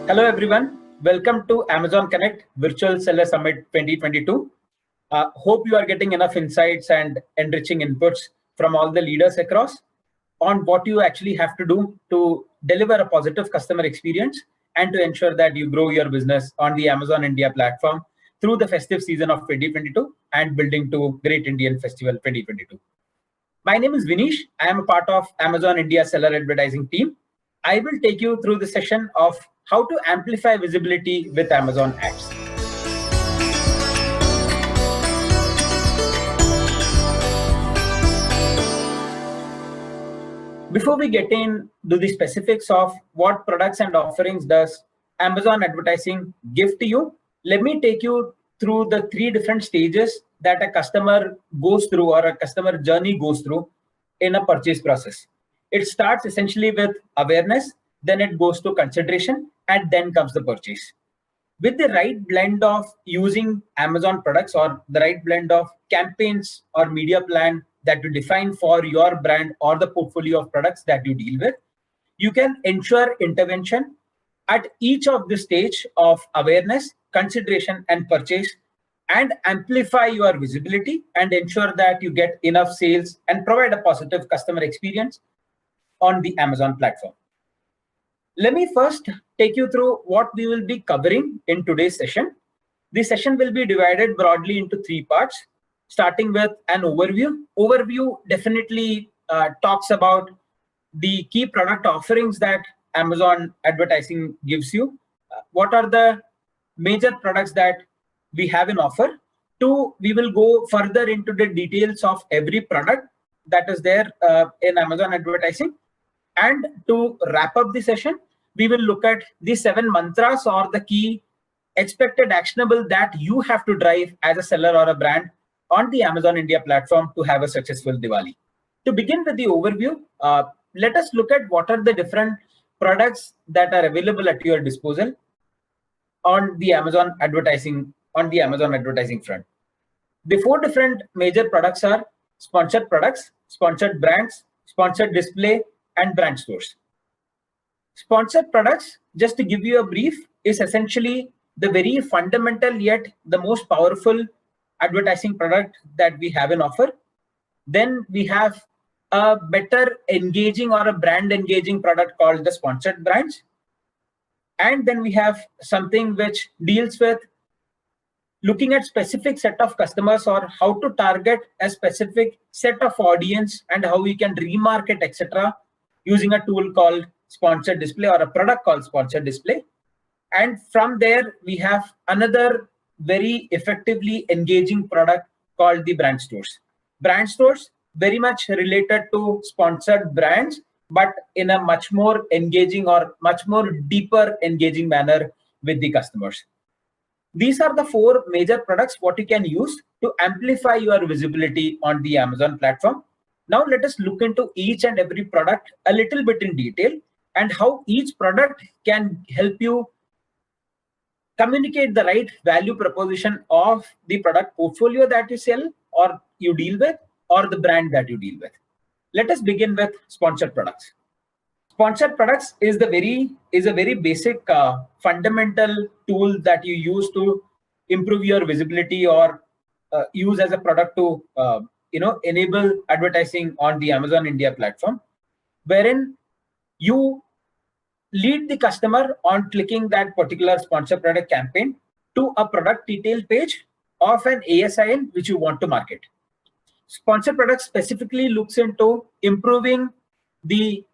Hello everyone, welcome to Amazon Connect Virtual Seller Summit 2022. Hope you are getting enough insights and enriching inputs from all the leaders across on what you actually have to do to deliver a positive customer experience and to ensure that you grow your business on the Amazon India platform through the festive season of 2022 and building to Great Indian Festival 2022. My name is Vinish. I am a part of Amazon India Seller Advertising team. I will take you through the session of how to amplify visibility with Amazon ads. Before we get into the specifics of what products and offerings does Amazon advertising give to you, let me take you through the 3 different stages that a customer goes through or a customer journey goes through in a purchase process. It starts essentially with awareness, then it goes to consideration, and then comes the purchase. With the right blend of using Amazon products or the right blend of campaigns or media plan that you define for your brand or the portfolio of products that you deal with, you can ensure intervention at each of the stage of awareness, consideration, and purchase, and amplify your visibility and ensure that you get enough sales and provide a positive customer experience on the Amazon platform. Let me first take you through what we will be covering in today's session. This session will be divided broadly into 3 parts, starting with an overview. Overview definitely talks about the key product offerings that Amazon advertising gives you. What are the major products that we have in offer? 2, we will go further into the details of every product that is there in Amazon advertising. And to wrap up the session, we will look at the 7 mantras or the key expected actionable that you have to drive as a seller or a brand on the Amazon India platform to have a successful Diwali. To begin with the overview, let us look at what are the different products that are available at your disposal on the Amazon advertising front. The 4 different major products are sponsored products, sponsored brands, sponsored display, and brand stores. Sponsored products, just to give you a brief, is essentially the very fundamental yet the most powerful advertising product that we have in offer. Then we have a better engaging or a brand engaging product called the sponsored brands. And then we have something which deals with looking at specific set of customers or how to target a specific set of audience and how we can remarket, etc., using a tool called sponsored display or a product called sponsored display. And from there, we have another very effectively engaging product called the brand stores. Brand stores, very much related to sponsored brands, but in a much more engaging or much more deeper engaging manner with the customers. These are the 4 major products what you can use to amplify your visibility on the Amazon platform. Now let us look into each and every product a little bit in detail and how each product can help you communicate the right value proposition of the product portfolio that you sell or you deal with or the brand that you deal with. Let us begin with sponsored products. Sponsored products is a very basic fundamental tool that you use to improve your visibility or use as a product to enable advertising on the Amazon India platform, wherein you lead the customer on clicking that particular sponsored product campaign to a product detail page of an ASIN which you want to market. Sponsored product specifically looks into improving the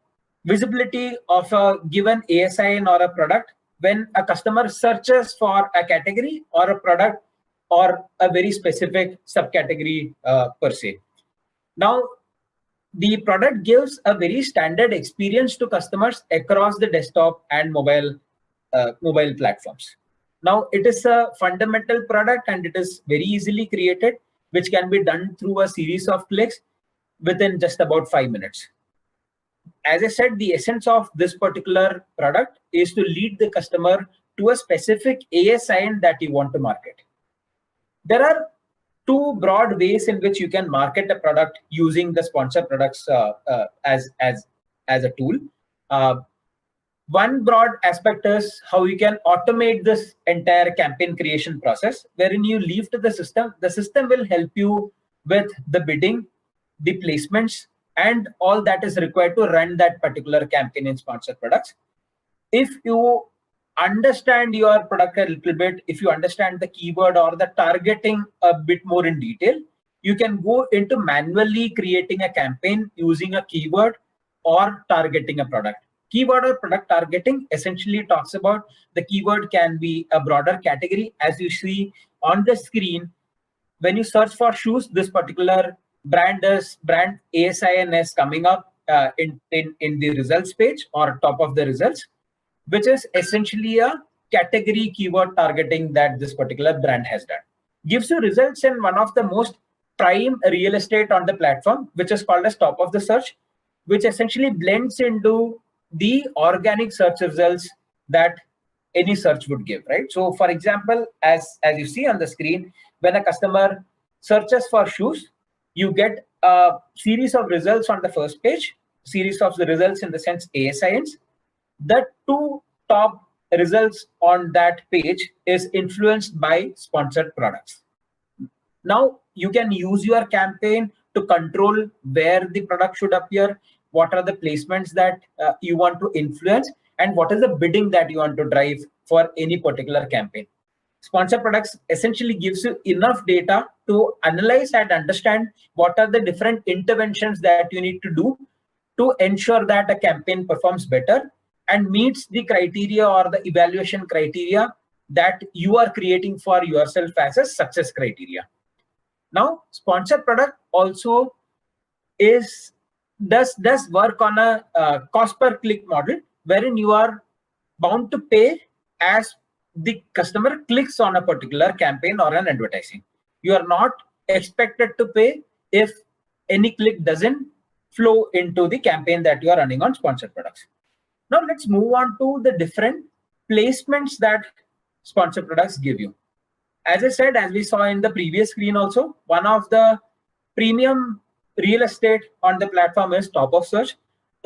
visibility of a given ASIN or a product when a customer searches for a category or a product or a very specific subcategory per se. Now, the product gives a very standard experience to customers across the desktop and mobile platforms. Now, it is a fundamental product and it is very easily created, which can be done through a series of clicks within just about 5 minutes. As I said, the essence of this particular product is to lead the customer to a specific ASIN that you want to market. There are two broad ways in which you can market a product using the sponsored products as a tool. One broad aspect is how you can automate this entire campaign creation process, wherein you leave to the system. The system will help you with the bidding, the placements, and all that is required to run that particular campaign in sponsored products. If you understand your product a little bit, if you understand the keyword or the targeting a bit more in detail, you can go into manually creating a campaign using a keyword or targeting a product. Keyword or product targeting essentially talks about the keyword can be a broader category. As you see on the screen, when you search for shoes, this particular brand ASIN is coming up in the results page or top of the results, which is essentially a category keyword targeting that this particular brand has done. Gives you results in one of the most prime real estate on the platform, which is called as top of the search, which essentially blends into the organic search results that any search would give, right? So for example, as you see on the screen, when a customer searches for shoes, you get a series of results on the first page, series of the results in the sense ASINs. The two top results on that page is influenced by sponsored products. Now you can use your campaign to control where the product should appear, what are the placements that you want to influence, and what is the bidding that you want to drive for any particular campaign. Sponsored products essentially gives you enough data to analyze and understand what are the different interventions that you need to do to ensure that a campaign performs better and meets the criteria or the evaluation criteria that you are creating for yourself as a success criteria. Now, sponsored product also does work on a cost per click model, wherein you are bound to pay as the customer clicks on a particular campaign or an advertising. You are not expected to pay if any click doesn't flow into the campaign that you are running on sponsored products. Now let's move on to the different placements that sponsored products give you. As I said, as we saw in the previous screen also, one of the premium real estate on the platform is top of search.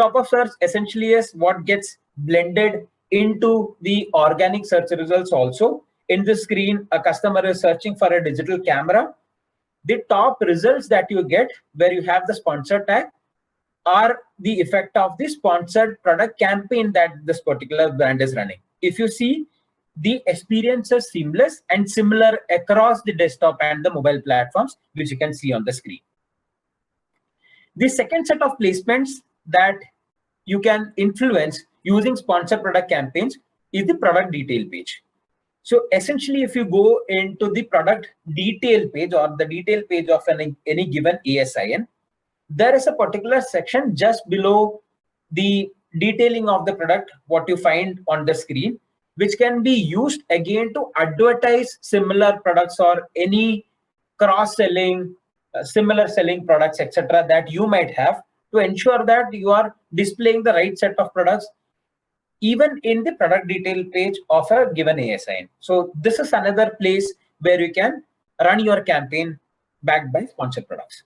Top of search essentially is what gets blended into the organic search results also. In this screen, a customer is searching for a digital camera. The top results that you get where you have the sponsor tag are the effect of the sponsored product campaign that this particular brand is running. If you see, the experience is seamless and similar across the desktop and the mobile platforms, which you can see on the screen. The second set of placements that you can influence using sponsored product campaigns is the product detail page. So essentially, if you go into the product detail page or the detail page of any given ASIN, there is a particular section just below the detailing of the product, what you find on the screen, which can be used again to advertise similar products or any cross-selling, similar selling products, etc., that you might have, to ensure that you are displaying the right set of products even in the product detail page of a given ASIN. So this is another place where you can run your campaign backed by sponsored products.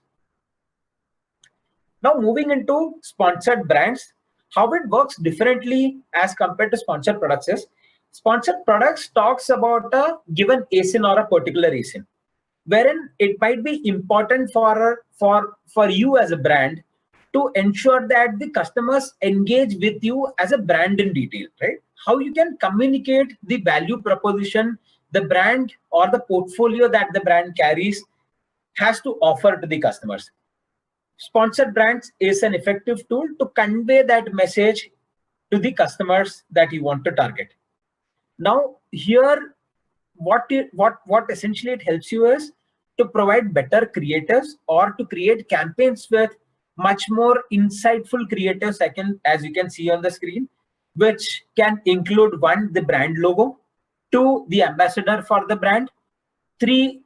Now moving into sponsored brands, how it works differently as compared to sponsored products is, sponsored products talks about a given ASIN or a particular ASIN, wherein it might be important for you as a brand to ensure that the customers engage with you as a brand in detail, right? How you can communicate the value proposition the brand or the portfolio that the brand carries has to offer to the customers. Sponsored brands is an effective tool to convey that message to the customers that you want to target. Now here, what essentially it helps you is to provide better creatives or to create campaigns with much more insightful creatives, as you can see on the screen, which can include 1, the brand logo, 2, the ambassador for the brand, 3,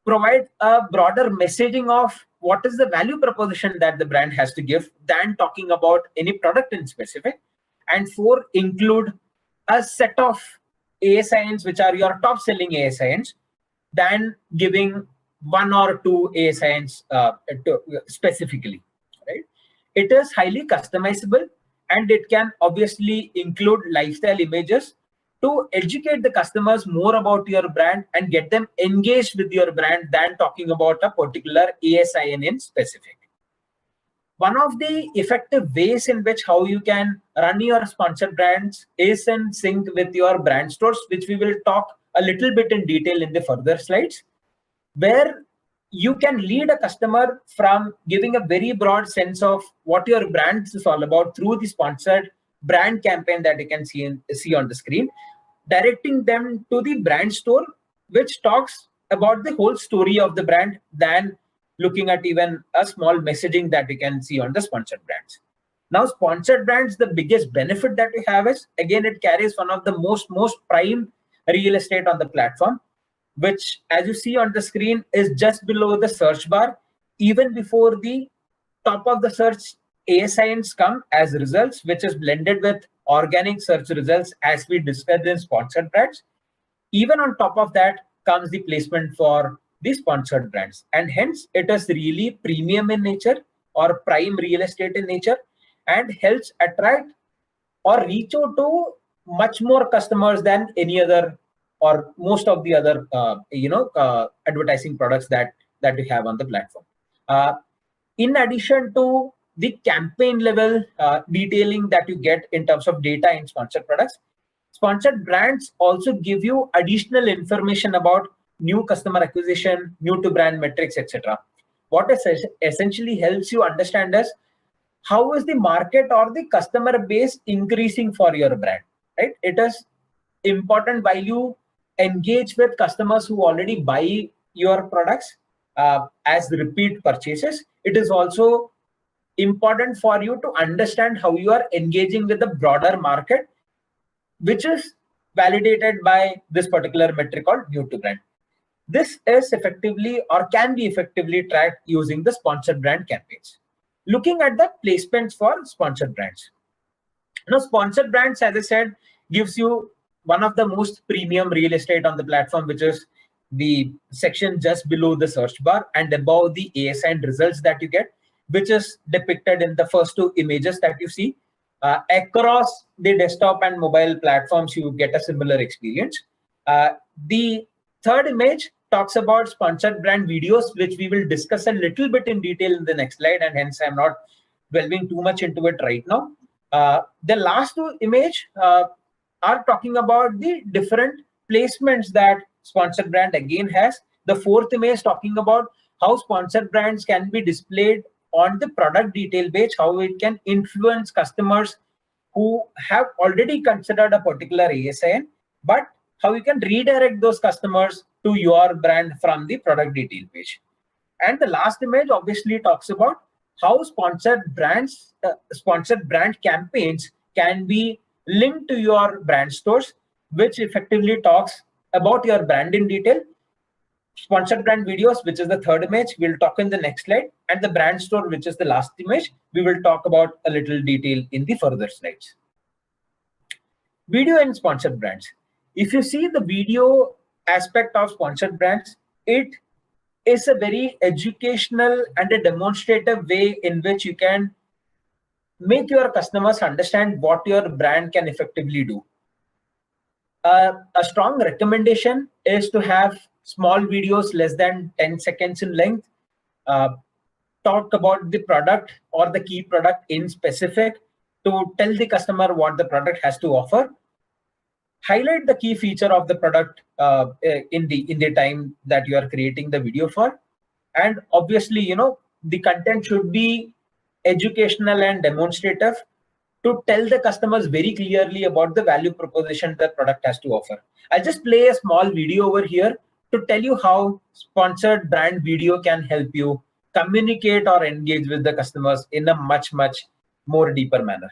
provide a broader messaging of what is the value proposition that the brand has to give than talking about any product in specific, and 4, include a set of ASINs which are your top selling ASINs than giving 1 or 2 ASINs specifically, right? It is highly customizable, and it can obviously include lifestyle images to educate the customers more about your brand and get them engaged with your brand than talking about a particular ASIN in specific. One of the effective ways in which how you can run your sponsored brands is in sync with your brand stores, which we will talk a little bit in detail in the further slides, where you can lead a customer from giving a very broad sense of what your brand is all about through the sponsored brand campaign that you can see on the screen, directing them to the brand store, which talks about the whole story of the brand than looking at even a small messaging that you can see on the sponsored brands. Now, sponsored brands, the biggest benefit that we have is, again, it carries one of the most prime real estate on the platform, which, as you see on the screen, is just below the search bar. Even before the top of the search, ASINs come as results, which is blended with organic search results as we discussed in sponsored brands. Even on top of that comes the placement for the sponsored brands, and hence it is really premium in nature or prime real estate in nature, and helps attract or reach out to much more customers than any other or most of the other advertising products that we have on the platform. In addition to the campaign level detailing that you get in terms of data in sponsored products, sponsored brands also give you additional information about new customer acquisition, new to brand metrics, etc. What essentially helps you understand is how is the market or the customer base increasing for your brand, right? It is important while you engage with customers who already buy your products as repeat purchases. It is also important for you to understand how you are engaging with the broader market, which is validated by this particular metric called new to brand. This is effectively or can be effectively tracked using the sponsored brand campaigns. Looking at the placements for sponsored brands. Now, sponsored brands, as I said, gives you one of the most premium real estate on the platform, which is the section just below the search bar and above the ASIN results that you get, which is depicted in the first 2 images that you see. Across the desktop and mobile platforms, you get a similar experience. The third image talks about sponsored brand videos, which we will discuss a little bit in detail in the next slide, and hence I'm not delving too much into it right now. The last 2 images are talking about the different placements that sponsored brand again has. The 4th image talking about how sponsored brands can be displayed on the product detail page, how it can influence customers who have already considered a particular ASIN, but how you can redirect those customers to your brand from the product detail page. And the last image obviously talks about how sponsored brand campaigns can be linked to your brand stores, which effectively talks about your brand in detail. Sponsored brand videos, which is the 3rd image, we'll talk in the next slide, and the brand store, which is the last image, we will talk about a little detail in the further slides. Video and sponsored brands. If you see the video aspect of sponsored brands, it is a very educational and a demonstrative way in which you can make your customers understand what your brand can effectively do. A strong recommendation is to have small videos less than 10 seconds in length, talk about the product or the key product in specific to tell the customer what the product has to offer, highlight the key feature of the product in the time that you are creating the video for, and obviously, the content should be educational and demonstrative to tell the customers very clearly about the value proposition the product has to offer. I'll just play a small video over here to tell you how sponsored brand video can help you communicate or engage with the customers in a much more deeper manner.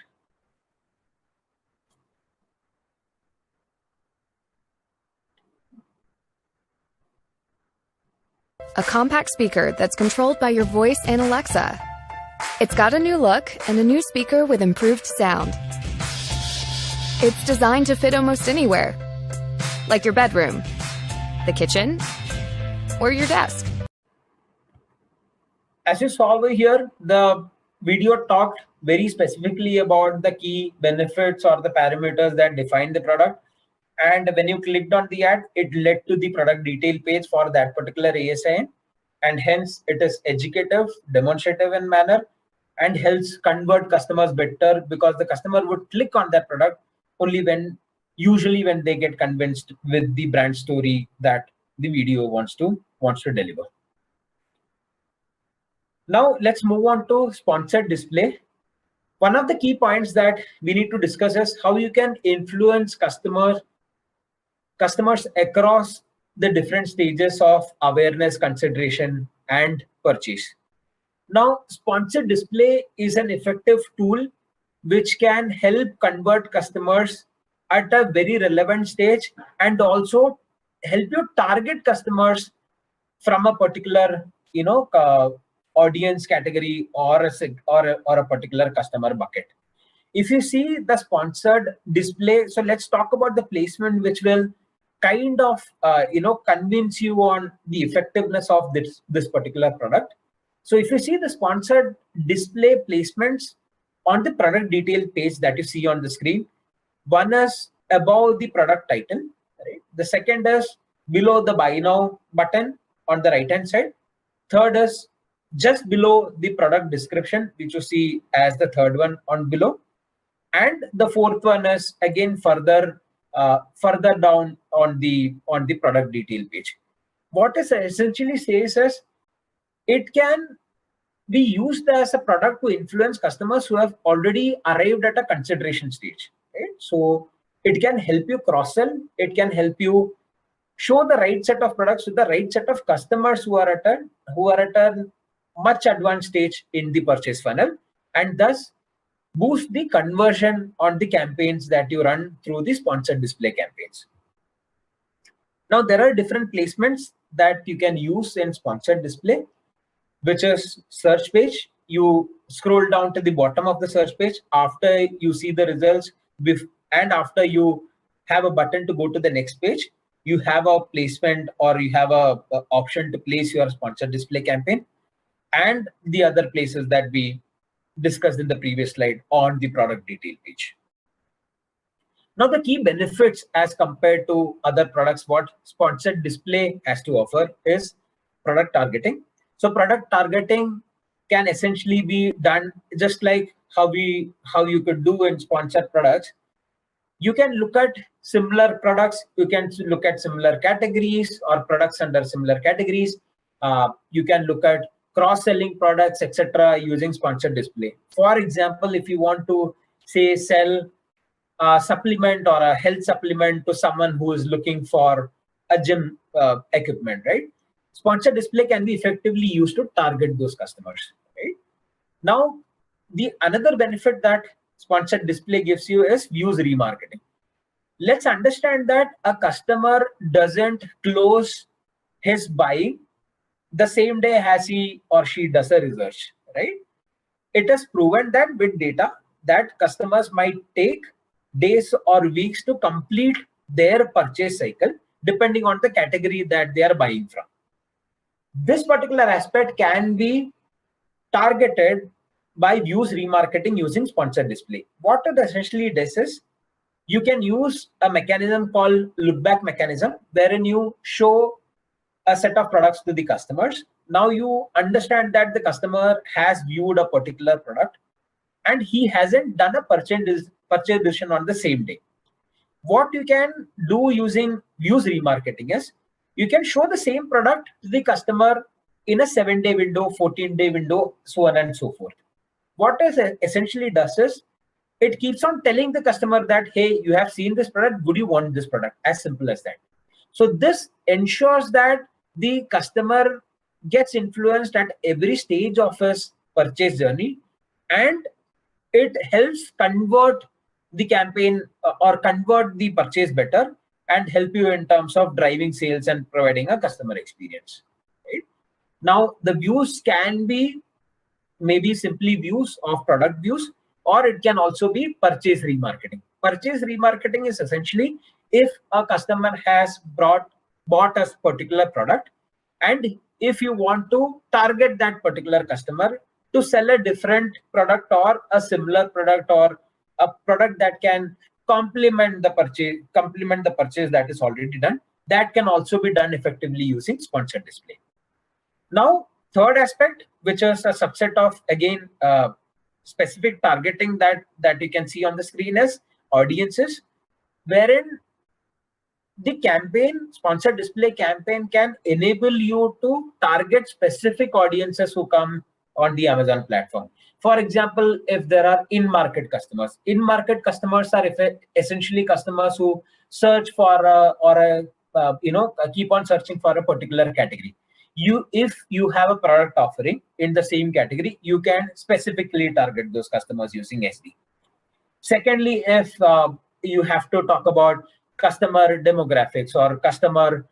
A compact speaker that's controlled by your voice and Alexa. It's got a new look and a new speaker with improved sound. It's designed to fit almost anywhere, like your bedroom, the kitchen, or your desk. As you saw over here, the video talked very specifically about the key benefits or the parameters that define the product. And when you clicked on the ad, it led to the product detail page for that particular ASIN. And hence it is educative, demonstrative in manner, and helps convert customers better, because the customer would click on that product only usually when they get convinced with the brand story that the video wants to deliver. Now let's move on to sponsored display. One of the key points that we need to discuss is how you can influence customers across the different stages of awareness, consideration, and purchase. Now, sponsored display is an effective tool which can help convert customers at a very relevant stage, and also help you target customers from a particular audience category or a particular customer bucket. If you see the sponsored display, so let's talk about the placement, which will kind of convince you on the effectiveness of this particular product. So if you see the sponsored display placements on the product detail page that you see on the screen, one is above the product title, right? The second is below the buy now button on the right hand side. Third is just below the product description, which you see as the third one on below. And the fourth one is again further down on the product detail page. What it essentially says is it can be used as a product to influence customers who have already arrived at a consideration stage, right? So it can help you cross-sell. It can help you show the right set of products to the right set of customers who are at a much advanced stage in the purchase funnel, and thus boost the conversion on the campaigns that you run through the sponsored display campaigns. Now, there are different placements that you can use in sponsored display, which is search page. You scroll down to the bottom of the search page after you see the results, and after you have a button to go to the next page, you have a placement, or you have a option to place your sponsored display campaign, and the other places that we discussed in the previous slide on the product detail page. Now, the key benefits as compared to other products, what sponsored display has to offer is product targeting. So product targeting can essentially be done just like how you could do in sponsored products. You can look at similar products, you can look at similar categories or products under similar categories. You can look at cross-selling products, etc., using sponsored display. For example, if you want to say sell a supplement or a health supplement to someone who is looking for a gym equipment, right? Sponsored display can be effectively used to target those customers, right? Now, the another benefit that sponsored display gives you is views remarketing. Let's understand that a customer doesn't close his buying the same day as he or she does a research, right? It is proven that with data that customers might take days or weeks to complete their purchase cycle depending on the category that they are buying from. This particular aspect can be targeted by views remarketing using sponsored display. What it essentially does is you can use a mechanism called look back mechanism, wherein you show a set of products to the customers. Now you understand that the customer has viewed a particular product and he hasn't done a purchase decision on the same day. What you can do using views remarketing is you can show the same product to the customer in a 7-day window, 14-day window, so on and so forth. What it essentially does is it keeps on telling the customer that, hey, you have seen this product, would you want this product? As simple as that. So this ensures that the customer gets influenced at every stage of his purchase journey, and it helps convert the campaign or convert the purchase better and help you in terms of driving sales and providing a customer experience. Right? Now, the views can be maybe simply views of product views, or it can also be purchase remarketing. Purchase remarketing is essentially if a customer has bought a particular product, and if you want to target that particular customer to sell a different product or a similar product or a product that can complement the purchase that is already done, that can also be done effectively using sponsored display. Now, third aspect, which is a subset of, again, specific targeting that you can see on the screen, is audiences, wherein the campaign, sponsored display campaign, can enable you to target specific audiences who come on the Amazon platform. For example, if there are in-market customers are essentially customers who search for keep on searching for a particular category. If you have a product offering in the same category, you can specifically target those customers using SD. Secondly, if you have to talk about customer demographics or customer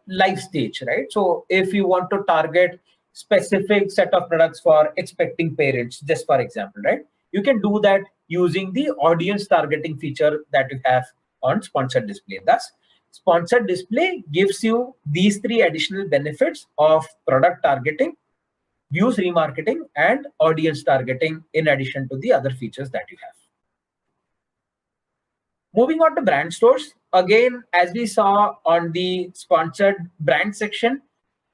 life stage, right? So if you want to target specific set of products for expecting parents, just for example, right, you can do that using the audience targeting feature that you have on sponsored display. Thus, sponsored display gives you these three additional benefits of product targeting, views remarketing, and audience targeting, in addition to the other features that you have. Moving on to brand stores, again, as we saw on the sponsored brand section,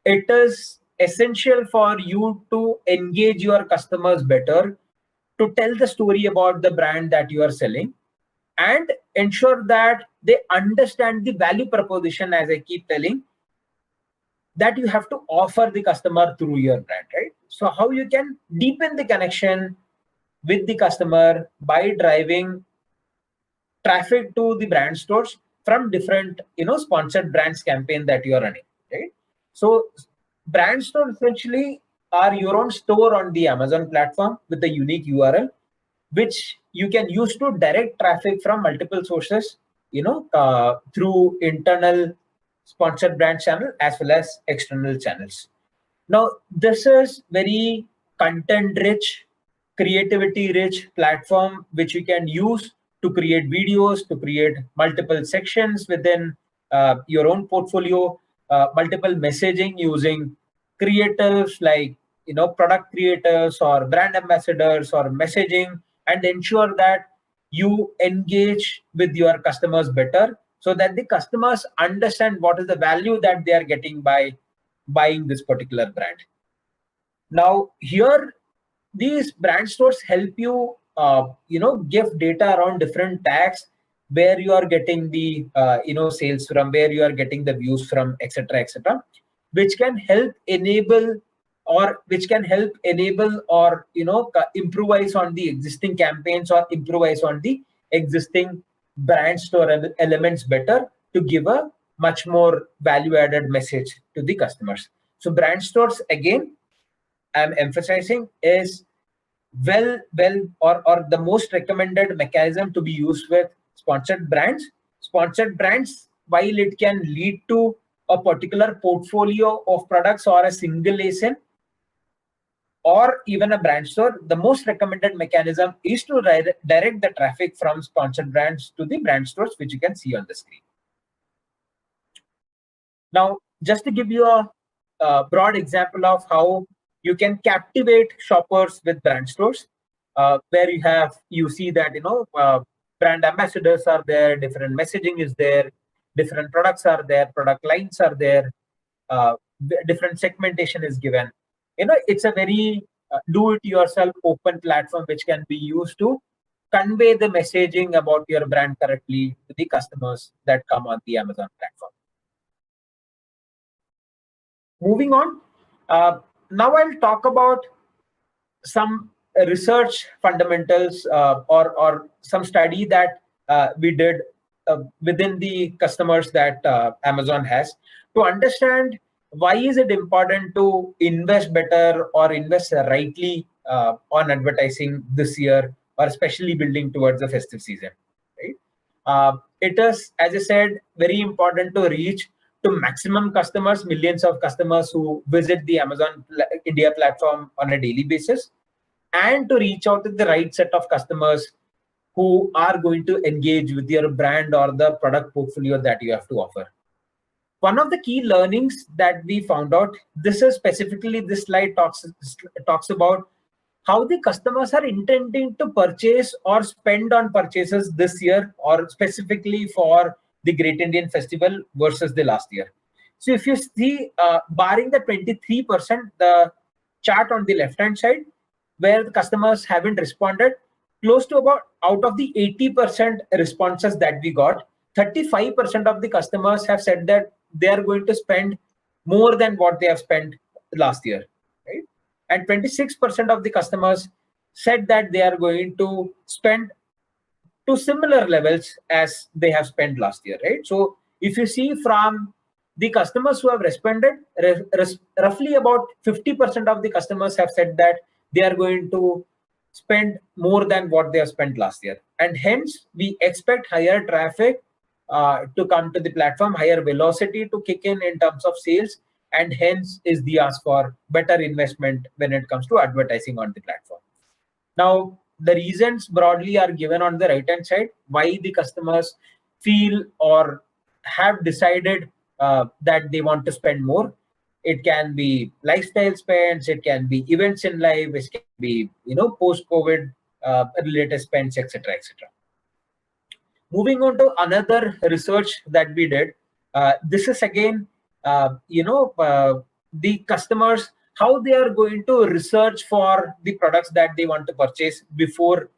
it is essential for you to engage your customers better, to tell the story about the brand that you are selling, and ensure that they understand the value proposition, as I keep telling, that you have to offer the customer through your brand, right? So how you can deepen the connection with the customer by driving traffic to the brand stores from different, sponsored brands campaign that you are running, right? So brand stores essentially are your own store on the Amazon platform with a unique URL, which you can use to direct traffic from multiple sources, through internal sponsored brand channel as well as external channels. Now, this is very content-rich, creativity-rich platform which you can use to create videos, to create multiple sections within your own portfolio, multiple messaging using creatives like product creators or brand ambassadors or messaging, and ensure that you engage with your customers better so that the customers understand what is the value that they are getting by buying this particular brand. Now, here, these brand stores help you, give data around different tags, where you are getting the, sales from, where you are getting the views from, etc., which can help enable or improvise on the existing campaigns or improvise on the existing brand store elements better to give a much more value-added message to the customers. So brand stores, again, I'm emphasizing, is or the most recommended mechanism to be used with sponsored brands. Sponsored brands, while it can lead to a particular portfolio of products or a single ASIN or even a brand store, the most recommended mechanism is to direct the traffic from sponsored brands to the brand stores, which you can see on the screen. Now, just to give you a broad example of how you can captivate shoppers with brand stores, where you see that brand ambassadors are there, different messaging is there, different products are there, product lines are there, different segmentation is given. It's a very do-it-yourself open platform which can be used to convey the messaging about your brand correctly to the customers that come on the Amazon platform. Moving on, now I'll talk about some research fundamentals or some study that we did within the customers that Amazon has. to understand why is it important to invest better or invest rightly on advertising this year, or especially building towards the festive season, right? It is, as I said, very important to reach to maximum customers, millions of customers who visit the Amazon India platform on a daily basis, and to reach out to the right set of customers who are going to engage with your brand or the product portfolio that you have to offer. One of the key learnings that we found out, this is specifically, this slide talks about how the customers are intending to purchase or spend on purchases this year, or specifically for the Great Indian Festival versus the last year. So if you see, barring the 23%, the chart on the left hand side, where the customers haven't responded, close to about out of the 80% responses that we got, 35% of the customers have said that they are going to spend more than what they have spent last year, right? And 26% of the customers said that they are going to spend to similar levels as they have spent last year, right? So if you see from the customers who have responded, roughly about 50% of the customers have said that they are going to spend more than what they have spent last year. And hence, we expect higher traffic to come to the platform, higher velocity to kick in terms of sales, and hence is the ask for better investment when it comes to advertising on the platform. Now, the reasons broadly are given on the right hand side, why the customers feel or have decided that they want to spend more. It can be lifestyle spends, it can be events in life, it can be, post-COVID related spends, etc., etc. Moving on to another research that we did. This is again, the customers, how they are going to research for the products that they want to purchase before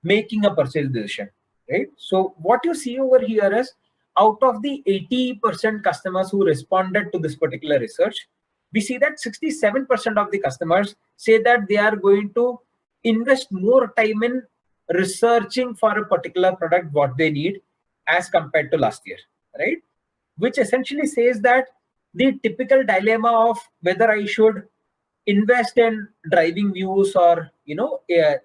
making a purchase decision, right? So what you see over here is, out of the 80% customers who responded to this particular research, we see that 67% of the customers say that they are going to invest more time in researching for a particular product, what they need, as compared to last year, right? Which essentially says that the typical dilemma of whether I should invest in driving views or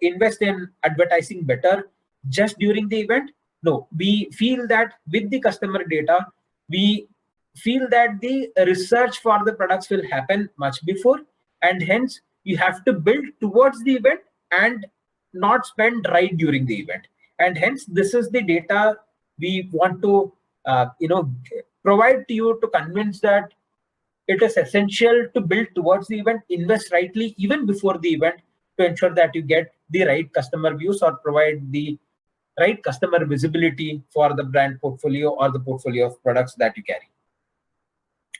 invest in advertising better just during the event. No, we feel that with the customer data, we feel that the research for the products will happen much before, and hence you have to build towards the event and not spend right during the event. And hence this is the data we want to provide to you to convince that it is essential to build towards the event, invest rightly even before the event, to ensure that you get the right customer views or provide the right customer visibility for the brand portfolio or the portfolio of products that you carry.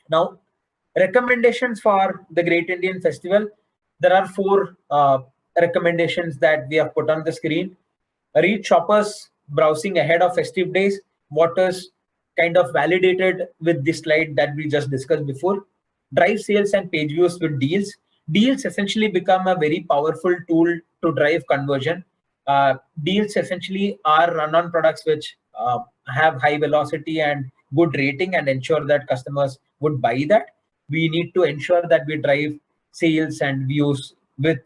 Now, recommendations for the Great Indian Festival. There are 4 recommendations that we have put on the screen. Reach shoppers browsing ahead of festive days, what is kind of validated with this slide that we just discussed before. Drive sales and page views with deals. Deals essentially become a very powerful tool to drive conversion. Deals essentially are run on products which have high velocity and good rating and ensure that customers would buy that. We need to ensure that we drive sales and views with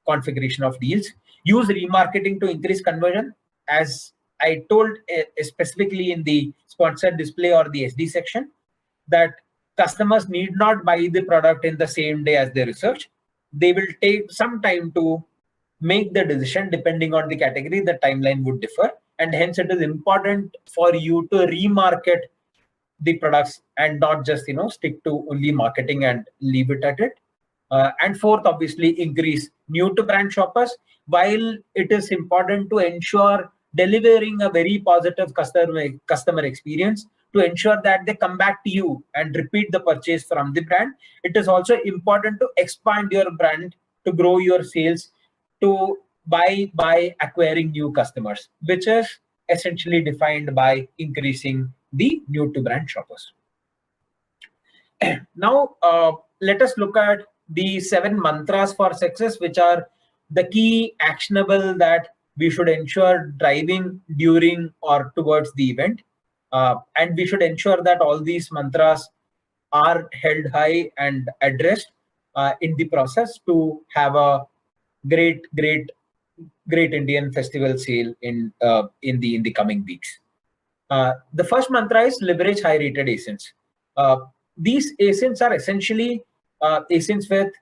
configuration of deals. Use remarketing to increase conversion. As I told specifically in the sponsored display or the SD section, that customers need not buy the product in the same day as they research. They will take some time to make the decision. Depending on the category, the timeline would differ, and hence it is important for you to remarket the products and not just stick to only marketing and leave it at it. And fourth, obviously, increase new to brand shoppers. While it is important to ensure delivering a very positive customer experience, to ensure that they come back to you and repeat the purchase from the brand, it is also important to expand your brand, to grow your sales, to by acquiring new customers, which is essentially defined by increasing the new to brand shoppers. Now, let us look at the 7 mantras for success, which are the key actionable that we should ensure driving during or towards the event. And we should ensure that all these mantras are held high and addressed in the process to have a great Indian festival sale in the coming weeks. The first mantra is leverage high rated ASINs. These ASINs are essentially ASINs with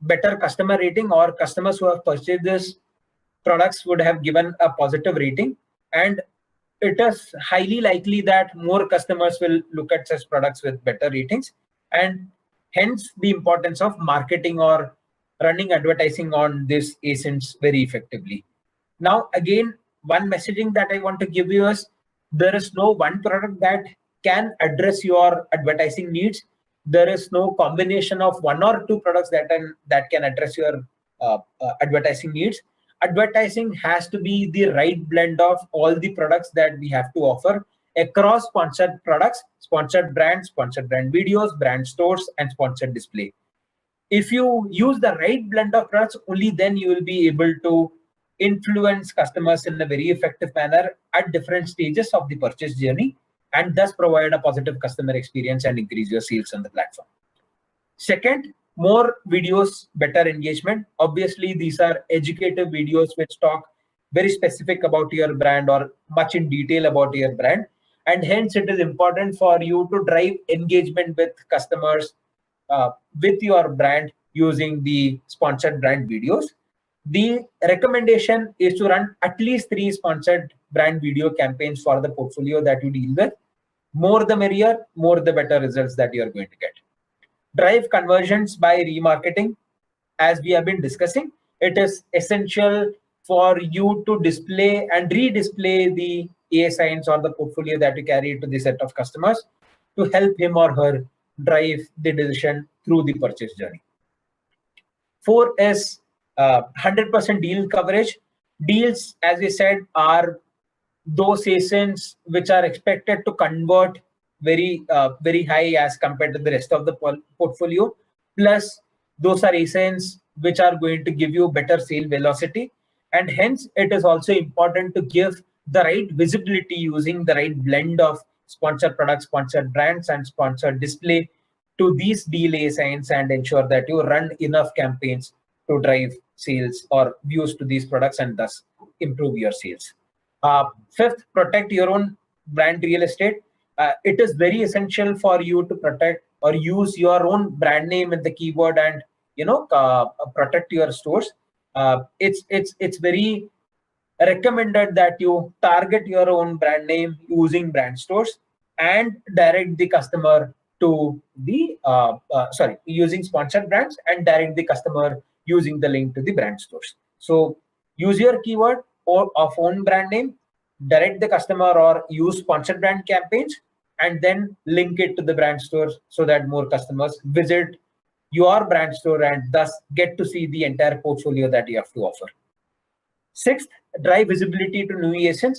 better customer rating, or customers who have purchased these products would have given a positive rating, and it is highly likely that more customers will look at such products with better ratings, and hence the importance of marketing or running advertising on these ASINs very effectively. Now, again, one messaging that I want to give you is there is no one product that can address your advertising needs. There is no combination of one or two products that can address your advertising needs. Advertising has to be the right blend of all the products that we have to offer across sponsored products, sponsored brands, sponsored brand videos, brand stores, and sponsored display. If you use the right blend of products, only then you will be able to influence customers in a very effective manner at different stages of the purchase journey, and thus provide a positive customer experience and increase your sales on the platform. Second, more videos, better engagement. Obviously, these are educative videos which talk very specific about your brand or much in detail about your brand. And hence, it is important for you to drive engagement with customers with your brand using the sponsored brand videos. The recommendation is to run at least 3 sponsored brand video campaigns for the portfolio that you deal with. More the merrier, more the better results that you are going to get. Drive conversions by remarketing. As we have been discussing, it is essential for you to display and redisplay the A signs or the portfolio that you carry to the set of customers to help him or her drive the decision through the purchase journey. 4 is 100% deal coverage. Deals, as we said, are those ASINs which are expected to convert very high as compared to the rest of the portfolio. Plus, those are ASINs which are going to give you better sale velocity. And hence, it is also important to give the right visibility using the right blend of sponsored products, sponsored brands, and sponsored display to these deal ASINs, and ensure that you run enough campaigns to drive sales or views to these products and thus improve your sales. Fifth, protect your own brand real estate. It is very essential for you to protect or use your own brand name in the keyword and protect your stores. It's very recommended that you target your own brand name using brand stores and direct the customer to the using sponsored brands and direct the customer using the link to the brand stores. So use your keyword or of own brand name, direct the customer or use sponsored brand campaigns, and then link it to the brand stores so that more customers visit your brand store and thus get to see the entire portfolio that you have to offer. Sixth, drive visibility to new ASINs.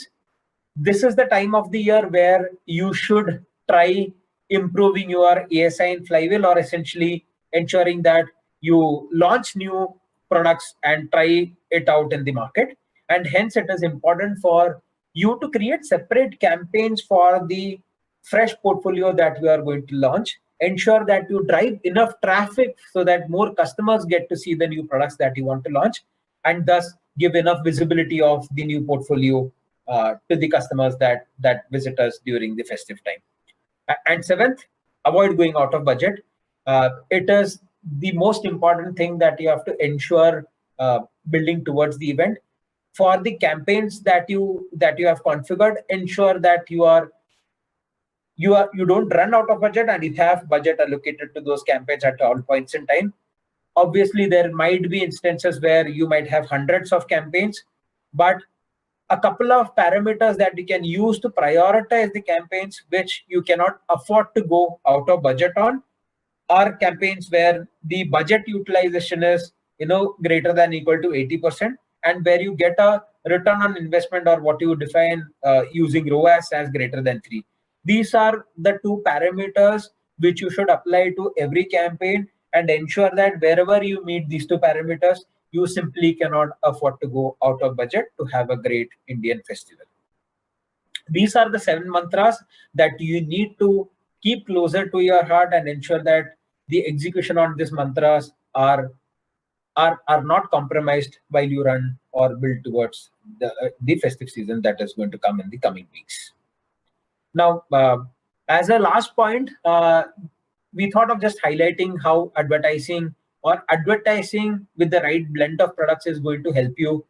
This is the time of the year where you should try improving your ASIN flywheel, or essentially ensuring that you launch new products and try it out in the market. And hence, it is important for you to create separate campaigns for the fresh portfolio that we are going to launch. Ensure that you drive enough traffic so that more customers get to see the new products that you want to launch, and thus give enough visibility of the new portfolio to the customers that visit us during the festive time. And seventh, avoid going out of budget. It is the most important thing that you have to ensure building towards the event. For the campaigns that you have configured, ensure that you don't run out of budget, and you have budget allocated to those campaigns at all points in time. Obviously, there might be instances where you might have hundreds of campaigns, but a couple of parameters that you can use to prioritize the campaigns which you cannot afford to go out of budget on are campaigns where the budget utilization is greater than equal to 80%, and where you get a return on investment, or what you define using ROAS as greater than 3. These are the 2 parameters which you should apply to every campaign, and ensure that wherever you meet these 2 parameters, you simply cannot afford to go out of budget to have a great Indian festival. These are the 7 mantras that you need to keep closer to your heart and ensure that the execution on these mantras are not compromised while you run or build towards the festive season that is going to come in the coming weeks. Now, as a last point, we thought of just highlighting how advertising with the right blend of products is going to help you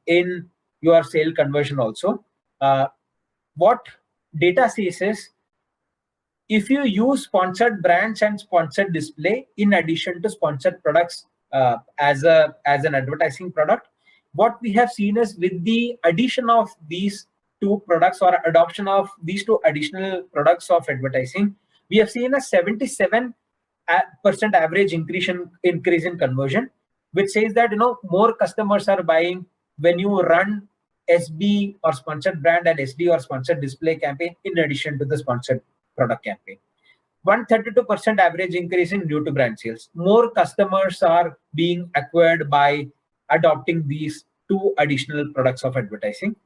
in your sale conversion also. What data says is, if you use sponsored brands and sponsored display in addition to sponsored products as an advertising product, what we have seen is, with the addition of these two products or adoption of these two additional products of advertising, we have seen a 77% average increase in conversion, which says that more customers are buying when you run SB or sponsored brand and SD or sponsored display campaign in addition to the sponsored product campaign. 132% average increase in new to brand sales. More customers are being acquired by adopting these two additional products of advertising.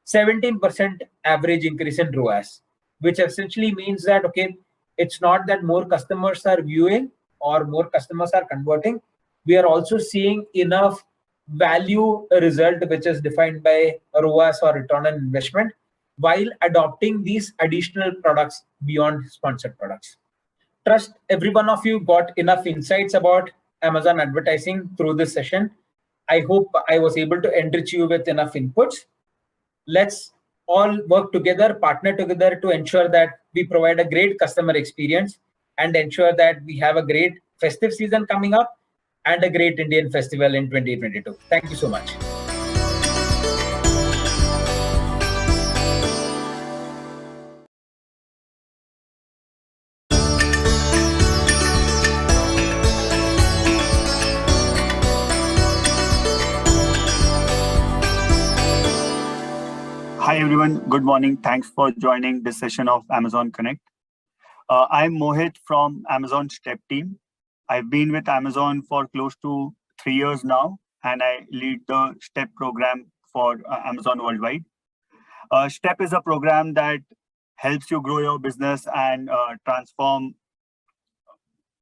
17% average increase in ROAS, which essentially means that, okay, it's not that more customers are viewing or more customers are converting. We are also seeing enough value result, which is defined by ROAS or return on investment, while adopting these additional products beyond sponsored products. Trust every one of you got enough insights about Amazon advertising through this session. I hope I was able to enrich you with enough inputs. Let's all work together, partner together to ensure that we provide a great customer experience and ensure that we have a great festive season coming up and a great Indian festival in 2022. Thank you so much. Hi everyone, good morning. Thanks for joining this session of Amazon Connect. I'm Mohit from Amazon Step team. I've been with Amazon for close to 3 years now, and I lead the Step program for Amazon worldwide. Step is a program that helps you grow your business and transform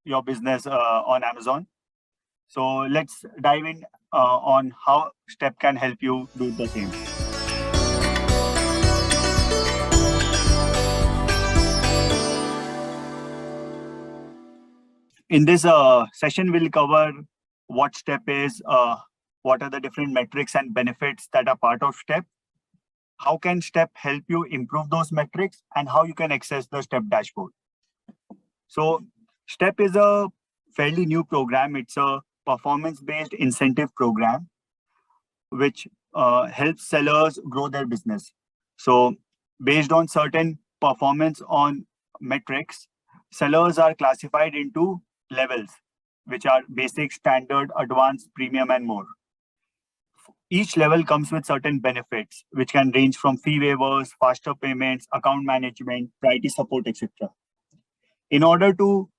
your business on Amazon. So let's dive in on how Step can help you do the same. In this session, we'll cover what Step is, what are the different metrics and benefits that are part of Step, how can Step help you improve those metrics, and how you can access the Step dashboard. So Step is a fairly new program. It's a performance-based incentive program, which helps sellers grow their business. So based on certain performance on metrics, sellers are classified into levels, which are basic, standard, advanced, premium, and more. Each level comes with certain benefits, which can range from fee waivers, faster payments, account management, priority support, etc. In order to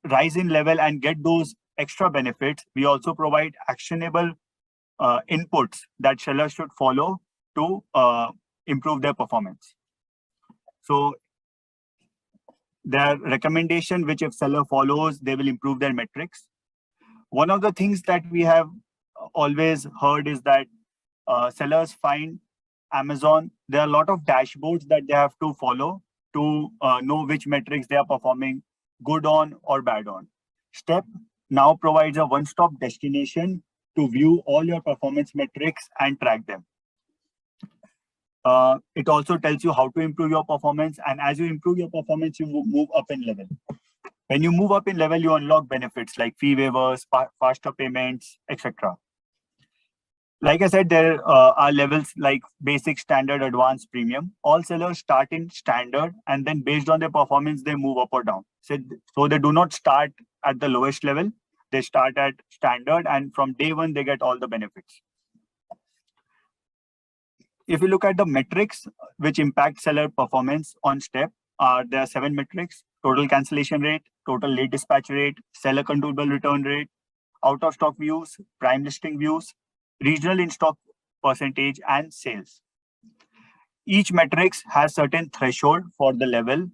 rise in level and get those extra benefits, we also provide actionable inputs that sellers should follow to improve their performance. So their recommendation, which if seller follows, they will improve their metrics. One of the things that we have always heard is that sellers find Amazon, there are a lot of dashboards that they have to follow to know which metrics they are performing good on or bad on. Step now provides a one-stop destination to view all your performance metrics and track them. It also tells you how to improve your performance, and as you improve your performance, you move up in level. When you move up in level, you unlock benefits like fee waivers, faster payments, etc. Like I said, there are levels like basic, standard, advanced, premium. All sellers start in standard, and then based on their performance, they move up or down. So they do not start at the lowest level. They start at standard, and from day one, they get all the benefits. If you look at the metrics which impact seller performance on Step, there are 7 metrics: total cancellation rate, total late dispatch rate, seller controllable return rate, out of stock views, prime listing views, regional in-stock percentage, and sales. Each metrics has certain threshold for the level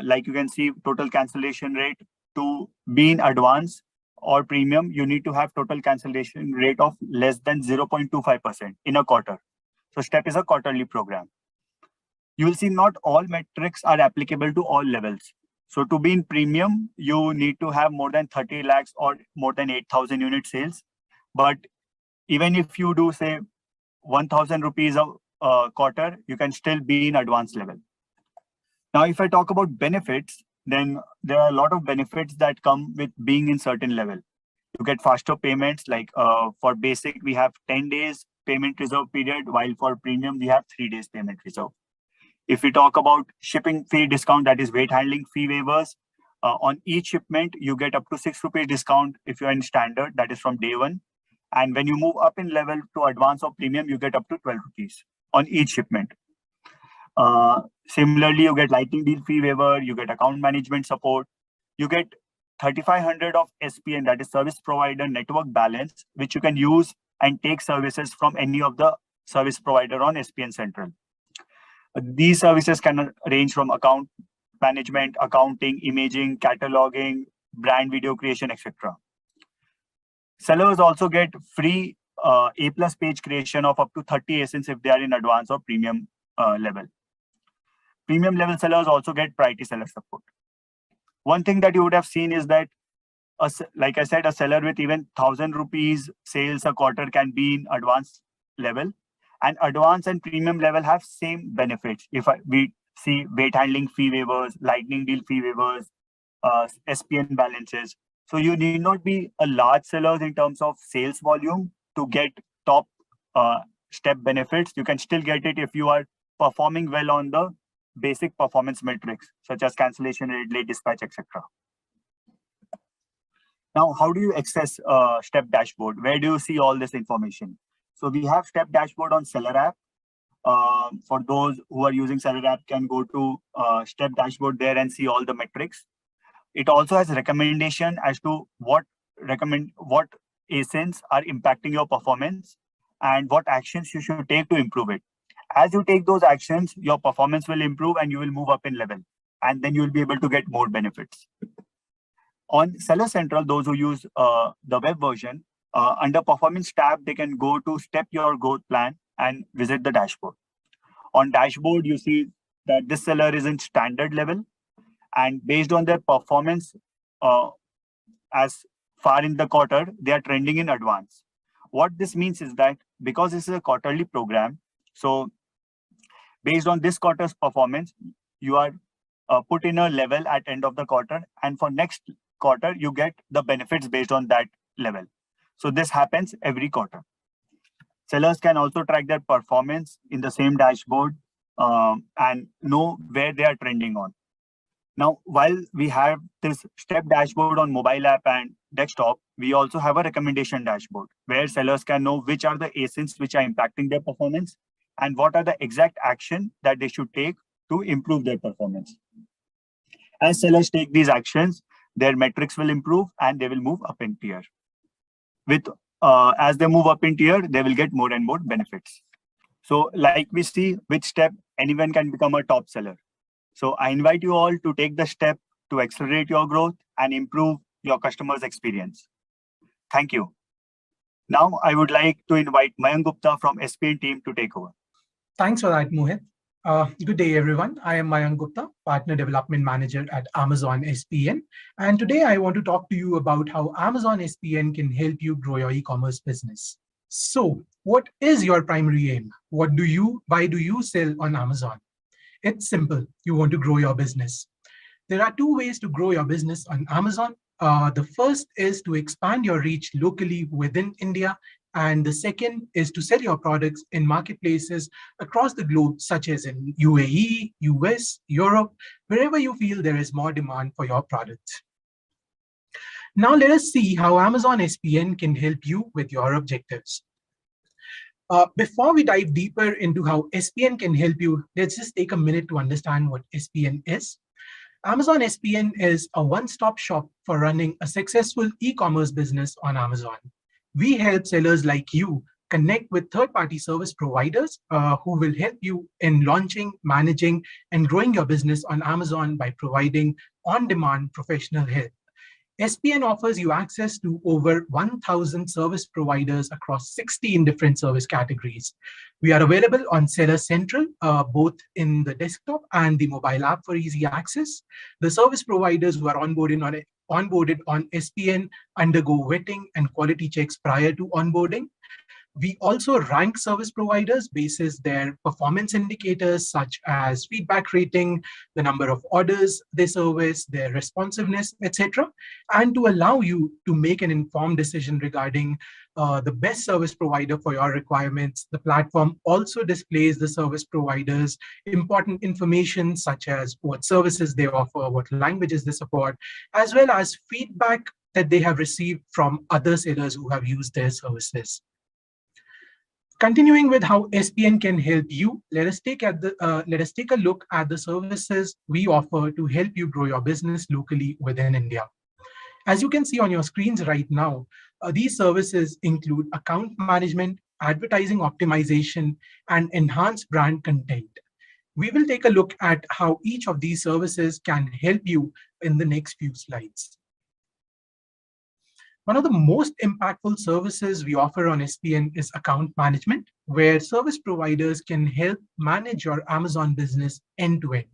like you can see total cancellation rate. To be in advance or premium, you need to have total cancellation rate of less than 0.25% in a quarter. So STEP is a quarterly program. You will see not all metrics are applicable to all levels. So to be in premium, you need to have more than 30 lakhs or more than 8,000 unit sales. But even if you do say 1,000 rupees a quarter, you can still be in advanced level. Now, if I talk about benefits, then there are a lot of benefits that come with being in certain level. You get faster payments, like for basic, we have 10 days payment reserve period, while for premium, we have 3 days payment reserve. If we talk about shipping fee discount, that is weight handling fee waivers, on each shipment, you get up to 6 rupees discount if you're in standard, that is from day one. And when you move up in level to advanced or premium, you get up to 12 rupees on each shipment. Similarly, you get lightning deal fee waiver, you get account management support, you get 3,500 of SPN, that is service provider network balance, which you can use and take services from any of the service provider on SPN Central. These services can range from account management, accounting, imaging, cataloging, brand video creation, etc. Sellers also get free A+ page creation of up to 30 ASINs if they are in advanced or premium level. Premium level sellers also get priority seller support. One thing that you would have seen is that, like I said, a seller with even 1,000 rupees sales a quarter can be in advanced level, and advanced and premium level have same benefits. If we see weight handling fee waivers, lightning deal fee waivers, SPN balances. So you need not be a large seller in terms of sales volume to get top STEP benefits. You can still get it if you are performing well on the basic performance metrics, such as cancellation rate, late dispatch, etc. Now, how do you access STEP dashboard? Where do you see all this information? So we have STEP dashboard on Seller app. For those who are using Seller app, can go to STEP dashboard there and see all the metrics. It also has recommendation as to what ASINs are impacting your performance and what actions you should take to improve it. As you take those actions, your performance will improve and you will move up in level, and then you will be able to get more benefits. On Seller Central, those who use the web version, under Performance tab, they can go to Step Your Growth Plan and visit the dashboard. On dashboard, you see that this seller is in standard level, and based on their performance as far in the quarter, they are trending in advance. What this means is that because this is a quarterly program, so based on this quarter's performance, you are put in a level at end of the quarter, and for next quarter, you get the benefits based on that level. So this happens every quarter. Sellers can also track their performance in the same dashboard and know where they are trending on. Now, while we have this STEP dashboard on mobile app and desktop, we also have a recommendation dashboard where sellers can know which are the ASINs which are impacting their performance and what are the exact action that they should take to improve their performance. As sellers take these actions, their metrics will improve and they will move up in tier. As they move up in tier, they will get more and more benefits. So like we see, with STEP, anyone can become a top seller. So I invite you all to take the step to accelerate your growth and improve your customers' experience. Thank you. Now I would like to invite Mayank Gupta from SPN team to take over. Thanks for that, Mohit. Good day, everyone. I am Mayank Gupta, Partner Development Manager at Amazon SPN. And today I want to talk to you about how Amazon SPN can help you grow your e-commerce business. So what is your primary aim? Why do you sell on Amazon? It's simple. You want to grow your business. There are two ways to grow your business on Amazon. The first is to expand your reach locally within India. And the second is to sell your products in marketplaces across the globe, such as in UAE, US, Europe, wherever you feel there is more demand for your products. Now let us see how Amazon SPN can help you with your objectives. Before we dive deeper into how SPN can help you, let's just take a minute to understand what SPN is. Amazon SPN is a one-stop shop for running a successful e-commerce business on Amazon. We help sellers like you connect with third-party service providers who will help you in launching, managing, and growing your business on Amazon by providing on-demand professional help. SPN offers you access to over 1,000 service providers across 16 different service categories. We are available on Seller Central, both in the desktop and the mobile app for easy access. The service providers who are onboarded on SPN undergo vetting and quality checks prior to onboarding. We also rank service providers basis their performance indicators such as feedback rating, the number of orders they service, their responsiveness, etc. And to allow you to make an informed decision regarding the best service provider for your requirements, the platform also displays the service providers important information such as what services they offer, what languages they support, as well as feedback that they have received from other sellers who have used their services. Continuing with how SPN can help you, let us take a look at the services we offer to help you grow your business locally within India. As you can see on your screens right now, these services include account management, advertising optimization, and enhanced brand content. We will take a look at how each of these services can help you in the next few slides. One of the most impactful services we offer on SPN is account management, where service providers can help manage your Amazon business end-to-end.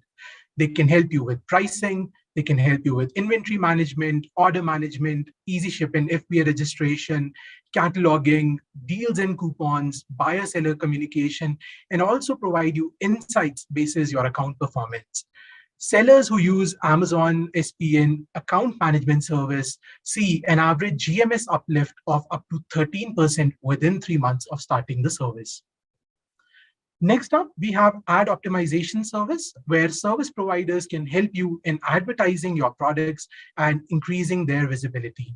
They can help you with pricing, they can help you with inventory management, order management, easy ship and FBA registration, cataloging, deals and coupons, buyer-seller communication, and also provide you insights basis your account performance. Sellers who use Amazon SPN account management service see an average GMS uplift of up to 13% within 3 months of starting the service. Next up, we have ad optimization service, where service providers can help you in advertising your products and increasing their visibility.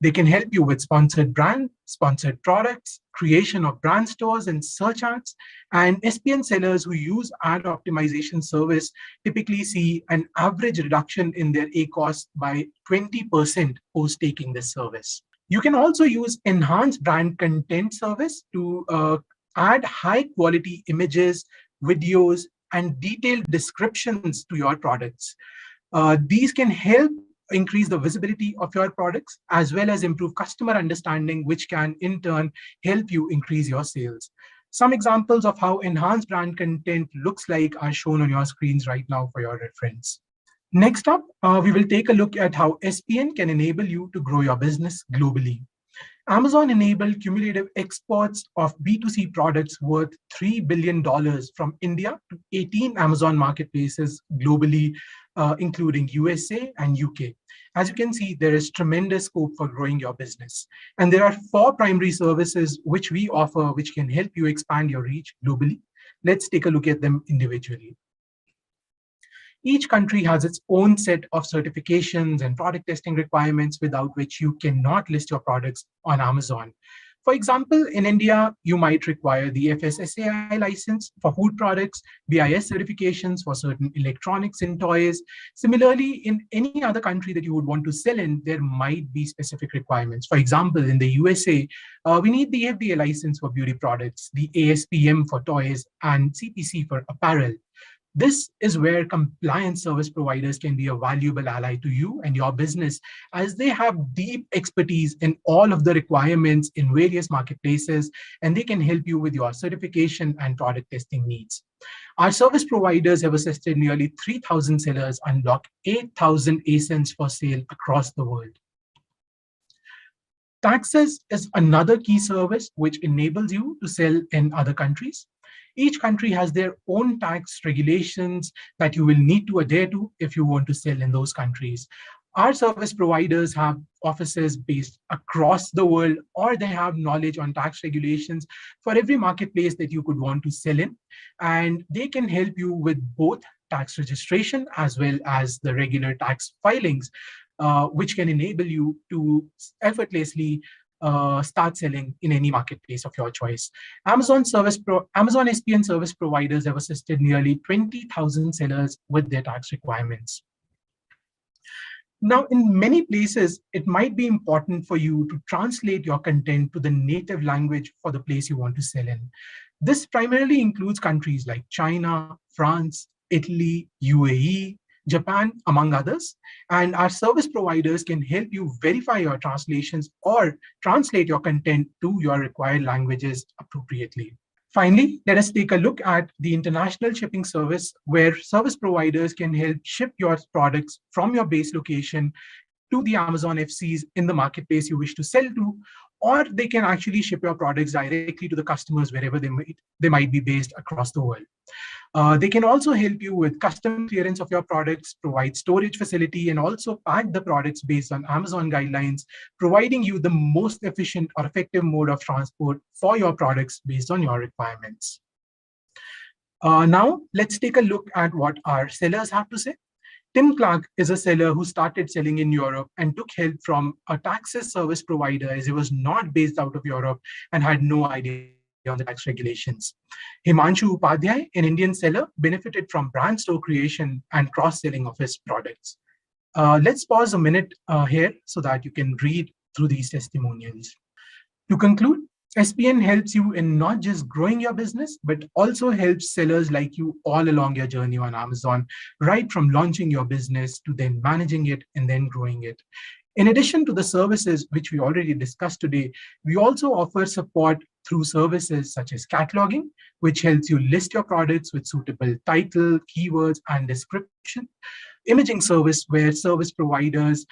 They can help you with sponsored brand, sponsored products, creation of brand stores and search ads, and SPN sellers who use ad optimization service typically see an average reduction in their ACoS by 20% post taking this service. You can also use enhanced brand content service to add high quality images, videos, and detailed descriptions to your products. These can help increase the visibility of your products as well as improve customer understanding, which can in turn help you increase your sales. Some examples of how enhanced brand content looks like are shown on your screens right now for your reference. Next up, we will take a look at how SPN can enable you to grow your business globally. Amazon enabled cumulative exports of B2C products worth $3 billion from India to 18 Amazon marketplaces globally, including USA and UK. As you can see, there is tremendous scope for growing your business. And there are 4 primary services which we offer, which can help you expand your reach globally. Let's take a look at them individually. Each country has its own set of certifications and product testing requirements without which you cannot list your products on Amazon. For example, in India, you might require the FSSAI license for food products, BIS certifications for certain electronics and toys. Similarly, in any other country that you would want to sell in, there might be specific requirements. For example, in the USA, we need the FDA license for beauty products, the ASPM for toys, and CPC for apparel. This is where compliance service providers can be a valuable ally to you and your business, as they have deep expertise in all of the requirements in various marketplaces, and they can help you with your certification and product testing needs. Our service providers have assisted nearly 3,000 sellers unlock 8,000 ASINs for sale across the world. Taxes is another key service which enables you to sell in other countries. Each country has their own tax regulations that you will need to adhere to if you want to sell in those countries. Our service providers have offices based across the world, or they have knowledge on tax regulations for every marketplace that you could want to sell in. And they can help you with both tax registration as well as the regular tax filings, which can enable you to effortlessly start selling in any marketplace of your choice. Amazon SPN service providers have assisted nearly 20,000 sellers with their tax requirements. Now, in many places, it might be important for you to translate your content to the native language for the place you want to sell in. This primarily includes countries like China, France, Italy, UAE, Japan, among others. And our service providers can help you verify your translations or translate your content to your required languages appropriately. Finally, let us take a look at the international shipping service, where service providers can help ship your products from your base location to the Amazon FCs in the marketplace you wish to sell to, or they can actually ship your products directly to the customers wherever they might be based across the world. They can also help you with custom clearance of your products, provide storage facility, and also pack the products based on Amazon guidelines, providing you the most efficient or effective mode of transport for your products based on your requirements. Now, let's take a look at what our sellers have to say. Tim Clark is a seller who started selling in Europe and took help from a taxes service provider as he was not based out of Europe and had no idea on the tax regulations. Himanshu Upadhyay, an Indian seller, benefited from brand store creation and cross-selling of his products. Let's pause a minute here so that you can read through these testimonials. To conclude, SPN helps you in not just growing your business, but also helps sellers like you all along your journey on Amazon, right from launching your business to then managing it and then growing it. In addition to the services which we already discussed today, we also offer support through services such as cataloging, which helps you list your products with suitable title, keywords, and description. Imaging service, where service providers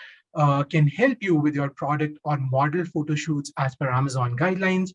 can help you with your product or model photo shoots as per Amazon guidelines.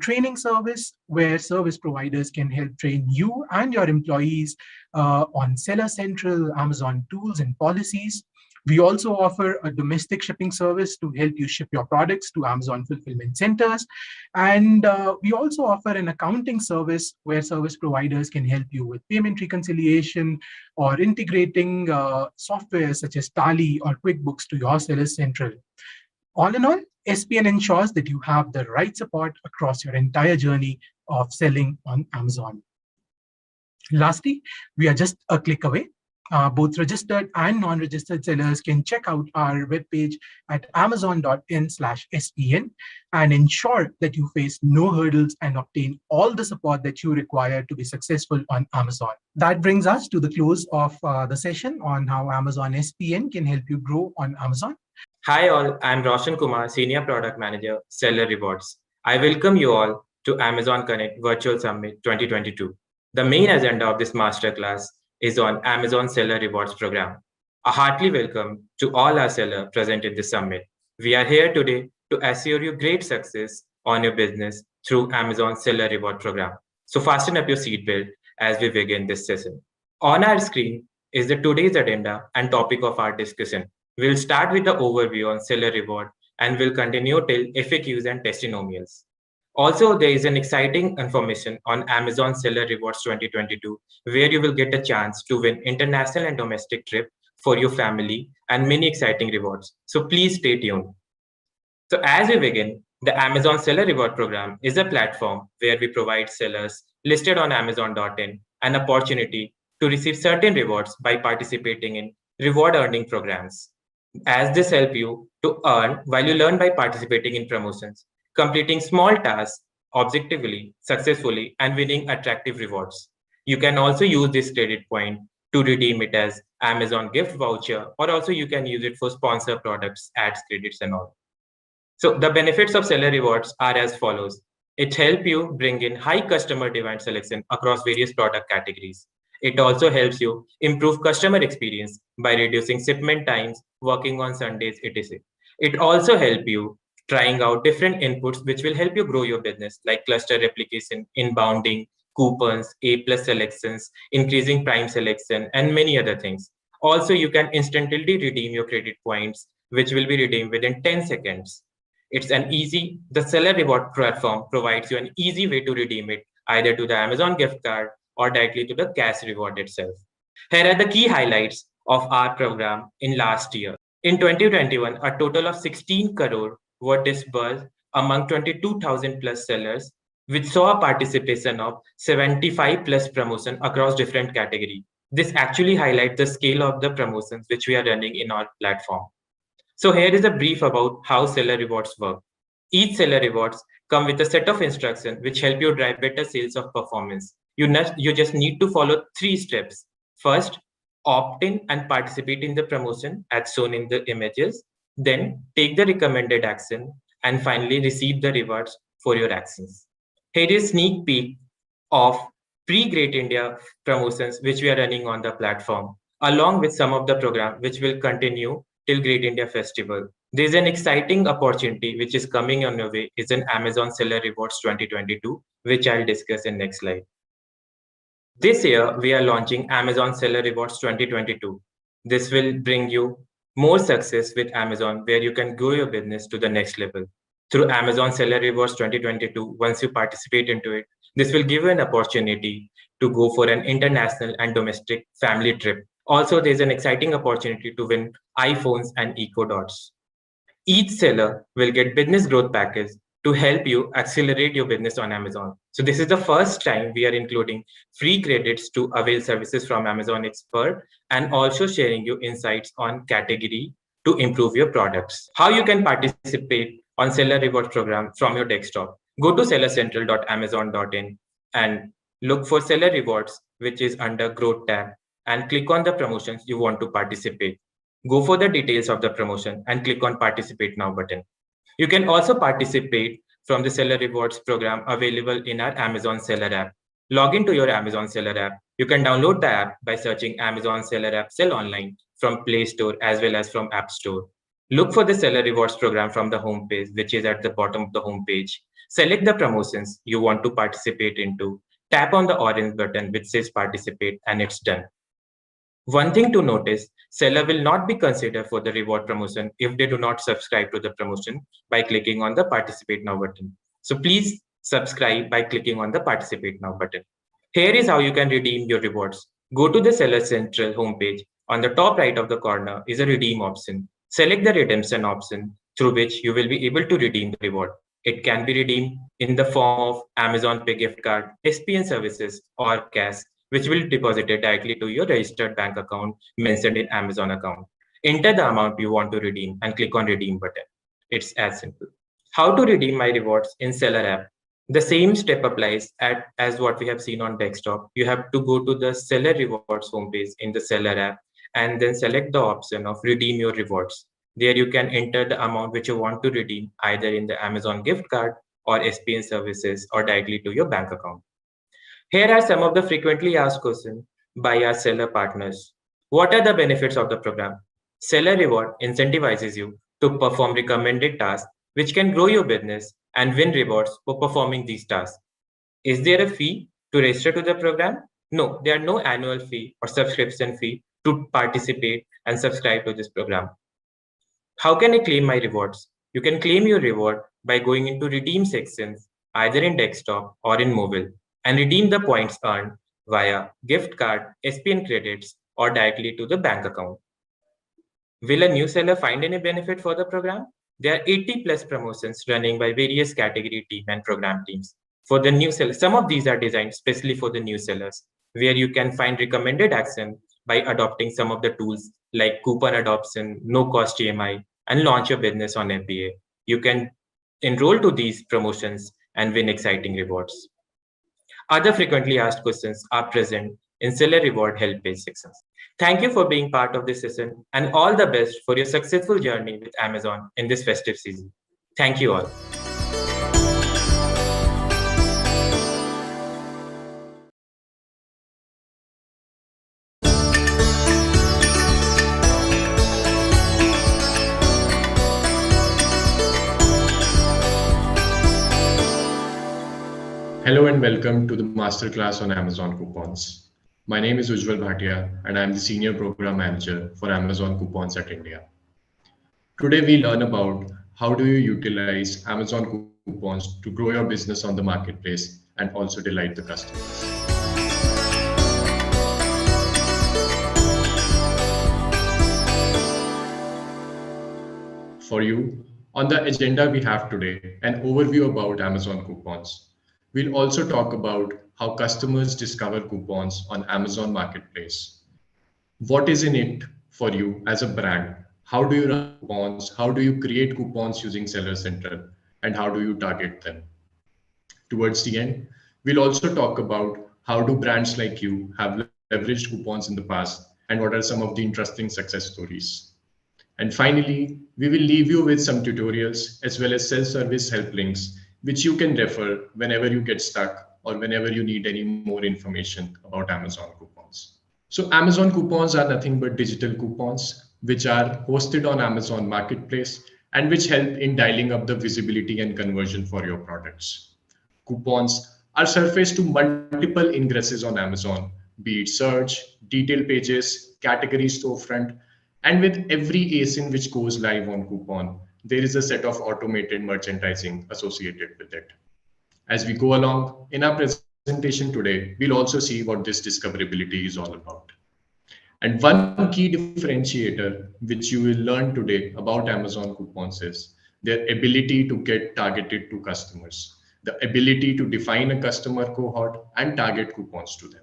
Training service, where service providers can help train you and your employees on Seller Central, Amazon tools and policies. We also offer a domestic shipping service to help you ship your products to Amazon fulfillment centers. And we also offer an accounting service where service providers can help you with payment reconciliation or integrating software such as Tally or QuickBooks to your Seller Central. All in all, SPN ensures that you have the right support across your entire journey of selling on Amazon. Lastly, we are just a click away. Both registered and non-registered sellers can check out our webpage at amazon.in/SPN and ensure that you face no hurdles and obtain all the support that you require to be successful on Amazon. That brings us to the close of the session on how Amazon SPN can help you grow on Amazon. Hi all, I'm Roshan Kumar, Senior Product Manager, Seller Rewards. I welcome you all to Amazon Connect Virtual Summit 2022. The main agenda of this masterclass is on Amazon Seller Rewards program. A hearty welcome to all our sellers present in this summit. We are here today to assure you great success on your business through Amazon Seller Reward program. So fasten up your seatbelt as we begin this session. On our screen is the today's agenda and topic of our discussion. We'll start with the overview on Seller Reward and we'll continue till FAQs and testimonials. Also, there is an exciting information on Amazon Seller Rewards 2022, where you will get a chance to win international and domestic trip for your family and many exciting rewards. So please stay tuned. So as we begin, the Amazon Seller Reward Program is a platform where we provide sellers listed on Amazon.in an opportunity to receive certain rewards by participating in reward earning programs. As this helps you to earn while you learn by participating in promotions, completing small tasks objectively, successfully, and winning attractive rewards. You can also use this credit point to redeem it as Amazon gift voucher, or also you can use it for sponsor products, ads, credits, and all. So the benefits of Seller Rewards are as follows. It helps you bring in high customer demand selection across various product categories. It also helps you improve customer experience by reducing shipment times, working on Sundays, etc. It also helps you trying out different inputs which will help you grow your business, like cluster replication, inbounding, coupons, A+ selections, increasing prime selection, and many other things. Also, you can instantly redeem your credit points, which will be redeemed within 10 seconds. The Seller Reward platform provides you an easy way to redeem it, either to the Amazon gift card or directly to the cash reward itself. Here are the key highlights of our program in last year. In 2021, a total of 16 crore were disbursed among 22,000 plus sellers, which saw a participation of 75 plus promotion across different categories. This actually highlights the scale of the promotions which we are running in our platform. So here is a brief about how seller rewards work. Each seller rewards come with a set of instructions which help you drive better sales of performance. You just need to follow 3 steps. First, opt in and participate in the promotion as shown in the images. Then take the recommended action, and finally receive the rewards for your actions. Here is sneak peek of pre-Great India promotions which we are running on the platform, along with some of the program which will continue till Great India Festival. There's an exciting opportunity which is coming on your way, is an Amazon Seller Rewards 2022, which I'll discuss in next slide. This year, we are launching Amazon Seller Rewards 2022. This will bring you more success with Amazon, where you can grow your business to the next level. Through Amazon Seller Rewards 2022, once you participate into it, this will give you an opportunity to go for an international and domestic family trip. Also, there's an exciting opportunity to win iPhones and Eco Dots. Each seller will get business growth package to help you accelerate your business on Amazon. So this is the first time we are including free credits to avail services from Amazon Expert, and also sharing you insights on category to improve your products. How you can participate on Seller Rewards program from your desktop. Go to sellercentral.amazon.in and look for Seller Rewards, which is under Growth tab, and click on the promotions you want to participate. Go for the details of the promotion and click on Participate Now button. You can also participate from the Seller Rewards program available in our Amazon Seller app. Log into your Amazon Seller app. You can download the app by searching Amazon Seller app Sell Online from Play Store as well as from App Store. Look for the Seller Rewards program from the home page, which is at the bottom of the home page. Select the promotions you want to participate into. Tap on the orange button which says Participate, and it's done. One thing to notice, seller will not be considered for the reward promotion if they do not subscribe to the promotion by clicking on the Participate Now button. So please subscribe by clicking on the Participate Now button. Here is how you can redeem your rewards. Go to the Seller Central homepage. On the top right of the corner is a redeem option. Select the redemption option through which you will be able to redeem the reward. It can be redeemed in the form of Amazon Pay gift card, SPN services, or cash, which will be deposited directly to your registered bank account mentioned in Amazon account. Enter the amount you want to redeem and click on Redeem button. It's as simple. How to redeem my rewards in Seller app? The same step applies as what we have seen on desktop. You have to go to the Seller Rewards homepage in the Seller app and then select the option of Redeem Your Rewards. There you can enter the amount which you want to redeem either in the Amazon gift card or SPN services or directly to your bank account. Here are some of the frequently asked questions by our seller partners. What are the benefits of the program? Seller Reward incentivizes you to perform recommended tasks which can grow your business and win rewards for performing these tasks. Is there a fee to register to the program? No, there are no annual fee or subscription fee to participate and subscribe to this program. How can I claim my rewards? You can claim your reward by going into redeem sections either in desktop or in mobile, and redeem the points earned via gift card, SPN credits, or directly to the bank account. Will a new seller find any benefit for the program? There are 80 plus promotions running by various category team and program teams. For the new sellers, some of these are designed specially for the new sellers, where you can find recommended action by adopting some of the tools like coupon adoption, no cost EMI, and launch your business on FBA. You can enroll to these promotions and win exciting rewards. Other frequently asked questions are present in Seller Reward help page sections. Thank you for being part of this session, and all the best for your successful journey with Amazon in this festive season. Thank you all. Hello and welcome to the Masterclass on Amazon Coupons. My name is Ujjwal Bhatia and I am the Senior Program Manager for Amazon Coupons at India. Today we learn about how do you utilize Amazon Coupons to grow your business on the marketplace and also delight the customers. For you, on the agenda we have today an overview about Amazon Coupons. We'll also talk about how customers discover coupons on Amazon Marketplace. What is in it for you as a brand? How do you run coupons? How do you create coupons using Seller Central? And how do you target them? Towards the end, we'll also talk about how do brands like you have leveraged coupons in the past and what are some of the interesting success stories. And finally, we will leave you with some tutorials as well as self-service help links, which you can refer whenever you get stuck or whenever you need any more information about Amazon coupons. So Amazon coupons are nothing but digital coupons, which are hosted on Amazon Marketplace and which help in dialing up the visibility and conversion for your products. Coupons are surfaced to multiple ingresses on Amazon, be it search, detail pages, category storefront, and with every ASIN which goes live on coupon, there is a set of automated merchandising associated with it. As we go along in our presentation today, we'll also see what this discoverability is all about. And one key differentiator which you will learn today about Amazon coupons is their ability to get targeted to customers, the ability to define a customer cohort and target coupons to them.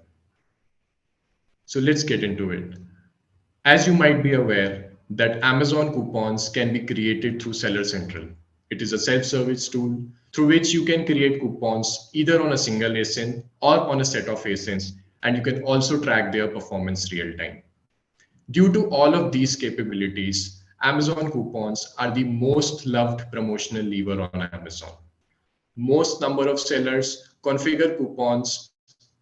So let's get into it. As you might be aware that Amazon coupons can be created through Seller Central. It is a self-service tool through which you can create coupons either on a single ASIN or on a set of ASINs, and you can also track their performance real time. Due to all of these capabilities, Amazon coupons are the most loved promotional lever on Amazon. Most number of sellers configure coupons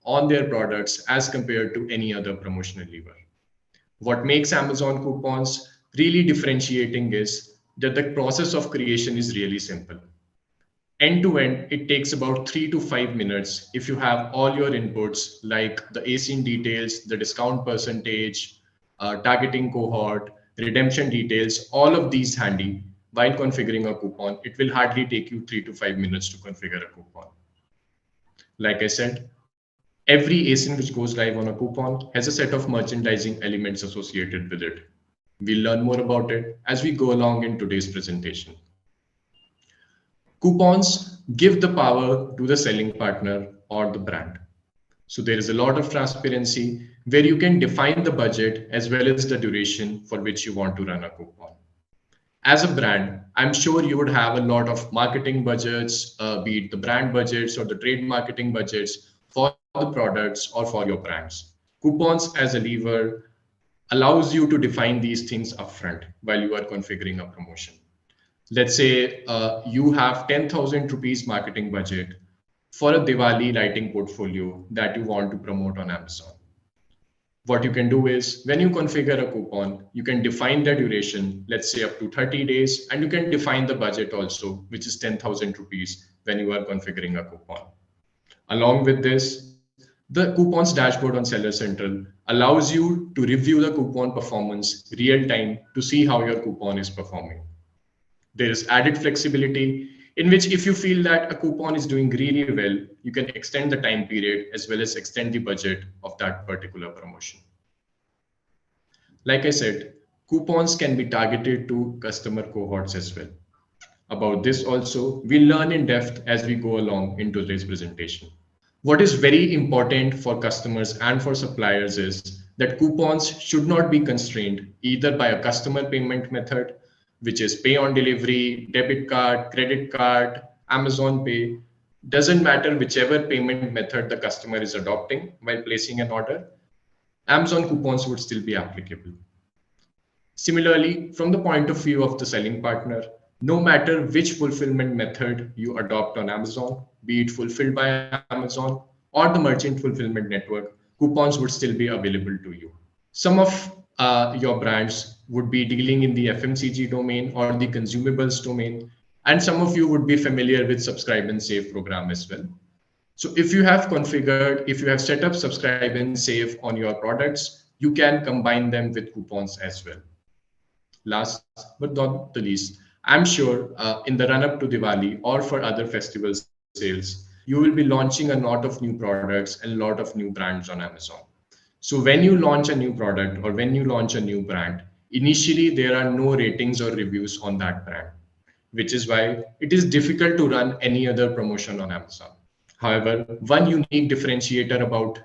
on their products as compared to any other promotional lever. What makes Amazon coupons really differentiating is that the process of creation is really simple. End to end, it takes about 3 to 5 minutes if you have all your inputs like the ASIN details, the discount percentage, targeting cohort, redemption details, all of these handy. While configuring a coupon, it will hardly take you 3 to 5 minutes to configure a coupon. Like I said, every ASIN which goes live on a coupon has a set of merchandising elements associated with it. We'll learn more about it as we go along in today's presentation. Coupons give the power to the selling partner or the brand. So there is a lot of transparency where you can define the budget as well as the duration for which you want to run a coupon. As a brand, I'm sure you would have a lot of marketing budgets, be it the brand budgets or the trade marketing budgets for the products or for your brands. Coupons as a lever allows you to define these things upfront while you are configuring a promotion. Let's say you have 10,000 rupees marketing budget for a Diwali lighting portfolio that you want to promote on Amazon. What you can do is when you configure a coupon, you can define the duration, let's say up to 30 days, and you can define the budget also, which is 10,000 rupees when you are configuring a coupon. Along with this, the coupons dashboard on Seller Central allows you to review the coupon performance real time to see how your coupon is performing. There is added flexibility in which if you feel that a coupon is doing really well, you can extend the time period as well as extend the budget of that particular promotion. Like I said, coupons can be targeted to customer cohorts as well. About this also, we'll learn in depth as we go along in today's presentation. What is very important for customers and for suppliers is that coupons should not be constrained either by a customer payment method, which is pay on delivery, debit card, credit card, Amazon Pay. Doesn't matter whichever payment method the customer is adopting while placing an order, Amazon coupons would still be applicable. Similarly, from the point of view of the selling partner, no matter which fulfillment method you adopt on Amazon, be it fulfilled by Amazon or the merchant fulfillment network, coupons would still be available to you. Some of your brands would be dealing in the FMCG domain or the consumables domain, and some of you would be familiar with subscribe and save program as well. So if you have set up subscribe and save on your products, you can combine them with coupons as well. Last but not the least, I'm sure in the run-up to Diwali or for other festival sales, you will be launching a lot of new products and a lot of new brands on Amazon. So when you launch a new product or when you launch a new brand, initially there are no ratings or reviews on that brand, which is why it is difficult to run any other promotion on Amazon. However, one unique differentiator about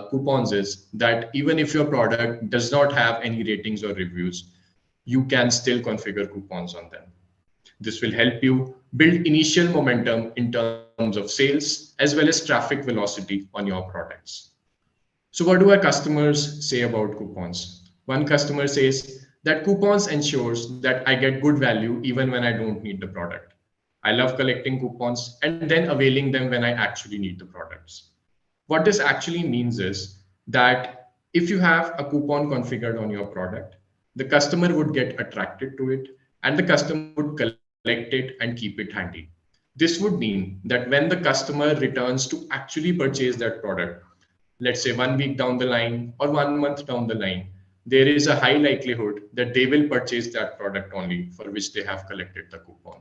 coupons is that even if your product does not have any ratings or reviews, you can still configure coupons on them. This will help you build initial momentum in terms of sales as well as traffic velocity on your products. So what do our customers say about coupons? One customer says that coupons ensures that I get good value even when I don't need the product. I love collecting coupons and then availing them when I actually need the products. What this actually means is that if you have a coupon configured on your product, the customer would get attracted to it and the customer would collect it and keep it handy. This would mean that when the customer returns to actually purchase that product, let's say 1 week down the line or 1 month down the line, there is a high likelihood that they will purchase that product only for which they have collected the coupon.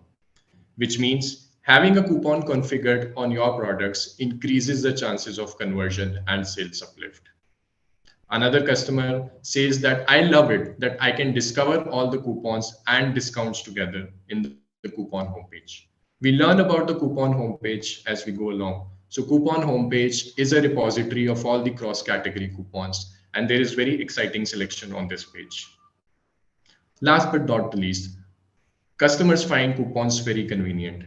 Which means having a coupon configured on your products increases the chances of conversion and sales uplift. Another customer says that I love it that I can discover all the coupons and discounts together in the coupon homepage. We learn about the coupon homepage as we go along. So coupon homepage is a repository of all the cross-category coupons, and there is very exciting selection on this page. Last but not the least, customers find coupons very convenient.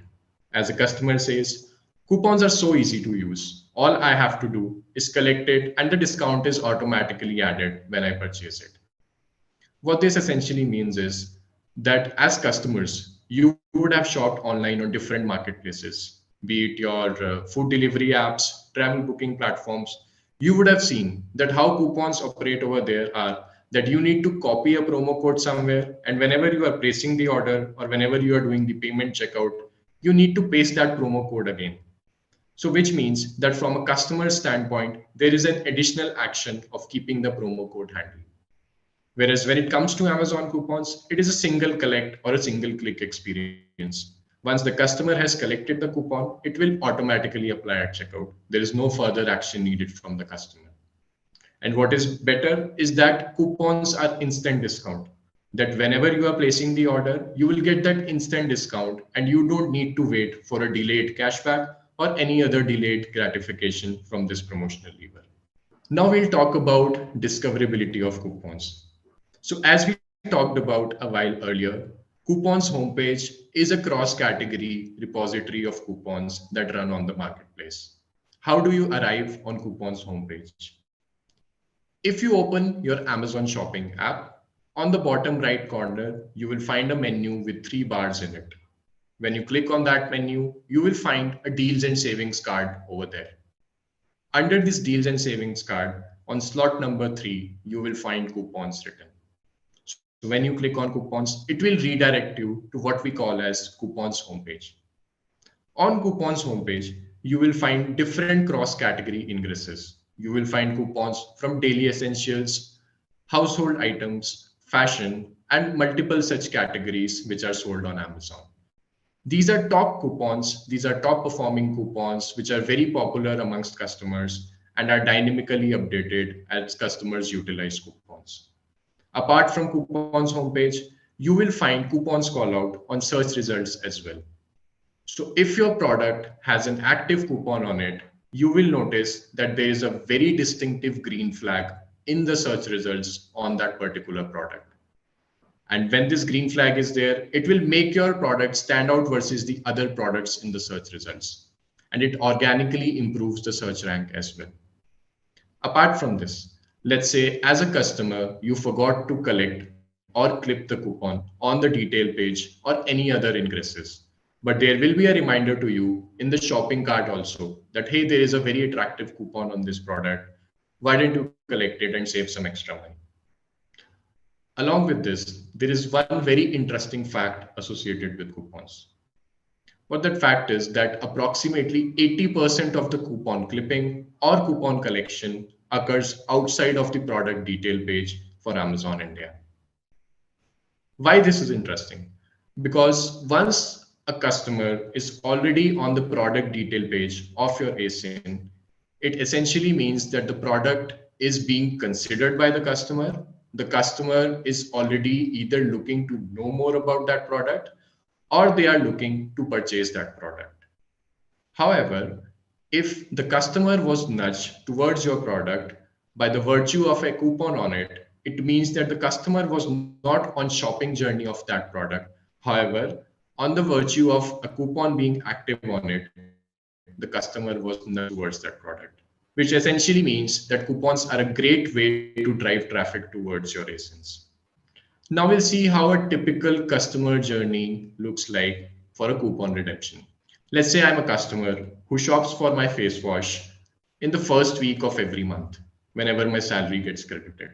As a customer says, coupons are so easy to use. All I have to do is collect it and the discount is automatically added when I purchase it. What this essentially means is that as customers, you would have shopped online on different marketplaces, be it your food delivery apps, travel booking platforms. You would have seen that how coupons operate over there are that you need to copy a promo code somewhere, and whenever you are placing the order or whenever you are doing the payment checkout, you need to paste that promo code again. So which means that from a customer standpoint, there is an additional action of keeping the promo code handy. Whereas when it comes to Amazon coupons, it is a single collect or a single click experience. Once the customer has collected the coupon, it will automatically apply at checkout. There is no further action needed from the customer. And what is better is that coupons are instant discount. That whenever you are placing the order, you will get that instant discount and you don't need to wait for a delayed cashback or any other delayed gratification from this promotional lever. Now we'll talk about discoverability of coupons. So as we talked about a while earlier, Coupons homepage is a cross-category repository of coupons that run on the marketplace. How do you arrive on Coupons homepage? If you open your Amazon shopping app, on the bottom right corner, you will find a menu with 3 bars in it. When you click on that menu, you will find a deals and savings card over there. Under this deals and savings card, on slot number 3, you will find coupons written. So when you click on coupons, it will redirect you to what we call as Coupons homepage. On Coupons homepage, you will find different cross-category ingresses. You will find coupons from daily essentials, household items, fashion, and multiple such categories which are sold on Amazon. These are top coupons. These are top performing coupons, which are very popular amongst customers and are dynamically updated as customers utilize coupons. Apart from Coupons homepage, you will find coupons call out on search results as well. So if your product has an active coupon on it, you will notice that there is a very distinctive green flag in the search results on that particular product. And when this green flag is there, it will make your product stand out versus the other products in the search results. And it organically improves the search rank as well. Apart from this, let's say as a customer, you forgot to collect or clip the coupon on the detail page or any other ingresses. But there will be a reminder to you in the shopping cart also that, hey, there is a very attractive coupon on this product. Why don't you collect it and save some extra money? Along with this, there is one very interesting fact associated with coupons. What that fact is that approximately 80% of the coupon clipping or coupon collection occurs outside of the product detail page for Amazon India. Why this is interesting? Because once a customer is already on the product detail page of your ASIN, it essentially means that the product is being considered by the customer. The customer is already either looking to know more about that product or they are looking to purchase that product. However, if the customer was nudged towards your product by the virtue of a coupon on it, it means that the customer was not on shopping journey of that product. However, on the virtue of a coupon being active on it, the customer was nudged towards that product, which essentially means that coupons are a great way to drive traffic towards your ASINs. Now we'll see how a typical customer journey looks like for a coupon redemption. Let's say I'm a customer who shops for my face wash in the first week of every month, whenever my salary gets credited.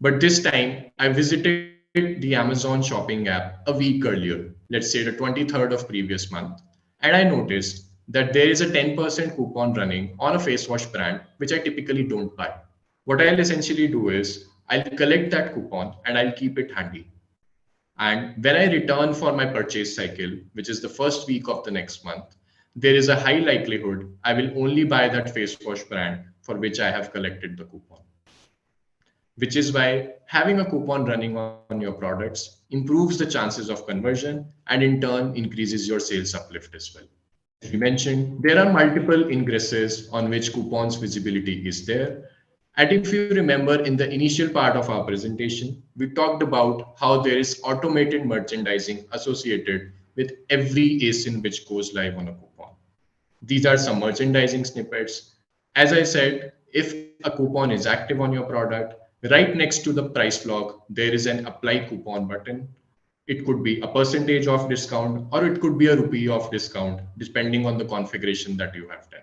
But this time I visited the Amazon shopping app a week earlier, let's say the 23rd of previous month, and I noticed that there is a 10% coupon running on a face wash brand, which I typically don't buy. What I'll essentially do is I'll collect that coupon and I'll keep it handy. And when I return for my purchase cycle, which is the first week of the next month, there is a high likelihood I will only buy that face wash brand for which I have collected the coupon. Which is why having a coupon running on your products improves the chances of conversion and in turn increases your sales uplift as well. As we mentioned, there are multiple ingresses on which coupons visibility is there. And if you remember in the initial part of our presentation, we talked about how there is automated merchandising associated with every ASIN which goes live on a coupon. These are some merchandising snippets. As I said, if a coupon is active on your product, right next to the price block, there is an apply coupon button. It could be a percentage off discount or it could be a rupee off discount, depending on the configuration that you have done.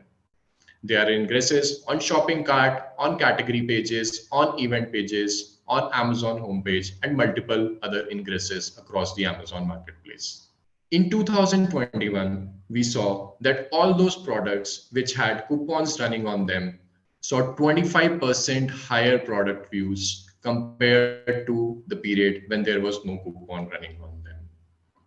There are ingresses on shopping cart, on category pages, on event pages, on Amazon homepage, and multiple other ingresses across the Amazon marketplace. In 2021, we saw that all those products which had coupons running on them saw 25% higher product views compared to the period when there was no coupon running on them.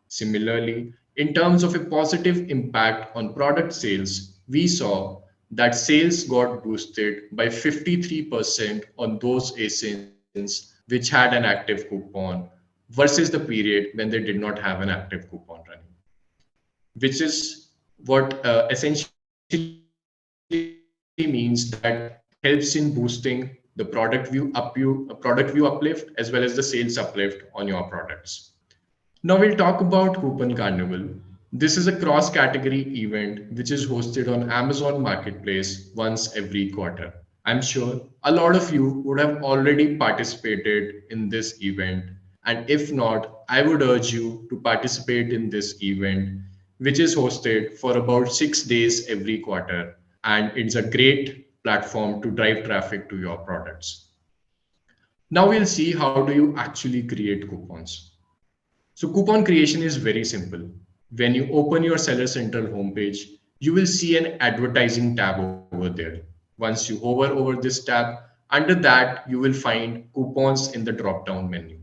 Similarly, in terms of a positive impact on product sales, we saw that sales got boosted by 53% on those ASINs which had an active coupon versus the period when they did not have an active coupon running, which is what essentially means that helps in boosting the product view uplift as well as the sales uplift on your products. Now we'll talk about Coupon Carnival. This is a cross-category event which is hosted on Amazon Marketplace once every quarter. I'm sure a lot of you would have already participated in this event. And if not, I would urge you to participate in this event, which is hosted for about 6 days every quarter. And it's a great platform to drive traffic to your products. Now we'll see how do you actually create coupons. So coupon creation is very simple. When you open your Seller Central homepage, you will see an advertising tab over there. Once you hover over this tab, under that, you will find coupons in the drop-down menu.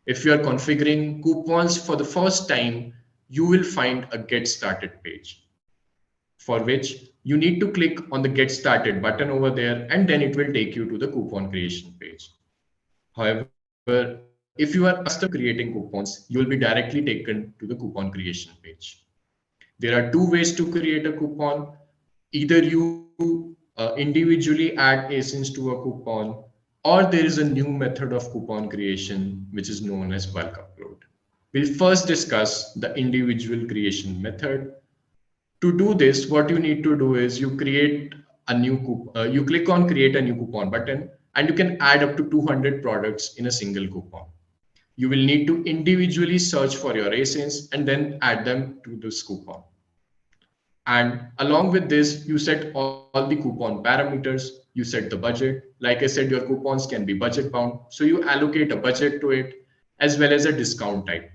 If you are configuring coupons for the first time, you will find a Get Started page, for which you need to click on the Get Started button over there, and then it will take you to the coupon creation page. However, if you are custom creating coupons, you will be directly taken to the coupon creation page. There are two ways to create a coupon. Either you individually add ASINs to a coupon, or there is a new method of coupon creation, which is known as bulk upload. We'll first discuss the individual creation method. To do this, what you need to do is you create a new you click on create a new coupon button, and you can add up to 200 products in a single coupon. You will need to individually search for your ASINs and then add them to this coupon. And along with this, you set all the coupon parameters, you set the budget. Like I said, your coupons can be budget bound. So you allocate a budget to it as well as a discount type.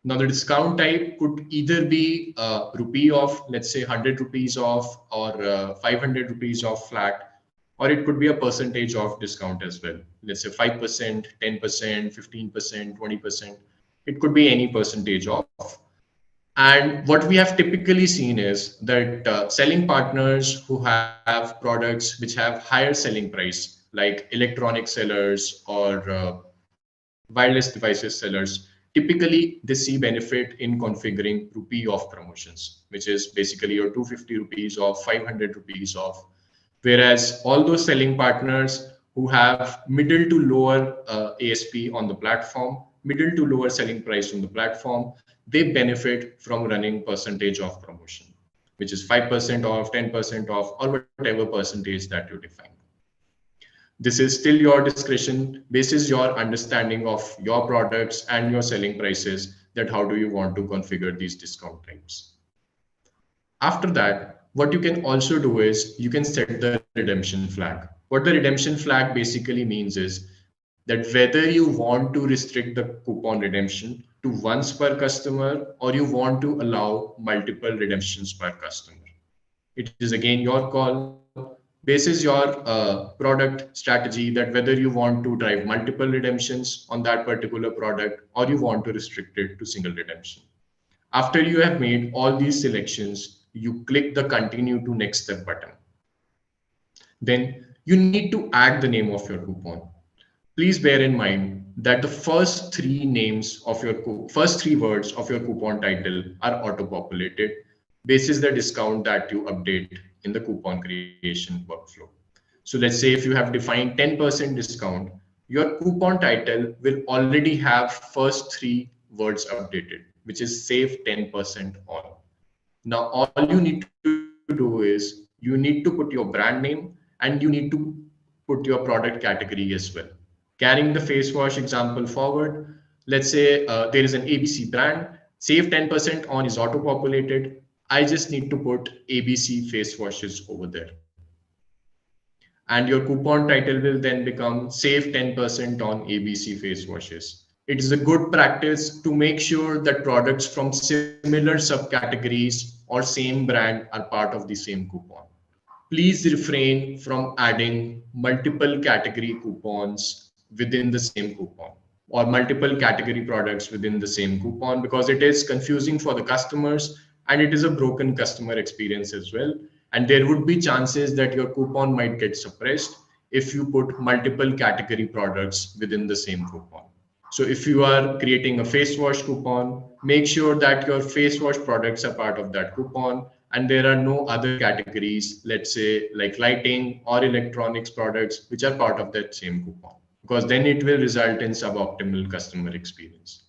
Now the discount type could either be a rupee off, let's say 100 rupees off, or 500 rupees off flat, or it could be a percentage off discount as well. Let's say 5%, 10%, 15%, 20%. It could be any percentage off. And what we have typically seen is that selling partners who have products which have higher selling price, like electronic sellers or wireless devices sellers, typically they see benefit in configuring rupee off promotions, which is basically your 250 rupees off, 500 rupees off. Whereas all those selling partners who have middle to lower ASP on the platform, middle to lower selling price on the platform, they benefit from running percentage off promotion, which is 5% off, 10% off, or whatever percentage that you define. This is still your discretion, basis your understanding of your products and your selling prices, that how do you want to configure these discount types. After that, what you can also do is you can set the redemption flag. What the redemption flag basically means is that whether you want to restrict the coupon redemption to once per customer or you want to allow multiple redemptions per customer. It is again your call. Basis your product strategy, that whether you want to drive multiple redemptions on that particular product or you want to restrict it to single redemption. After you have made all these selections, you click the continue to next step button. Then you need to add the name of your coupon. Please bear in mind that the first three names of your first three words of your coupon title are auto-populated basis the discount that you update in the coupon creation workflow. So let's say if you have defined 10% discount, your coupon title will already have first three words updated, which is save 10% on. Now, all you need to do is you need to put your brand name and you need to put your product category as well. Carrying the face wash example forward, let's say there is an ABC brand, save 10% on is auto-populated. I just need to put ABC face washes over there. And your coupon title will then become save 10% on ABC face washes. It is a good practice to make sure that products from similar subcategories or same brand are part of the same coupon. Please refrain from adding multiple category coupons within the same coupon or multiple category products within the same coupon, because it is confusing for the customers and it is a broken customer experience as well. And there would be chances that your coupon might get suppressed if you put multiple category products within the same coupon. So if you are creating a face wash coupon, make sure that your face wash products are part of that coupon and there are no other categories, let's say like lighting or electronics products, which are part of that same coupon, because then it will result in suboptimal customer experience.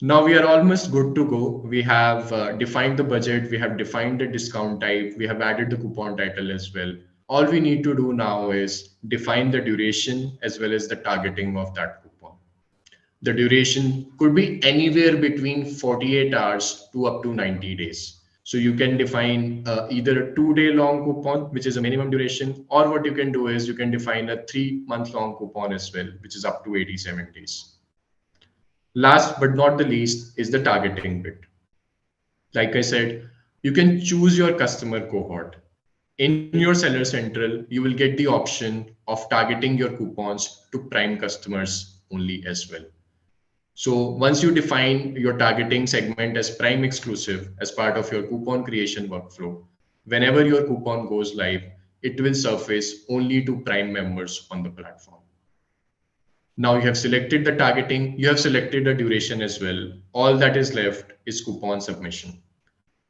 Now we are almost good to go. We have defined the budget, we have defined the discount type, we have added the coupon title as well. All we need to do now is define the duration as well as the targeting of that coupon. The duration could be anywhere between 48 hours to up to 90 days. So you can define either a 2-day long coupon, which is a minimum duration, or what you can do is you can define a 3-month long coupon as well, which is up to 87 days. Last but not the least is the targeting bit. Like I said, you can choose your customer cohort. In your Seller Central, you will get the option of targeting your coupons to prime customers only as well. So once you define your targeting segment as prime exclusive as part of your coupon creation workflow, whenever your coupon goes live, it will surface only to prime members on the platform. Now you have selected the targeting, you have selected the duration as well. All that is left is coupon submission.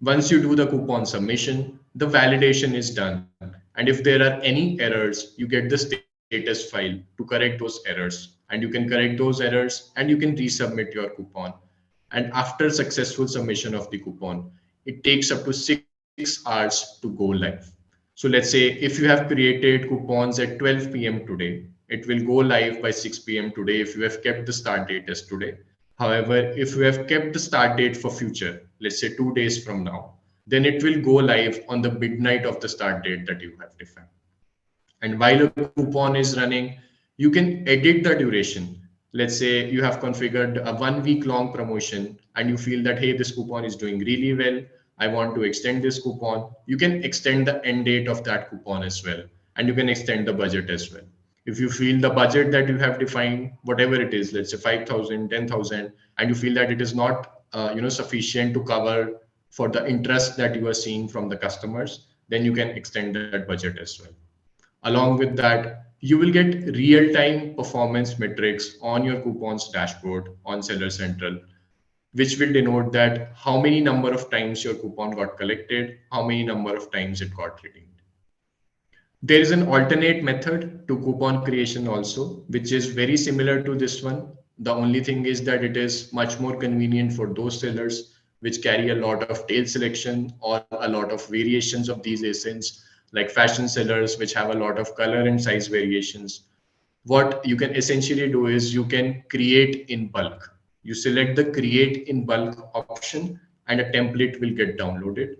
Once you do the coupon submission, the validation is done. And if there are any errors, you get the status file to correct those errors. And you can correct those errors and you can resubmit your coupon. And after successful submission of the coupon, it takes up to 6 hours to go live. So let's say if you have created coupons at 12 p.m. today, it will go live by 6 p.m. today if you have kept the start date as today. However, if you have kept the start date for future, let's say 2 days from now, then it will go live on the midnight of the start date that you have defined. And while a coupon is running, you can edit the duration. Let's say you have configured a 1 week long promotion and you feel that, hey, this coupon is doing really well. I want to extend this coupon. You can extend the end date of that coupon as well. And you can extend the budget as well. If you feel the budget that you have defined, whatever it is, let's say 5,000, 10,000, and you feel that it is not sufficient to cover for the interest that you are seeing from the customers, then you can extend that budget as well. Along with that, You will get real-time performance metrics on your coupons dashboard on Seller Central, which will denote that how many number of times your coupon got collected, how many number of times it got redeemed. There is an alternate method to coupon creation also, which is very similar to this one. The only thing is that it is much more convenient for those sellers which carry a lot of tail selection or a lot of variations of these ASINs, like fashion sellers which have a lot of color and size variations. What you can essentially do is you can create in bulk. You select the create in bulk option and a template will get downloaded.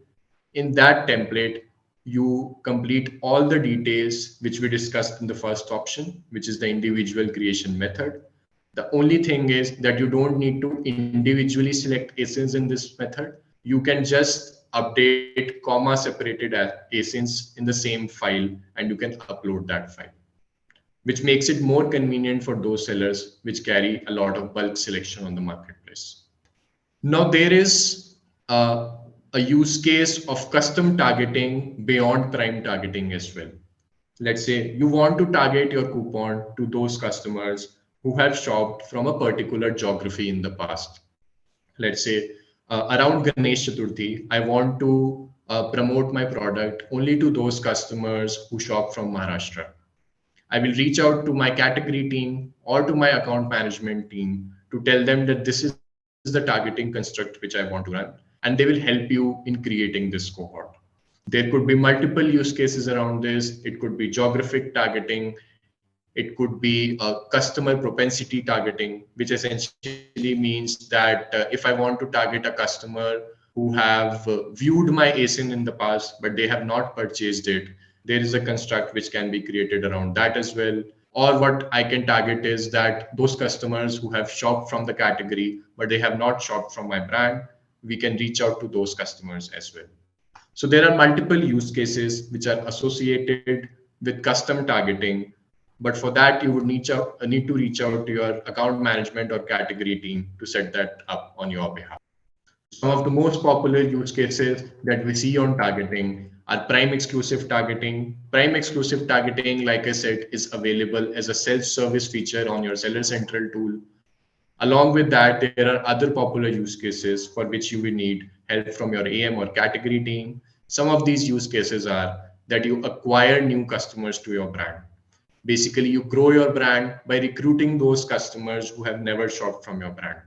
In that template, you complete all the details which we discussed in the first option, which is the individual creation method. The only thing is that you don't need to individually select ASINs in this method. You can just update comma separated ASINs in the same file and you can upload that file, which makes it more convenient for those sellers which carry a lot of bulk selection on the marketplace. Now there is a use case of custom targeting beyond prime targeting as well. Let's say you want to target your coupon to those customers who have shopped from a particular geography in the past. Let's say around Ganesh Chaturthi, I want to promote my product only to those customers who shop from Maharashtra. I will reach out to my category team or to my account management team to tell them that this is the targeting construct which I want to run, and they will help you in creating this cohort. There could be multiple use cases around this. It could be geographic targeting. It could be customer propensity targeting, which essentially means that if I want to target a customer who have viewed my ASIN in the past, but they have not purchased it, there is a construct which can be created around that as well. Or what I can target is that those customers who have shopped from the category, but they have not shopped from my brand, we can reach out to those customers as well. So there are multiple use cases which are associated with custom targeting, but for that you would need to reach out to your account management or category team to set that up on your behalf. Some of the most popular use cases that we see on targeting are prime exclusive targeting. Prime exclusive targeting, like I said, is available as a self-service feature on your Seller Central tool. Along with that, there are other popular use cases for which you will need help from your AM or category team. Some of these use cases are that you acquire new customers to your brand. Basically, you grow your brand by recruiting those customers who have never shopped from your brand.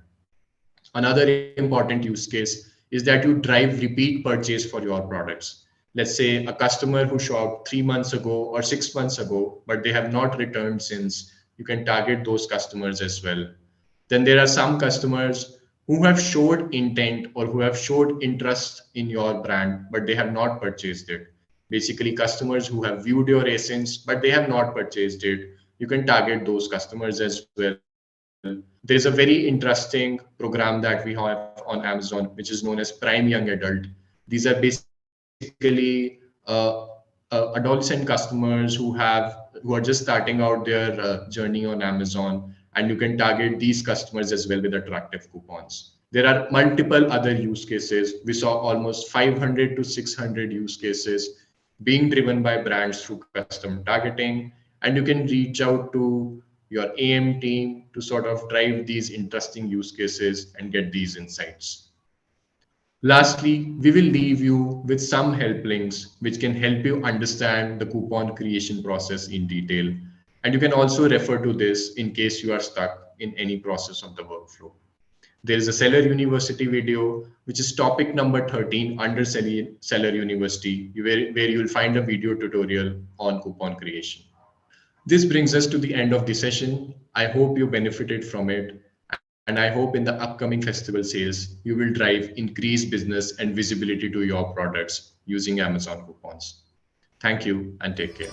Another important use case is that you drive repeat purchase for your products. Let's say a customer who shopped 3 months ago or 6 months ago, but they have not returned since. You can target those customers as well. Then there are some customers who have showed intent or who have showed interest in your brand, but they have not purchased it. Basically, customers who have viewed your ASINs, but they have not purchased it. You can target those customers as well. There's a very interesting program that we have on Amazon, which is known as Prime Young Adult. These are basically adolescent customers who are just starting out their journey on Amazon, and you can target these customers as well with attractive coupons. There are multiple other use cases. We saw almost 500 to 600 use cases being driven by brands through custom targeting, and you can reach out to your AM team to sort of drive these interesting use cases and get these insights. Lastly, we will leave you with some help links which can help you understand the coupon creation process in detail. And you can also refer to this in case you are stuck in any process of the workflow. There is a Seller University video, which is topic number 13 under Seller University, where you will find a video tutorial on coupon creation. This brings us to the end of the session. I hope you benefited from it. And I hope in the upcoming festival sales, you will drive increased business and visibility to your products using Amazon coupons. Thank you and take care.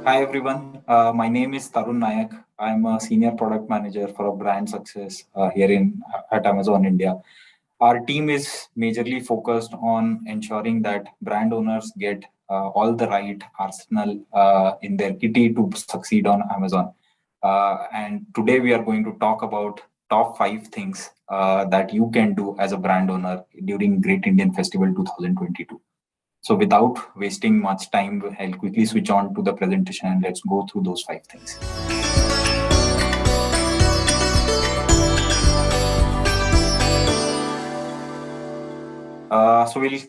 Hi everyone, my name is Tarun Nayak. I'm a senior product manager for a brand success here at Amazon India. Our team is majorly focused on ensuring that brand owners get all the right arsenal in their kitty to succeed on Amazon. And today we are going to talk about top 5 things that you can do as a brand owner during Great Indian Festival 2022. So without wasting much time, I'll quickly switch on to the presentation and let's go through those 5 things. So we'll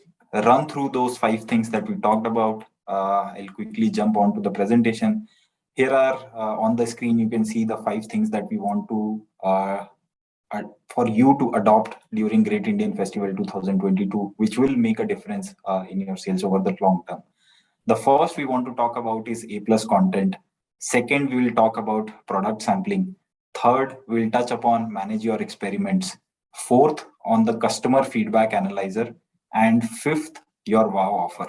run through those 5 things that we talked about. I'll quickly jump on to the presentation. Here are on the screen, you can see the 5 things that we want to for you to adopt during Great Indian Festival 2022, which will make a difference in your sales over the long term. The first we want to talk about is A+ content. Second, we will talk about product sampling. Third, we will touch upon manage your experiments. Fourth, on the customer feedback analyzer. And fifth, your wow offer.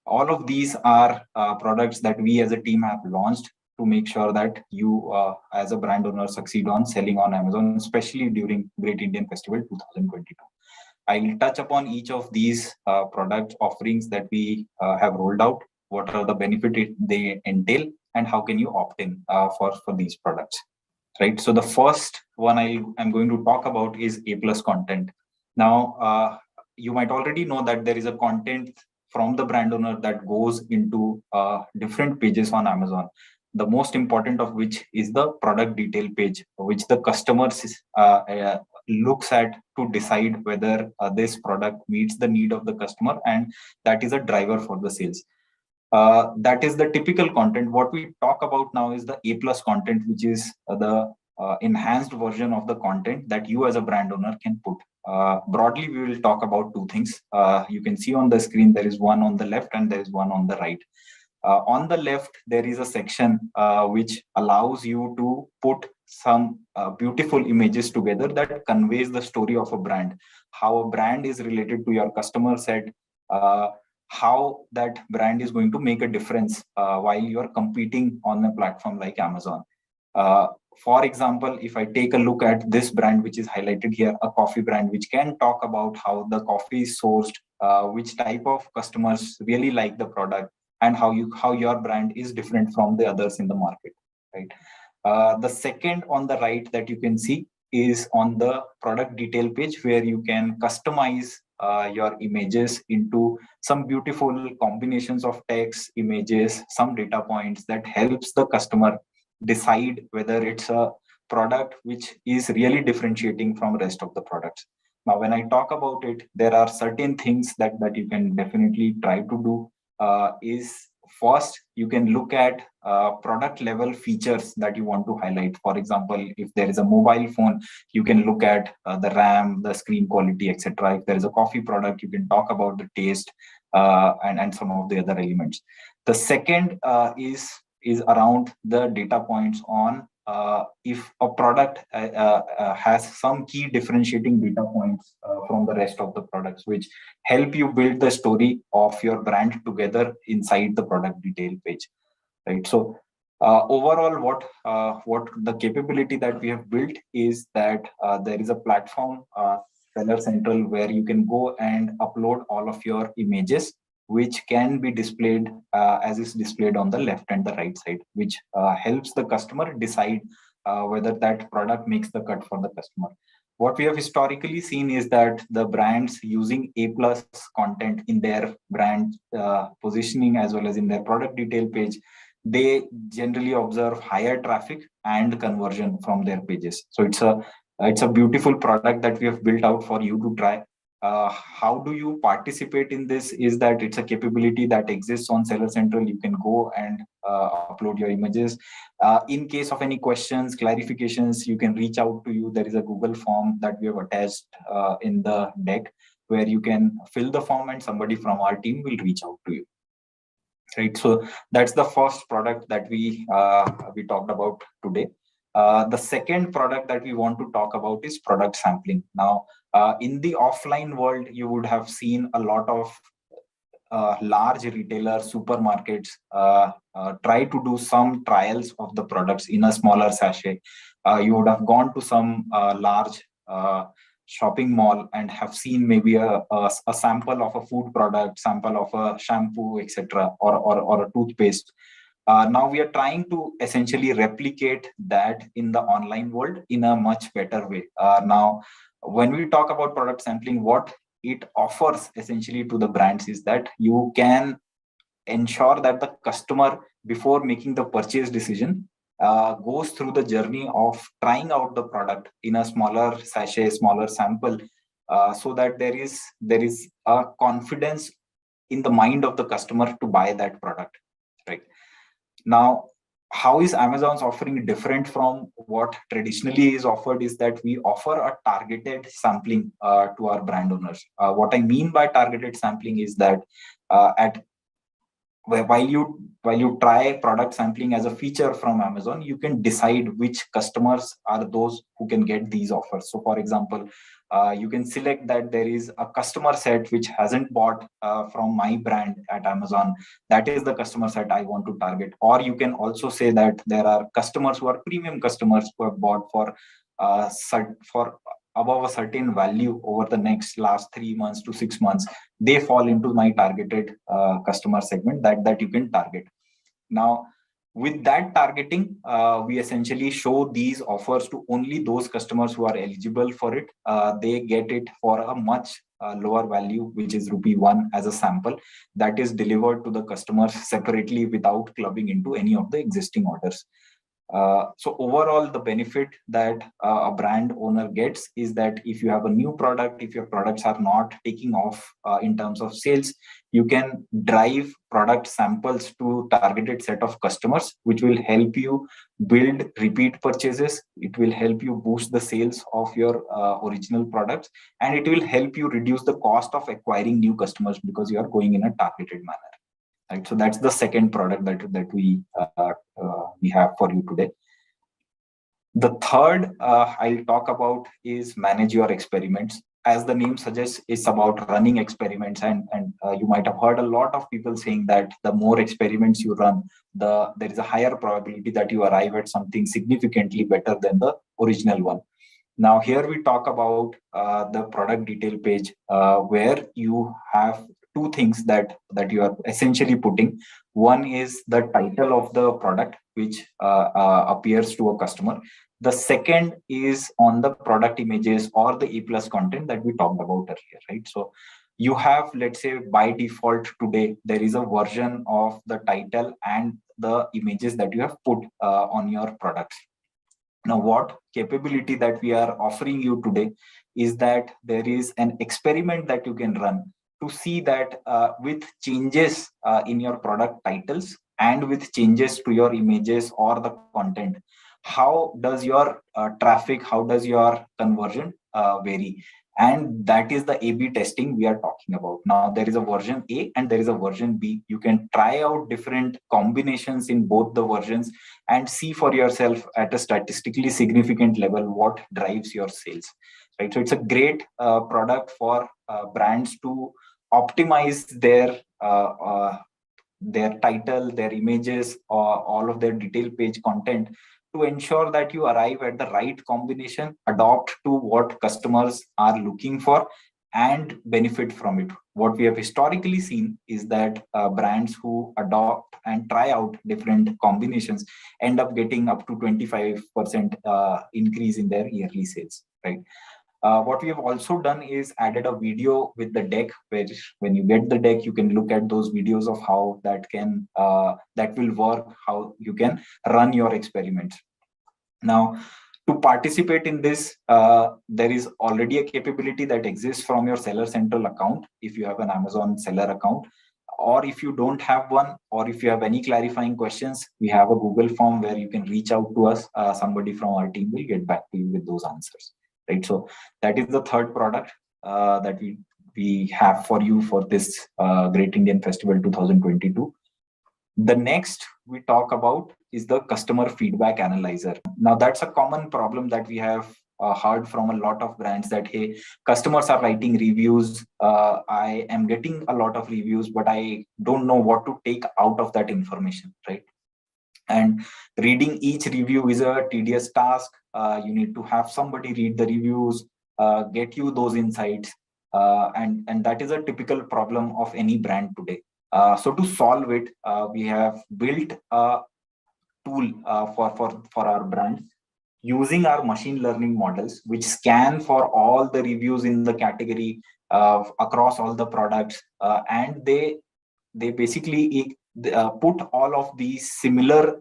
All of these are products that we as a team have launched to make sure that you as a brand owner succeed on selling on Amazon, especially during Great Indian Festival 2022. I will touch upon each of these product offerings that we have rolled out, what are the benefits they entail, and how can you opt in for these products. Right. So the first one I'm going to talk about is A+ content. Now, you might already know that there is a content from the brand owner that goes into different pages on Amazon. The most important of which is the product detail page, which the customer looks at to decide whether this product meets the need of the customer, and that is a driver for the sales. That is the typical content. What we talk about now is the A+ content, which is the enhanced version of the content that you as a brand owner can put. Broadly, we will talk about 2 things. You can see on the screen, there is one on the left and there is one on the right. On the left, there is a section which allows you to put some beautiful images together that conveys the story of a brand, how a brand is related to your customer set, how that brand is going to make a difference while you are competing on a platform like Amazon. For example, if I take a look at this brand, which is highlighted here, a coffee brand, which can talk about how the coffee is sourced, which type of customers really like the product, and how your brand is different from the others in the market, right? The second on the right that you can see is on the product detail page, where you can customize your images into some beautiful combinations of text, images, some data points that helps the customer decide whether it's a product which is really differentiating from rest of the products. Now, when I talk about it, there are certain things that you can definitely try to do. Is first, you can look at product level features that you want to highlight. For example, if there is a mobile phone, you can look at the RAM, the screen quality, etc. If there is a coffee product, you can talk about the taste and some of the other elements. The second is around the data points on if a product has some key differentiating data points from the rest of the products, which help you build the story of your brand together inside the product detail page, right? So overall, what the capability that we have built is that there is a platform, Seller Central, where you can go and upload all of your images, which can be displayed as is displayed on the left and the right side, which helps the customer decide whether that product makes the cut for the customer. What we have historically seen is that the brands using A+ content in their brand positioning as well as in their product detail page, they generally observe higher traffic and conversion from their pages. So it's a beautiful product that we have built out for you to try. How do you participate in this is that it's a capability that exists on Seller Central. You can go and upload your images. In case of any questions, clarifications, you can reach out to you. There is a Google form that we have attached in the deck where you can fill the form and somebody from our team will reach out to you. Right. So that's the first product that we talked about today. The second product that we want to talk about is product sampling. Now, in the offline world, you would have seen a lot of large retailers, supermarkets try to do some trials of the products in a smaller sachet. You would have gone to some large shopping mall and have seen maybe a sample of a food product, sample of a shampoo, etc., or a toothpaste. Now we are trying to essentially replicate that in the online world in a much better way. Now, when we talk about product sampling, what it offers essentially to the brands is that you can ensure that the customer, before making the purchase decision, goes through the journey of trying out the product in a smaller sachet, smaller sample, so that there is a confidence in the mind of the customer to buy that product, right? Now, how is Amazon's offering different from what traditionally is offered is that we offer a targeted sampling to our brand owners. What I mean by targeted sampling is that while you try product sampling as a feature from Amazon, you can decide which customers are those who can get these offers. So for example, you can select that there is a customer set which hasn't bought from my brand at Amazon. That is the customer set I want to target. Or you can also say that there are customers who are premium customers who have bought for above a certain value over the last 3 months to 6 months. They fall into my targeted customer segment that you can target. Now, with that targeting, we essentially show these offers to only those customers who are eligible for it. They get it for a much lower value, which is ₹1 as a sample that is delivered to the customers separately without clubbing into any of the existing orders. So overall, the benefit that a brand owner gets is that if you have a new product, if your products are not taking off in terms of sales, you can drive product samples to targeted set of customers, which will help you build repeat purchases. It will help you boost the sales of your original products, and it will help you reduce the cost of acquiring new customers because you are going in a targeted manner. Right, so that's the second product that we have for you today. The third I'll talk about is manage your experiments. As the name suggests, it's about running experiments, and you might have heard a lot of people saying that the more experiments you run, there is a higher probability that you arrive at something significantly better than the original one. Now, here we talk about the product detail page where you have two things that you are essentially putting. One is the title of the product, which appears to a customer. The second is on the product images or the A+ content that we talked about earlier, right? So you have, let's say, by default today, there is a version of the title and the images that you have put on your products. Now, what capability that we are offering you today is that there is an experiment that you can run to see that with changes in your product titles and with changes to your images or the content, how does your traffic, how does your conversion vary? And that is the A/B testing we are talking about. Now, there is a version A and there is a version B. You can try out different combinations in both the versions and see for yourself at a statistically significant level what drives your sales. Right? So it's a great product for brands to optimize their title, their images, or all of their detail page content to ensure that you arrive at the right combination, adopt to what customers are looking for, and benefit from it. What we have historically seen is that brands who adopt and try out different combinations end up getting up to 25% increase in their yearly sales, right? What we have also done is added a video with the deck, where when you get the deck, you can look at those videos of how that will work, how you can run your experiments. Now, to participate in this, there is already a capability that exists from your Seller Central account if you have an Amazon seller account. Or if you don't have one, or if you have any clarifying questions, we have a Google form where you can reach out to us. Somebody from our team will get back to you with those answers. Right, so that is the third product that we have for you for this Great Indian Festival 2022. The next we talk about is the customer feedback analyzer. Now, that's a common problem that we have heard from a lot of brands that, hey, customers are writing reviews. I am getting a lot of reviews, but I don't know what to take out of that information, right? And reading each review is a tedious task. You need to have somebody read the reviews, get you those insights, and that is a typical problem of any brand today. So to solve it, we have built a tool for our brand using our machine learning models, which scan for all the reviews in the category across all the products, and they basically put all of these similar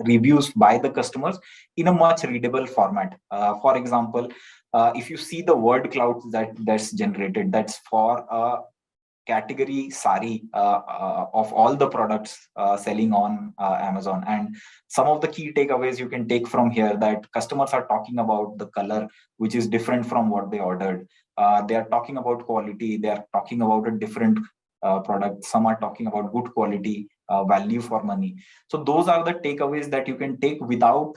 reviews by the customers in a much readable format. For example, if you see the word cloud that's generated, that's for a category sari of all the products selling on Amazon. And some of the key takeaways you can take from here, that customers are talking about the color, which is different from what they ordered. They are talking about quality. They are talking about a different product. Some are talking about good quality, value for money. So those are the takeaways that you can take without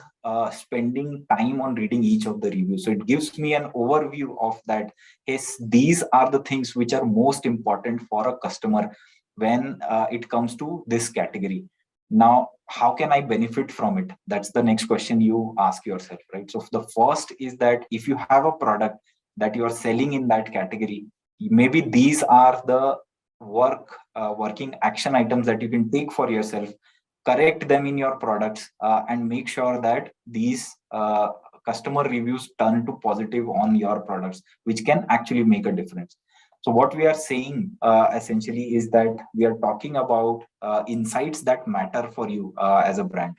spending time on reading each of the reviews. So it gives me an overview of that. Yes, these are the things which are most important for a customer when it comes to this category. Now, how can I benefit from it? That's the next question you ask yourself, right? So the first is that if you have a product that you are selling in that category, maybe these are the working action items that you can take for yourself, correct them in your products, and make sure that these customer reviews turn to positive on your products, which can actually make a difference. So what we are saying essentially is that we are talking about insights that matter for you as a brand.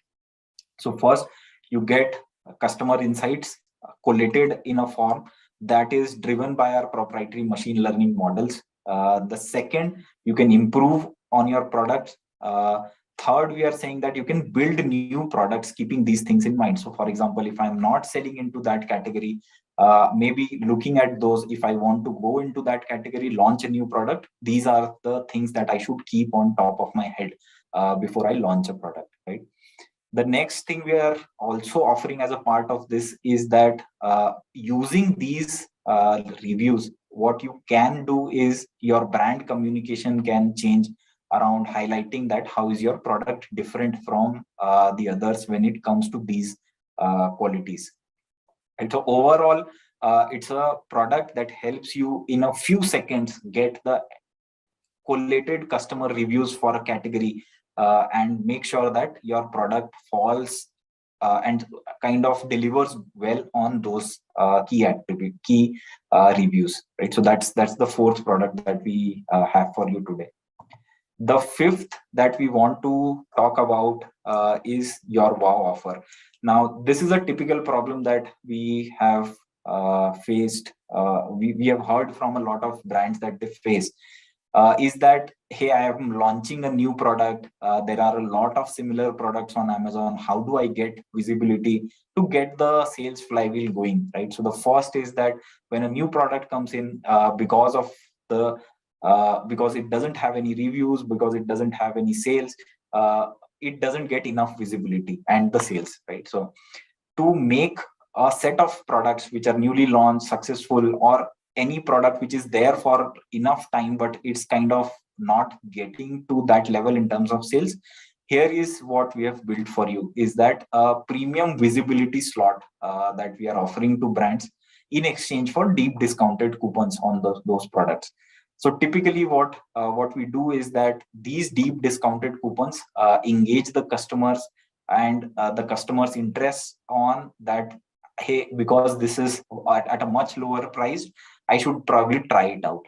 So first, you get customer insights collated in a form that is driven by our proprietary machine learning models. The second, you can improve on your products. Third, we are saying that you can build new products keeping these things in mind. So for example, if I'm not selling into that category, maybe looking at those, if I want to go into that category, launch a new product, these are the things that I should keep on top of my head before I launch a product, right? The next thing we are also offering as a part of this is that using these reviews, what you can do is your brand communication can change around highlighting that how is your product different from the others when it comes to these qualities. And so overall, it's a product that helps you in a few seconds get the collated customer reviews for a category and make sure that your product falls and kind of delivers well on those key reviews, right? So that's the fourth product that we have for you today. The fifth that we want to talk about is your wow offer. Now, this is a typical problem that we have faced. We have heard from a lot of brands that they face. Is that, hey, I am launching a new product. There are a lot of similar products on Amazon. How do I get visibility to get the sales flywheel going, right? So the first is that when a new product comes in, because it doesn't have any reviews, because it doesn't have any sales, it doesn't get enough visibility and the sales, right? So to make a set of products which are newly launched, successful, or any product which is there for enough time but it's kind of not getting to that level in terms of sales, here is what we have built for you, is that a premium visibility slot that we are offering to brands in exchange for deep discounted coupons on those products. So typically what we do is that these deep discounted coupons engage the customers and the customers' interest on that, hey, because this is at a much lower price, I should probably try it out,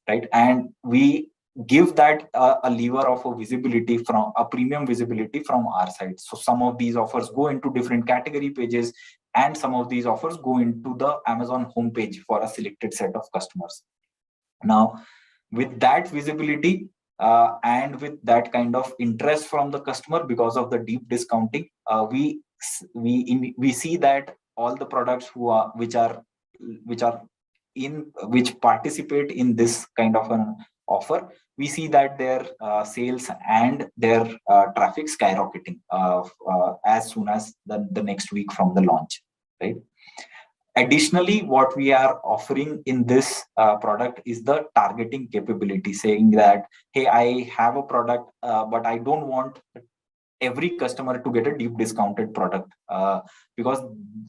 right? And we give that a lever of a visibility, from a premium visibility from our side. So some of these offers go into different category pages, and some of these offers go into the Amazon homepage for a selected set of customers. Now, with that visibility and with that kind of interest from the customer because of the deep discounting, we see that all the products which participate in this kind of an offer, we see that their sales and their traffic skyrocketing as soon as the next week from the launch, right? Additionally, what we are offering in this product is the targeting capability, saying that, hey, I have a product, but I don't want every customer to get a deep discounted product because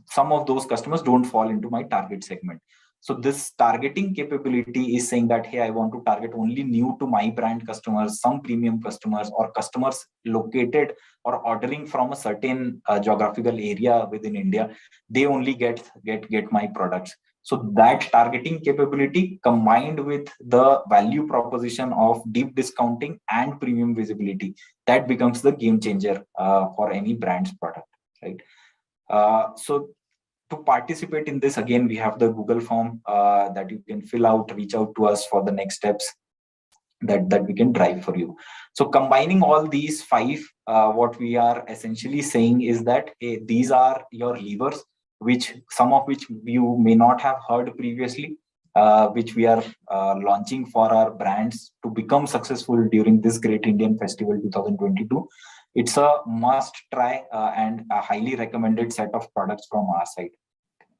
some of those customers don't fall into my target segment. So this targeting capability is saying that, hey, I want to target only new to my brand customers, some premium customers, or customers located or ordering from a certain geographical area within India. They only get my products. So that targeting capability combined with the value proposition of deep discounting and premium visibility, that becomes the game changer for any brand's product, right? So to participate in this, again, we have the Google form that you can fill out, reach out to us for the next steps that we can drive for you. So combining all these 5, what we are essentially saying is that these are your levers, which some of which you may not have heard previously, which we are launching for our brands to become successful during this Great Indian Festival 2022. It's a must try and a highly recommended set of products from our side.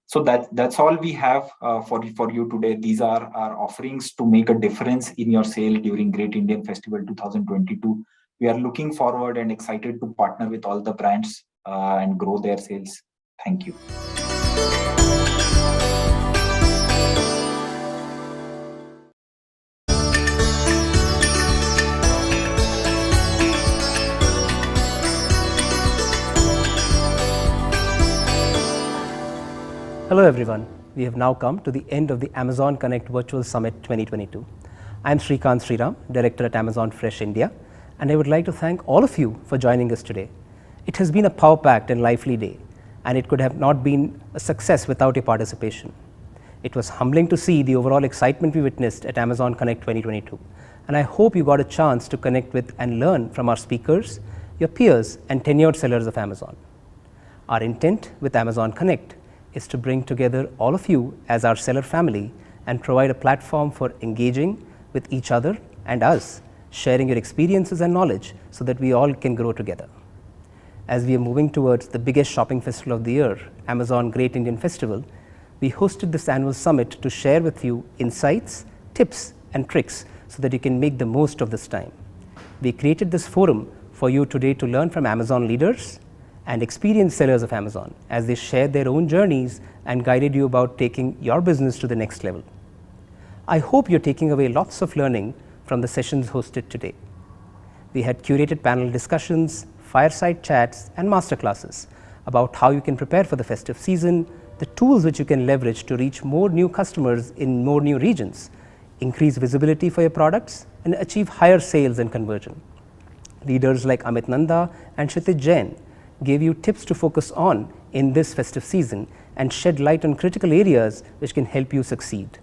So that's all we have for you today. These are our offerings to make a difference in your sale during Great Indian Festival 2022. We are looking forward and excited to partner with all the brands and grow their sales. Thank you. Hello everyone, we have now come to the end of the Amazon Connect Virtual Summit 2022. I am Srikanth Sriram, Director at Amazon Fresh India, and I would like to thank all of you for joining us today. It has been a power-packed and lively day, and it could have not been a success without your participation. It was humbling to see the overall excitement we witnessed at Amazon Connect 2022, and I hope you got a chance to connect with and learn from our speakers, your peers, and tenured sellers of Amazon. Our intent with Amazon Connect is to bring together all of you as our seller family and provide a platform for engaging with each other and us, sharing your experiences and knowledge so that we all can grow together. As we are moving towards the biggest shopping festival of the year, Amazon Great Indian Festival, we hosted this annual summit to share with you insights, tips, and tricks so that you can make the most of this time. We created this forum for you today to learn from Amazon leaders and experienced sellers of Amazon as they shared their own journeys and guided you about taking your business to the next level. I hope you're taking away lots of learning from the sessions hosted today. We had curated panel discussions, fireside chats, and masterclasses about how you can prepare for the festive season, the tools which you can leverage to reach more new customers in more new regions, increase visibility for your products, and achieve higher sales and conversion. Leaders like Amit Nanda and Kshitij Jain gave you tips to focus on in this festive season and shed light on critical areas which can help you succeed.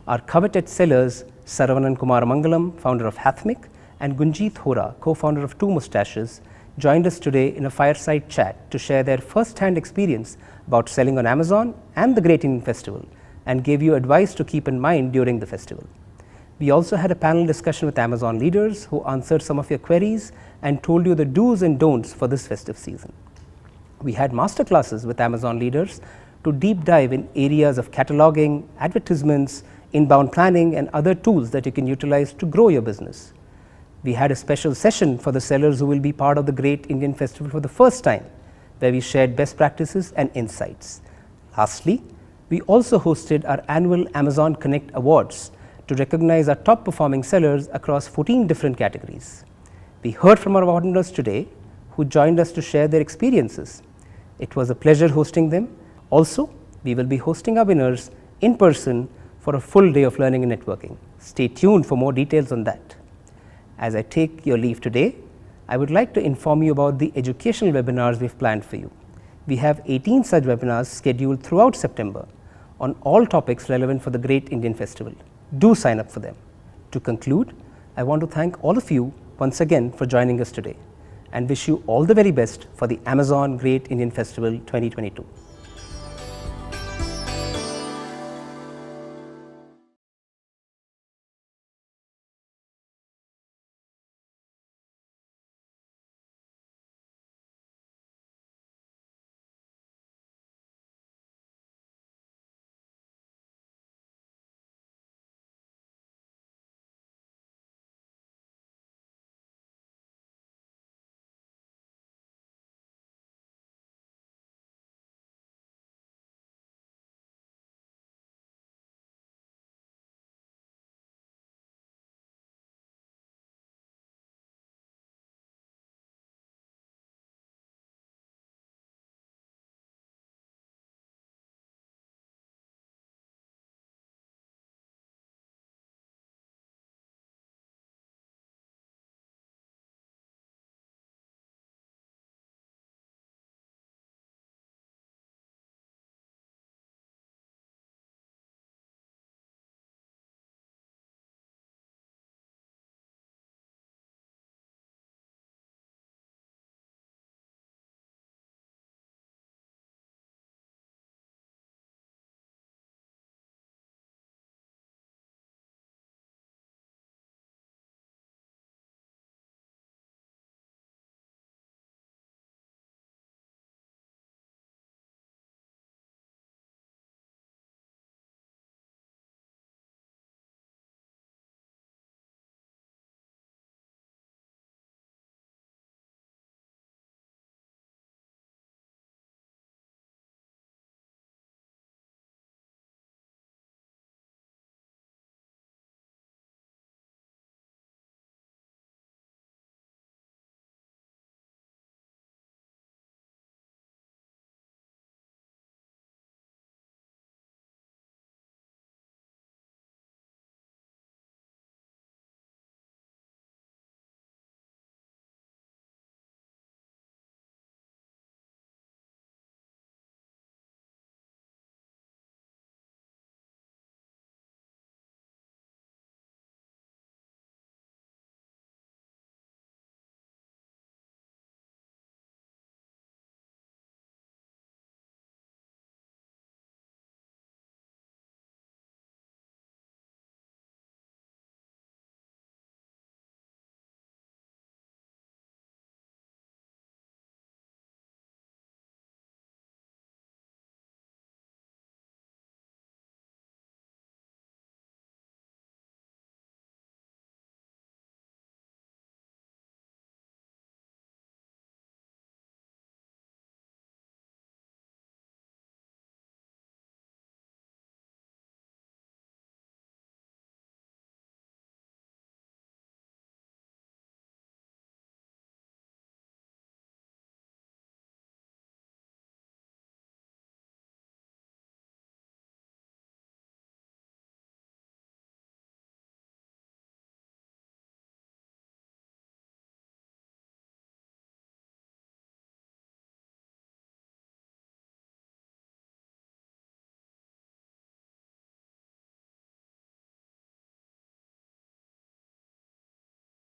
Our coveted sellers, Saravanan Kumar Mangalam, founder of Hathmic, and Gunjit Hora, co-founder of Two Mustaches, joined us today in a fireside chat to share their first-hand experience about selling on Amazon and the Great Indian Festival, and gave you advice to keep in mind during the festival. We also had a panel discussion with Amazon leaders who answered some of your queries and told you the do's and don'ts for this festive season. We had masterclasses with Amazon leaders to deep dive in areas of cataloging, advertisements, inbound planning, and other tools that you can utilize to grow your business. We had a special session for the sellers who will be part of the Great Indian Festival for the first time, where we shared best practices and insights. Lastly, we also hosted our annual Amazon Connect Awards to recognize our top performing sellers across 14 different categories. We heard from our award winners today who joined us to share their experiences. It was a pleasure hosting them. Also, we will be hosting our winners in person for a full day of learning and networking. Stay tuned for more details on that. As I take your leave today, I would like to inform you about the educational webinars we've planned for you. We have 18 such webinars scheduled throughout September on all topics relevant for the Great Indian Festival. Do sign up for them. To conclude, I want to thank all of you once again for joining us today and wish you all the very best for the Amazon Great Indian Festival 2022.